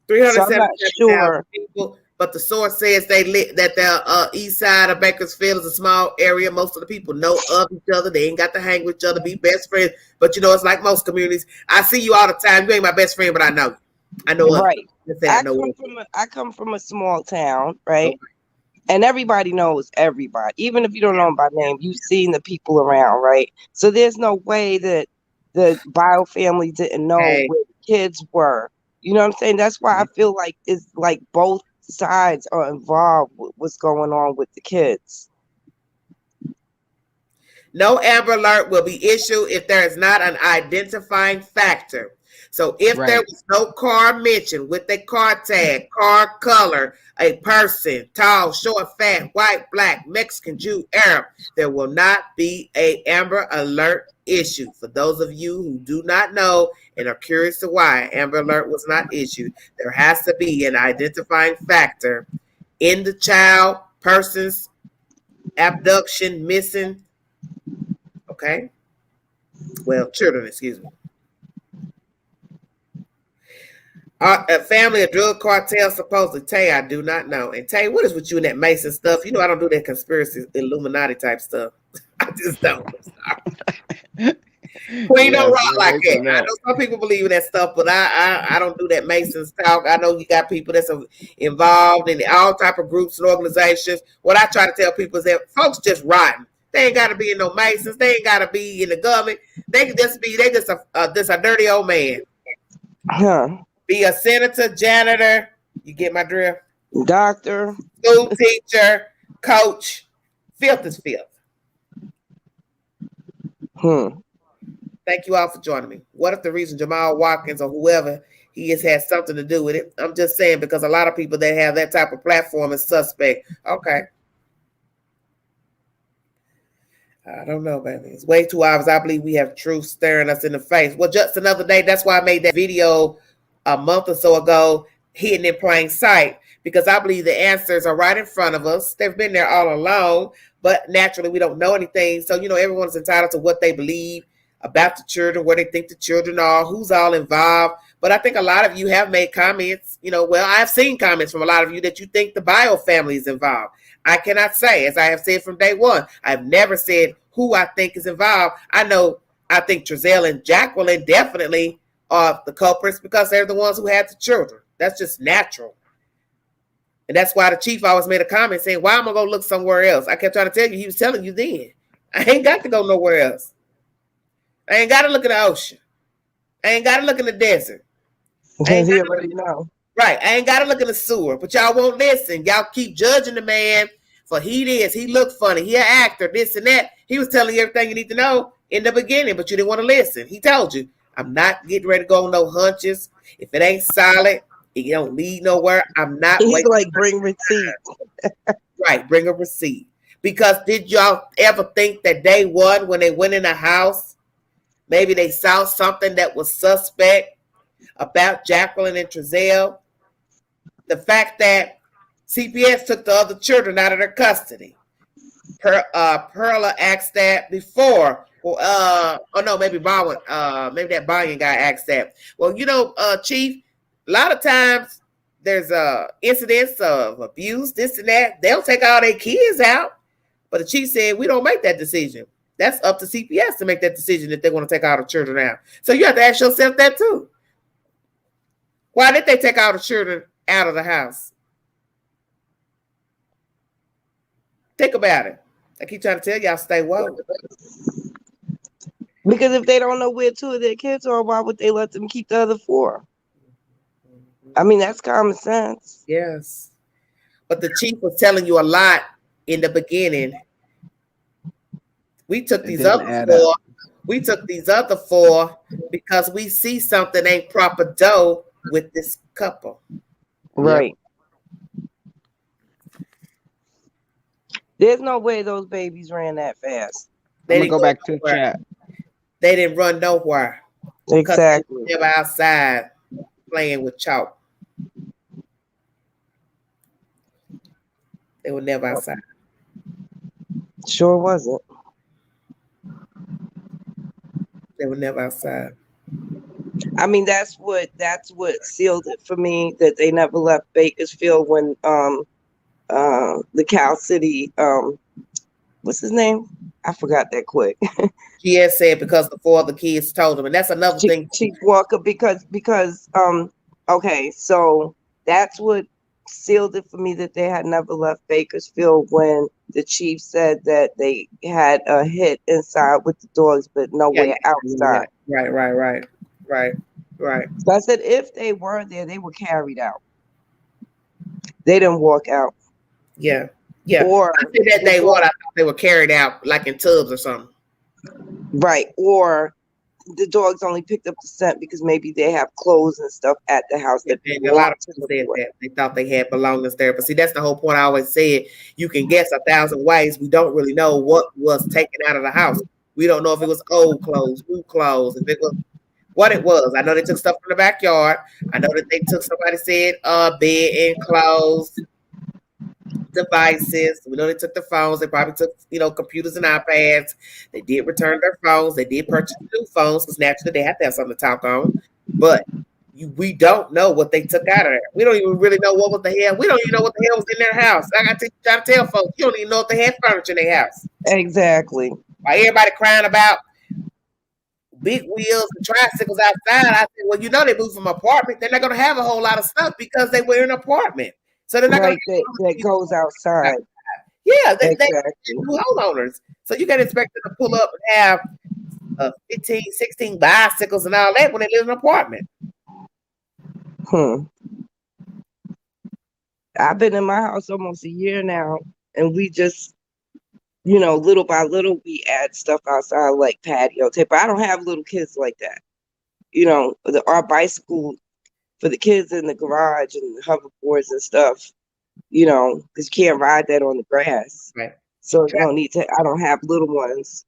370,000 people, but the source says that the east side of Bakersfield is a small area. Most of the people know of each other. They ain't got to hang with each other, be best friends. But it's like most communities. I see you all the time. You ain't my best friend, but I know you. I know. Right. I come from a small town, right? Okay. And everybody knows everybody. Even if you don't know them by name, you've seen the people around, right? So there's no way that the bio family didn't know where the kids were. You know what I'm saying? That's why I feel like it's like both sides are involved with what's going on with the kids. No Amber Alert will be issued if there is not an identifying factor. So if there was no car mentioned with a car tag, car color, a person, tall, short, fat, white, black, Mexican, Jew, Arab, there will not be a Amber Alert issued. For those of you who do not know and are curious to why Amber Alert was not issued, there has to be an identifying factor in the child, person's abduction, missing. Okay. Well, children, excuse me. A family, a drug cartel, supposedly. Tay, I do not know. And Tay, what is with you and that Mason stuff? I don't do that conspiracy Illuminati type stuff. I just don't. Queen don't rock like that. I know some people believe in that stuff, but I don't do that Masons talk. I know you got people that's involved in all type of groups and organizations. What I try to tell people is that folks just rotten. They ain't got to be in no Masons. They ain't got to be in the government. They can just be. They just a dirty old man. Huh. Be a senator, janitor. You get my drift? Doctor, school teacher, coach. Filth is filth. Thank you all for joining me. What if the reason Jamal Watkins or whoever he has something to do with it? I'm just saying, because a lot of people that have that type of platform is suspect. Okay. I don't know, baby. It's way too obvious. I believe we have truth staring us in the face. Well, just another day. That's why I made that video a month or so ago, hidden in plain sight, because I believe the answers are right in front of us. They've been there all along, but naturally we don't know anything. So, everyone's entitled to what they believe about the children, where they think the children are, who's all involved. But I think a lot of you have made comments, well, I've seen comments from a lot of you that you think the bio family is involved. I cannot say, as I have said from day one, I've never said who I think is involved. I think Trezell and Jacqueline definitely are the culprits because they're the ones who had the children. That's just natural. And that's why the chief always made a comment saying, why am I going to look somewhere else? I kept trying to tell you, he was telling you then. I ain't got to go nowhere else. I ain't got to look in the ocean. I ain't got to look in the desert. Because he already know. Right. I ain't got to look in the sewer. But y'all won't listen. Y'all keep judging the man for he looked funny. He an actor, this and that. He was telling you everything you need to know in the beginning, but you didn't want to listen. He told you, I'm not getting ready to go on no hunches. If it ain't solid, it don't lead nowhere. I'm not He's like, bring receipt. Right, bring a receipt. Because did y'all ever think that day one when they went in the house, maybe they saw something that was suspect about Jacqueline and Trezell? The fact that CPS took the other children out of their custody. Perla asked that before. Well, maybe Bowen, maybe that Bowen guy asked that. Well, Chief, a lot of times there's incidents of abuse, this and that. They'll take all their kids out. But the chief said, we don't make that decision. That's up to CPS to make that decision if they want to take all the children out. So you have to ask yourself that too. Why did they take all the children out of the house? Think about it. I keep trying to tell y'all, stay woke. Because if they don't know where two of their kids are, why would they let them keep the other four? I mean, that's common sense. Yes. But the chief was telling you a lot in the beginning. We took these other four. We took these other four because we see something ain't proper dough with this couple. Right. There's no way those babies ran that fast. I'm gonna go back to the chat. They didn't run nowhere. Exactly. They were never outside playing with chalk. They were never outside. Sure wasn't. They were never outside. I mean, that's what sealed it for me, that they never left Bakersfield when the Cal City what's his name? I forgot that quick. She had said because the four other kids told them, and that's another thing. Chief Walker, because okay, so that's what sealed it for me, that they had never left Bakersfield when the chief said that they had a hit inside with the dogs, but nowhere outside. Right. So I said if they were there, they were carried out. They didn't walk out. Yeah. Or I said that day one, I thought they were carried out like in tubs or something. Right. Or the dogs only picked up the scent because maybe they have clothes and stuff at the house. That a lot of people said that they thought they had belongings there. But see, that's the whole point. I always said you can guess 1,000 ways. We don't really know what was taken out of the house. We don't know if it was old clothes, new clothes, if it was what it was. I know they took stuff from the backyard. I know that they took, somebody said, bed and clothes, devices. We know they took the phones. They probably took, computers and iPads. They did return their phones. They did purchase new phones because naturally they have to have something to talk on. But we don't know what they took out of there. We don't even really know what was the hell. We don't even know what the hell was in their house. I got to try to tell folks, you don't even know if they had furniture in their house. Exactly. Why everybody crying about big wheels and tricycles outside? I said, well, they moved from an apartment. They're not going to have a whole lot of stuff because they were in an apartment. So they're not going to that goes outside. Yeah, they exactly. homeowners. So you can expect them to pull up and have 15, 16 bicycles and all that when they live in an apartment. I've been in my house almost a year now, and we just, little by little, we add stuff outside like patio tape. But I don't have little kids like that. Our bicycle for the kids in the garage and the hoverboards and stuff, because you can't ride that on the grass. Right. So you don't need to. I don't have little ones.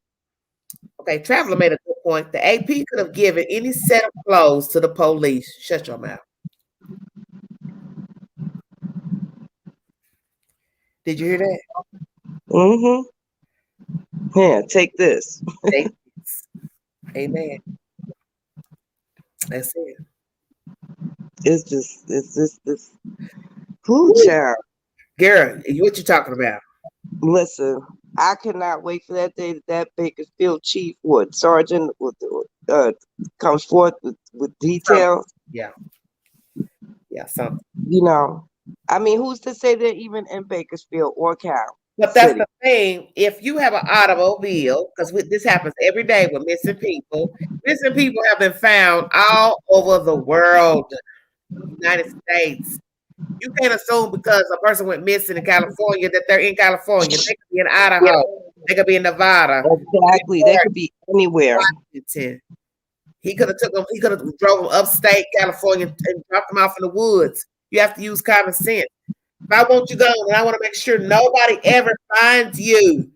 Okay, Traveler made a good point. The AP could have given any set of clothes to the police. Shut your mouth. Did you hear that? Mm-hmm. Yeah, take this. Take this. Amen. That's it. It's this food child. Girl, what you talking about? Listen, I cannot wait for that day that Bakersfield chief or sergeant comes forth with details. Yeah. Yeah, something. You know, I mean, who's to say they're even in Bakersfield or Cal But that's City? the thing. If you have an automobile, because this happens every day with missing people. Missing people have been found all over the world, United States. You can't assume because a person went missing in California that they're in California. They could be in Idaho. They could be in Nevada. Exactly, they could be anywhere. Washington. He could have took them. He could have drove them upstate California and dropped them off in the woods. You have to use common sense. If I want you gone, and I want to make sure nobody ever finds you,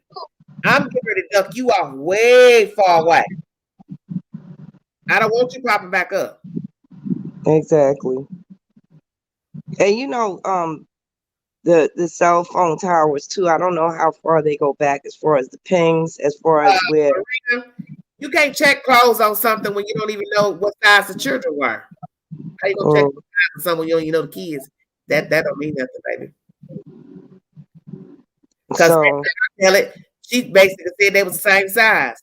I'm getting ready to duck you off way far away. I don't want you popping back up. Exactly. And you know, the cell phone towers too. I don't know how far they go back as far as the pings, as far as where. Marina, you can't check clothes on something when you don't even know what size the children were. How you gonna check the size of someone you don't even know the kids? That don't mean nothing, baby. Because So tell it, she basically said they was the same size.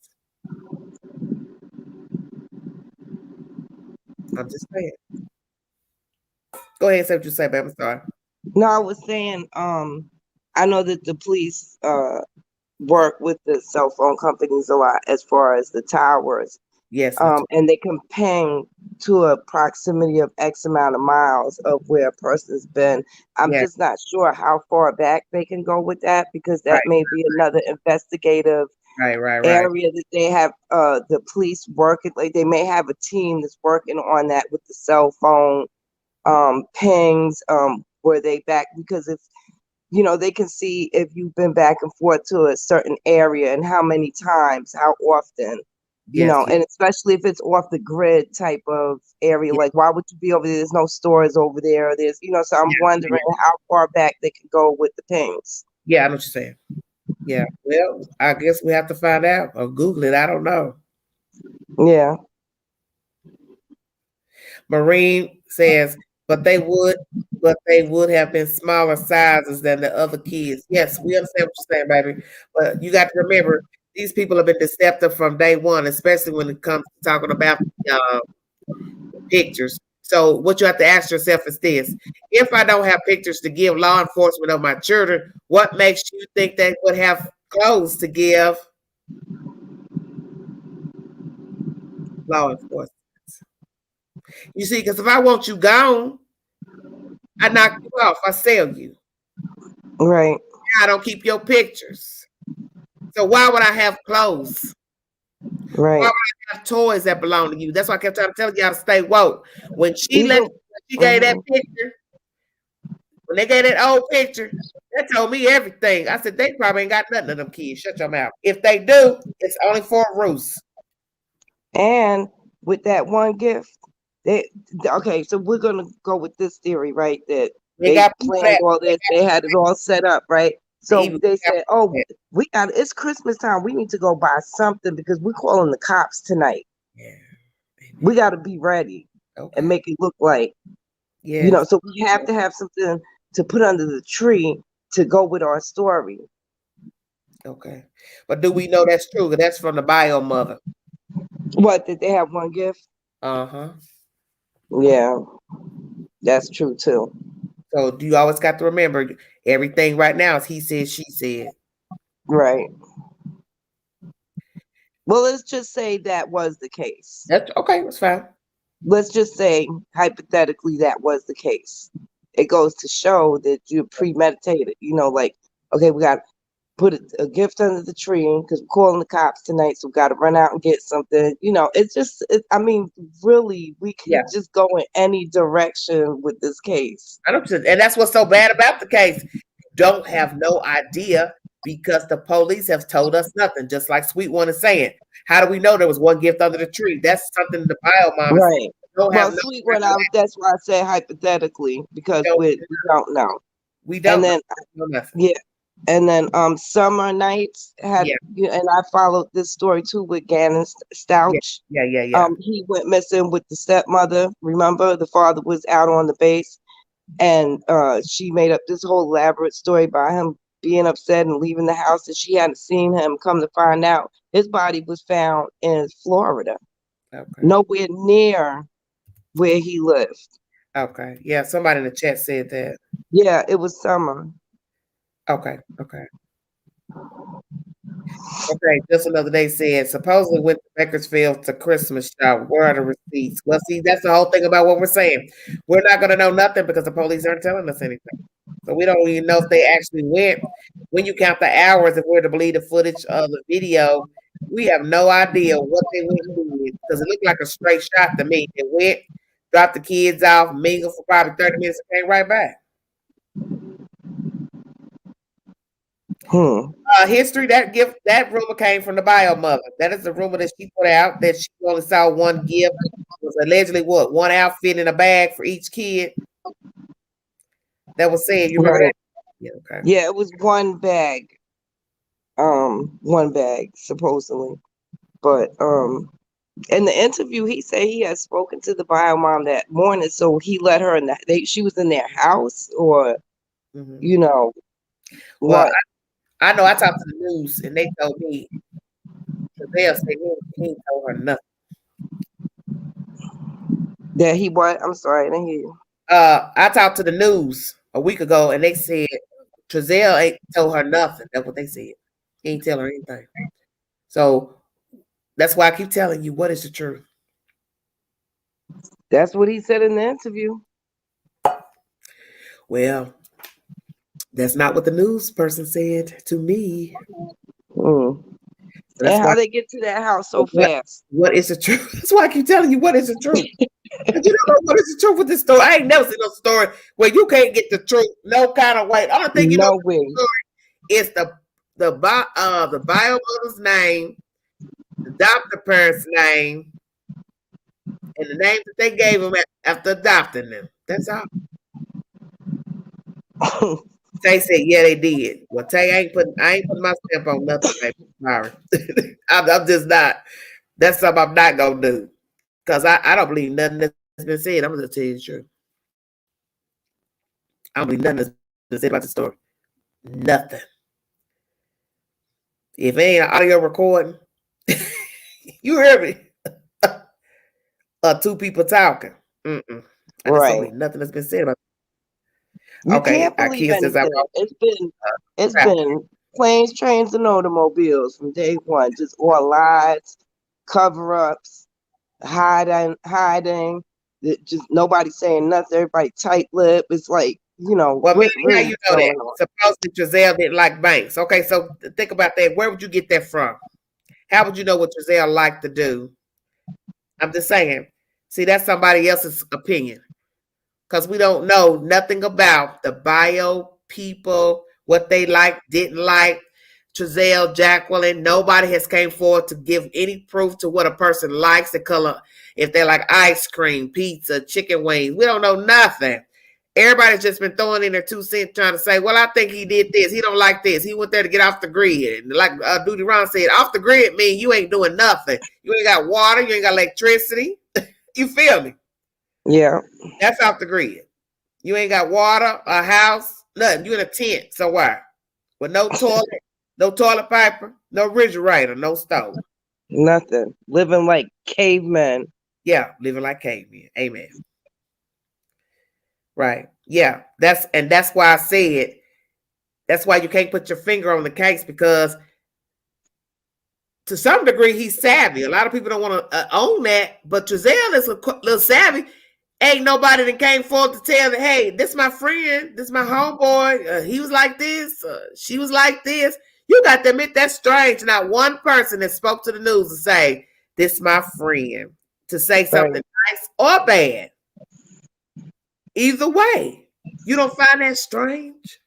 I'm just saying. Go ahead and say what you say, baby. I'm sorry. no, I was saying, I know that the police work with the cell phone companies a lot as far as the towers. Yes. And they can ping to a proximity of X amount of miles of where a person's been. I'm just not sure how far back they can go with that, because that may be another investigative area that they have the police working. Like they may have a team that's working on that with the cell phone pings, where they back, because if you know, they can see if you've been back and forth to a certain area and how many times, how often. You know, and especially if it's off the grid type of area, like why would you be over there? There's no stores over there. There's, you know, so I'm wondering how far back they can go with the pings. Yeah, I know what you're saying. Yeah, well, I guess we have to find out or Google it. I don't know. Yeah. Marine says, but they would have been smaller sizes than the other kids. Yes, we understand what you're saying, baby. But you got to remember, these people have been deceptive from day one, especially when it comes to talking about pictures. So what you have to ask yourself is this: if I don't have pictures to give law enforcement of my children, what makes you think they would have clothes to give law enforcement? You see, because if I want you gone, I knock you off. I sell you. Right. I don't keep your pictures. So why would I have clothes? Right. Why would I have toys that belong to you? That's why I kept trying to tell y'all to stay woke. When she gave that picture, when they gave that old picture, that told me everything. I said, they probably ain't got nothing of them kids. Shut your mouth. If they do, it's only for a ruse. And with that one gift, okay, so we're gonna go with this theory, right? That they planned all this, they had it all set up, right? So they said, "Oh, it's Christmas time. We need to go buy something because we're calling the cops tonight. Yeah, we got to be ready and make it look like, you know. So we have to have something to put under the tree to go with our story." Okay, but do we know that's true? That's from the bio mother. What, did they have one gift? Uh-huh. Yeah, that's true too. So you always got to remember, everything right now is he said, she said. Right. Well, let's just say that was the case. That's okay. That's fine. Let's just say, hypothetically, that was the case. It goes to show that you premeditated. You know, like, okay, we got to put a gift under the tree because we're calling the cops tonight, so we got to run out and get something. You know, it's just, I mean, really, we can just go in any direction with this case. 100%. And that's what's so bad about the case. Don't have no idea because the police have told us nothing, just like Sweet One is saying. How do we know there was one gift under the tree? That's something the bio mom right. Don't well, Sweet One, that's why I said hypothetically, because we don't know. We don't know nothing. Yeah. And then Summer Nights had, Yeah, and I followed this story too with Gannon yeah, Stouch. yeah. He went missing with the stepmother. Remember, the father was out on the base, and she made up this whole elaborate story about him being upset and leaving the house, and she hadn't seen him. Come to find out, his body was found in Florida, Okay. nowhere near where he lived. Okay. Yeah, somebody in the chat said that. Yeah, it was Summer. Okay. Okay. Okay, just another day said supposedly went to Bakersfield to Christmas shop. Where are the receipts? Well, see, that's the whole thing about what we're saying. We're not going to know nothing because the police aren't telling us anything. So we don't even know if they actually went. When you count the hours, if we're to believe the footage of the video, we have no idea what they went and did because it looked like a straight shot to me. They went, dropped the kids off, mingled for probably 30 minutes, and came right back. History that rumor came from the bio mother. That is the rumor that she put out that she only saw one gift. It was allegedly what one outfit in a bag for each kid. That was said. You remember Right. that? Yeah. Okay. Yeah, it was one bag supposedly. But in the interview, he said he had spoken to the bio mom that morning, so he let her in that she was in their house, or Mm-hmm. you know Well, what? I know I talked to the news and they told me they'll say he ain't told her nothing. That he what? I'm sorry, I didn't hear you. I talked to the news a week ago and they said Trezell ain't told her nothing. That's what they said. He ain't tell her anything. So that's why I keep telling you what is the truth. That's what he said in the interview. Well, that's not what the news person said to me. Mm. So that's And why how they get to that house so fast? what is the truth? That's why I keep telling you what is the truth. But you don't know what is the truth with this story. I ain't never seen no story where you can't get the truth no kind of way. The only thing you know No way. is the bio mother's name, the adopted parent's name, and the name that they gave them after adopting them. That's all. Tay said, "Yeah, they did." Well, Tay, I ain't putting my stamp on nothing, baby. Sorry, I'm just not. That's something I'm not gonna do because I don't believe nothing that's been said. I'm gonna tell you the truth. I don't believe nothing that's been said about the story. Nothing. If it ain't an audio recording, you hear me? Two people talking. I just don't Right. believe nothing that's been said about. You Okay, can't our believe kids says I anything. It's been planes, trains, and automobiles from day one. Just all lies, cover ups, hiding. Just nobody saying nothing. Everybody tight lip. It's like, Well, what maybe how really you is know that? going on? Supposedly Giselle didn't like banks. Okay, so think about that. Where would you get that from? How would you know what Giselle liked to do? I'm just saying. See, that's somebody else's opinion because we don't know nothing about the bio people, what they like, didn't like. Giselle, Jacqueline, nobody has came forward to give any proof to what a person likes, the color, if they like ice cream, pizza, chicken wings. We don't know nothing. Everybody's just been throwing in their 2 cents trying to say, well, I think he did this. He don't like this. He went there to get off the grid. And like Duty Ron said, off the grid means you ain't doing nothing. You ain't got water. You ain't got electricity. You feel me? Yeah. That's off the grid. You ain't got water, a house, nothing. You in a tent somewhere with no toilet paper, no refrigerator, no stove. Nothing. Living like cavemen. Yeah, living like cavemen. Amen. Right. Yeah. That's why I said that's why you can't put your finger on the case because to some degree he's savvy. A lot of people don't want to own that, but Giselle is a little savvy. Ain't nobody that came forward to tell that, hey, this my friend, this my homeboy. He was like this, she was like this. You got to admit that's strange. Not one person that spoke to the news to say, this my friend, to say something nice or bad. Either way, you don't find that strange?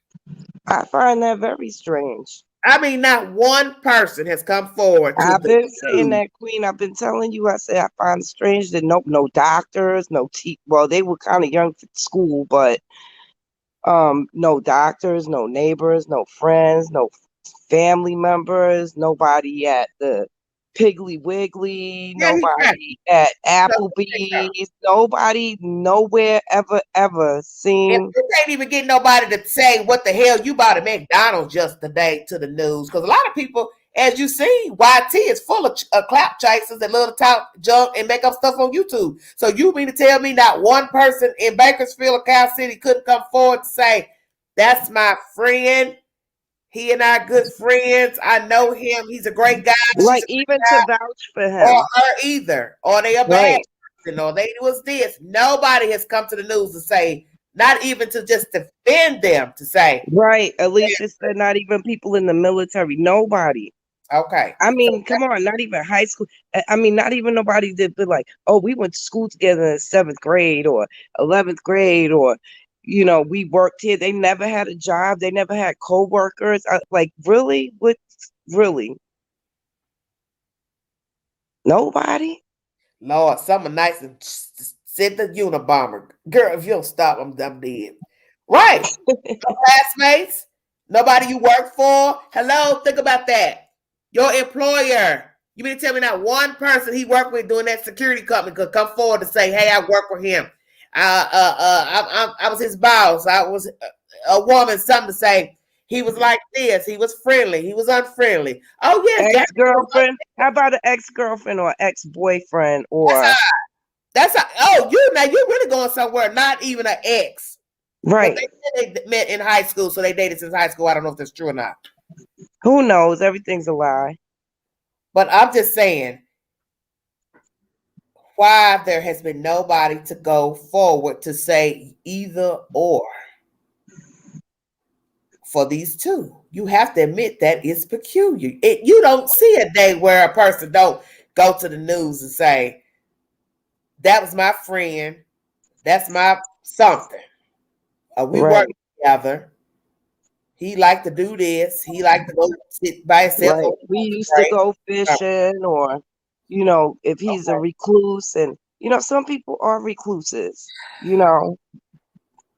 I find that very strange. I mean, not one person has come forward to I've the been saying news. that, Queen. I've been telling you. I said I find it strange that no doctors, no well, they were kind of young for school, but No doctors, no neighbors, no friends, no family members, nobody at the Piggly Wiggly, Yeah, he's right. nobody at So, Applebee's, nobody nowhere ever if seen. you can't even get nobody to say what the hell you bought at McDonald's just today to the news, because a lot of people, as you see, YT is full of clap chasers that love to talk junk and make up stuff on YouTube. So you mean to tell me not one person in Bakersfield or Cal City couldn't come forward to say, that's my friend. He and I are good friends. I know him. He's a great guy. She's Like a even to vouch for or him. her either. Or they a bad Right. person, or they was this. Nobody has come to the news to say, not even to just defend them, to say, Right. Alicia said not even people in the military. Nobody. okay. I mean, come on, not even high school. I mean, not even nobody that be like, oh, we went to school together in 7th grade or 11th grade, or, you know, we worked here. They never had a job. They never had co-workers. Like, really? What? Really? Nobody? Lord, summer nights and send the Unabomber. Girl, if you don't stop, I'm dead. Right. No classmates, nobody you work for. Hello, think about that. Your employer. You mean to tell me not one person he worked with doing that security company could come forward to say, hey, I work with him. I was his boss. I was a woman, something to say. He was like this. He was friendly. He was unfriendly. Oh, yes. Ex-girlfriend? How about an ex-girlfriend or ex-boyfriend or That's oh, you're really going somewhere, not even an ex. right? They said they met in high school, so they dated since high school. I don't know if that's true or not. Who knows? Everything's a lie. But I'm just saying, why there has been nobody to go forward to say either or for these two. You have to admit that it's peculiar. You don't see a day where a person don't go to the news and say, that was my friend. That's my something. We Right. work together. He liked to do this. He liked to go sit by himself. Right. We used to go fishing, or, you know, if he's a recluse, and, you know, some people are recluses, you know,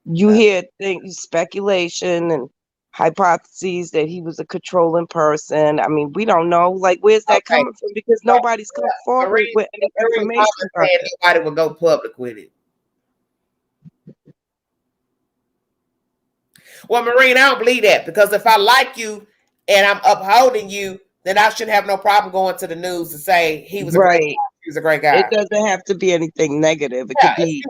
you hear things, speculation and hypotheses that he was a controlling person. I mean, we don't know, like, where's that coming from? Because nobody's come forward with any information about it. Nobody will go public with it. Well, Marine, I don't believe that, because if I like you and I'm upholding you, then I shouldn't have no problem going to the news to say he was a great guy. He was a great guy. It doesn't have to be anything negative. It could be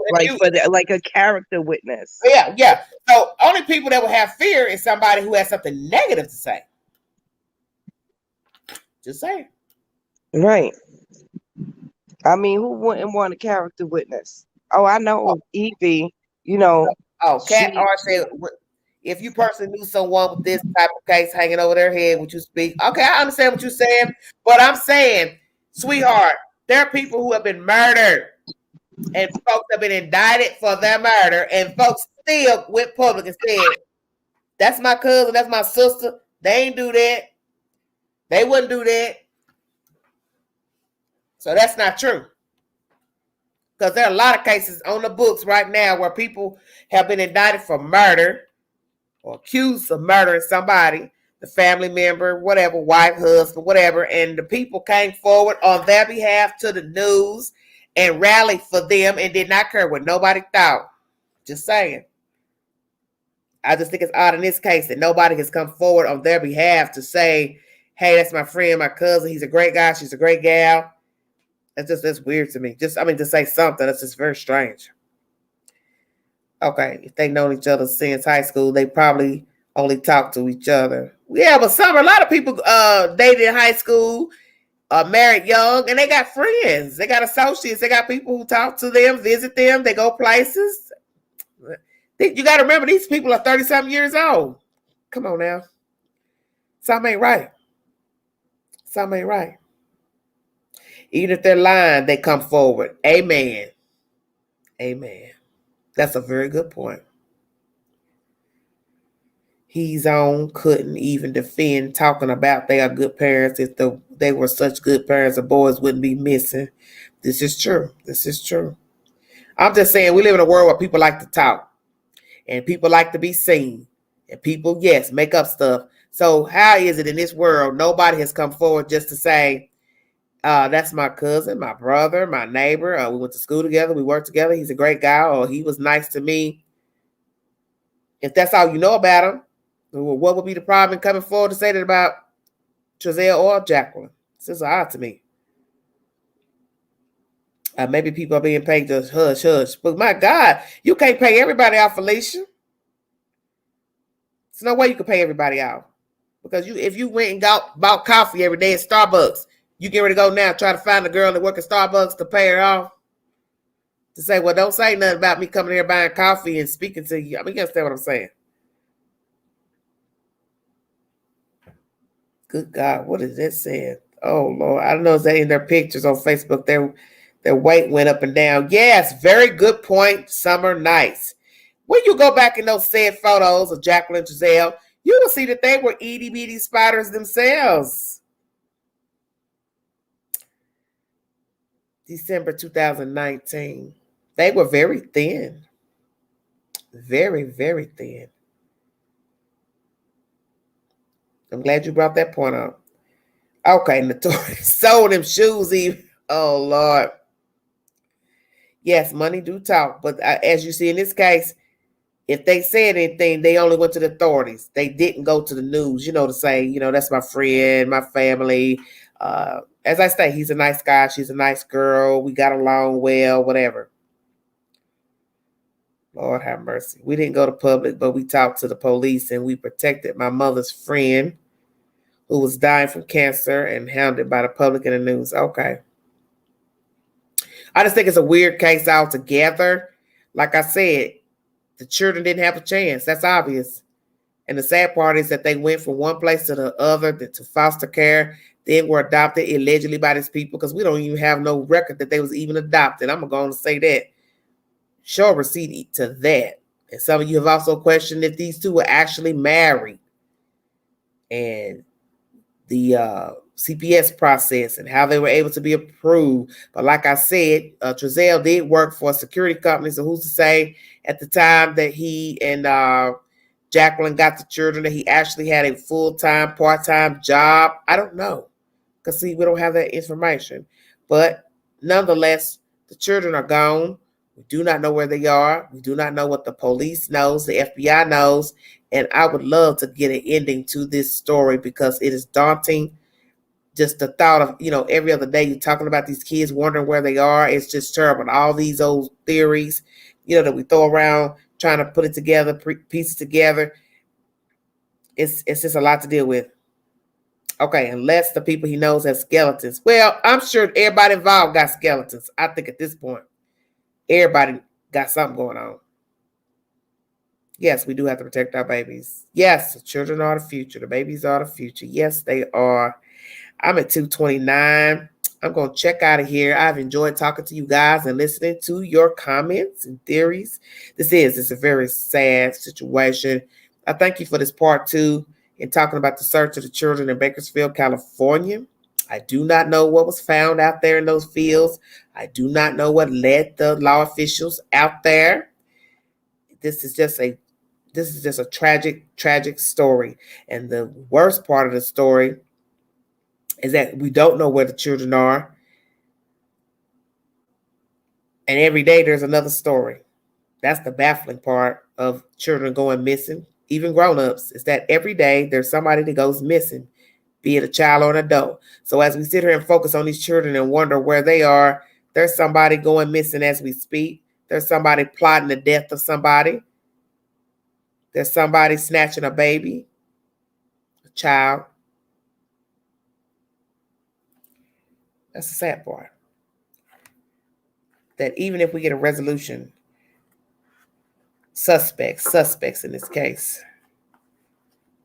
like a character witness. Yeah. So only people that will have fear is somebody who has something negative to say. Just saying. Right. I mean, who wouldn't want a character witness? Oh, I know Evie, you know. Oh, Cat R said, if you personally knew someone with this type of case hanging over their head, would you speak? Okay, I understand what you're saying, but I'm saying, sweetheart, there are people who have been murdered, and folks have been indicted for their murder, and folks still went public and said, that's my cousin, that's my sister. They ain't do that. They wouldn't do that. So that's not true. Because there are a lot of cases on the books right now where people have been indicted for murder or accused of murdering somebody, the family member, whatever, wife, husband, whatever, and the people came forward on their behalf to the news and rallied for them and did not care what nobody thought. Just saying. I just think it's odd in this case that nobody has come forward on their behalf to say, hey, that's my friend, my cousin, he's a great guy, she's a great gal. That's weird to me. To say something, that's just very strange. Okay, if they've known each other since high school, they probably only talk to each other. Yeah, but a lot of people dated in high school, married young, and they got friends. They got associates. They got people who talk to them, visit them. They go places. You got to remember, these people are 30-something years old. Come on now. Something ain't right. Something ain't right. Even if they're lying, they come forward. Amen. Amen. That's a very good point. He's on couldn't even defend talking about they are good parents. If they were such good parents, the boys wouldn't be missing. This is true. This is true. I'm just saying, we live in a world where people like to talk. And people like to be seen. And people, yes, make up stuff. So how is it in this world, nobody has come forward just to say, that's my cousin, my brother, my neighbor. We went to school together. We worked together. He's a great guy, or he was nice to me. If that's all you know about him, what would be the problem in coming forward to say that about Trezell or Jacqueline? This is odd to me. Maybe people are being paid to hush. But my God, you can't pay everybody out, Felicia. There's no way you can pay everybody out. Because if you went and bought coffee every day at Starbucks, you get ready to go now try to find a girl that work at Starbucks to pay her off. To say, well, don't say nothing about me coming here buying coffee and speaking to you. I mean, you understand what I'm saying? Good God, what is that saying? Oh, Lord. I don't know if they in their pictures on Facebook. Their weight went up and down. Yes, very good point. Summer nights. When you go back in those said photos of Jacqueline and Trezell, you will see that they were itty bitty spiders themselves. December 2019. They were very thin. Very, very thin. I'm glad you brought that point up. Okay, Notorious. Sold them shoes even. Oh, Lord. Yes, money do talk. But as you see in this case, if they said anything, they only went to the authorities. They didn't go to the news, to say, that's my friend, my family. As I say, he's a nice guy. She's a nice girl. We got along well, whatever. Lord have mercy. We didn't go to public, but we talked to the police and we protected my mother's friend who was dying from cancer and hounded by the public and the news. Okay. I just think it's a weird case altogether. Like I said, the children didn't have a chance. That's obvious. And the sad part is that they went from one place to the other to foster care, then were adopted allegedly by these people because we don't even have no record that they was even adopted. I'm going to say that. Show receipt to that. And some of you have also questioned if these two were actually married. And the CPS process and how they were able to be approved. But like I said, Trezell did work for a security company. So who's to say at the time that he and Jacqueline got the children that he actually had a full-time, part-time job? I don't know. Because see, we don't have that information. But nonetheless, the children are gone. We do not know where they are. We do not know what the police knows, the FBI knows. And I would love to get an ending to this story because it is daunting. Just the thought of, every other day you're talking about these kids wondering where they are. It's just terrible. All these old theories, that we throw around trying to put it together, piece it together. It's just a lot to deal with. Okay, unless the people he knows have skeletons. Well, I'm sure everybody involved got skeletons. I think at this point, everybody got something going on. Yes, we do have to protect our babies. Yes, the children are the future. The babies are the future. Yes, they are. I'm at 2:29. I'm going to check out of here. I've enjoyed talking to you guys and listening to your comments and theories. It's a very sad situation. I thank you for this part 2 in talking about the search of the children in Bakersfield, California. I do not know what was found out there in those fields. I do not know what led the law officials out there. This is just a tragic story. And the worst part of the story is that we don't know where the children are. And every day there's another story. That's the baffling part of children going missing, even grown-ups, is that every day there's somebody that goes missing, be it a child or an adult. So as we sit here and focus on these children and wonder where they are, there's somebody going missing as we speak. There's somebody plotting the death of somebody. There's somebody snatching a baby, a child. That's the sad part. That even if we get a resolution, suspects in this case,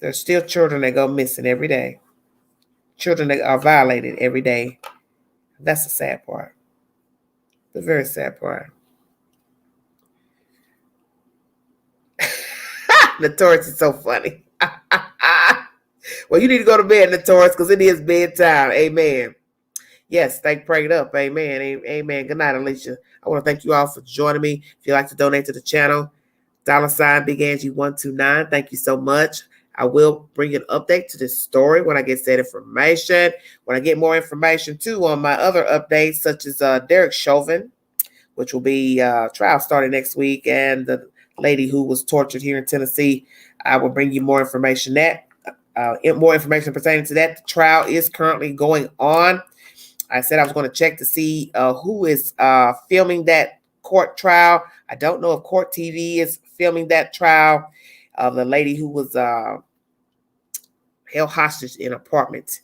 there's still children that go missing every day. Children that are violated every day. That's the sad part. The very sad part. Notorious is so funny. Well, you need to go to bed, Notorious, because it is bedtime. Amen. Yes, stay prayed up. Amen. Amen. Good night, Alicia. I want to thank you all for joining me. If you'd like to donate to the channel, $ Big Angie 129. Thank you so much. I will bring an update to this story when I get that information. When I get more information too on my other updates, such as Derek Chauvin, which will be trial starting next week, and the lady who was tortured here in Tennessee. I will bring you more information more information pertaining to that. The trial is currently going on. I said I was going to check to see who is filming that court trial. I don't know if Court TV is filming that trial of the lady who was held hostage in an apartment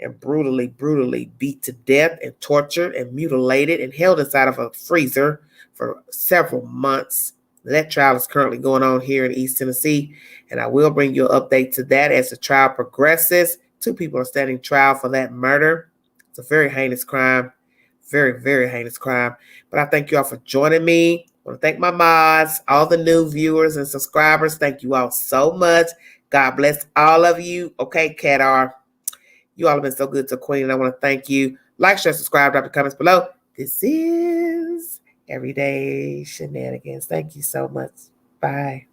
and brutally beat to death and tortured and mutilated and held inside of a freezer for several months. That trial is currently going on here in East Tennessee, and I will bring you an update to that as the trial progresses. 2 people are standing trial for that murder. It's a very heinous crime, very heinous crime. But I thank you all for joining me. I want to thank my mods, all the new viewers and subscribers. Thank you all so much. God bless all of you. Okay, Kadar. You all have been so good to Queen, and I want to thank you. Like, share, subscribe, drop the comments below. This is Everyday Shenanigans. Thank you so much. Bye.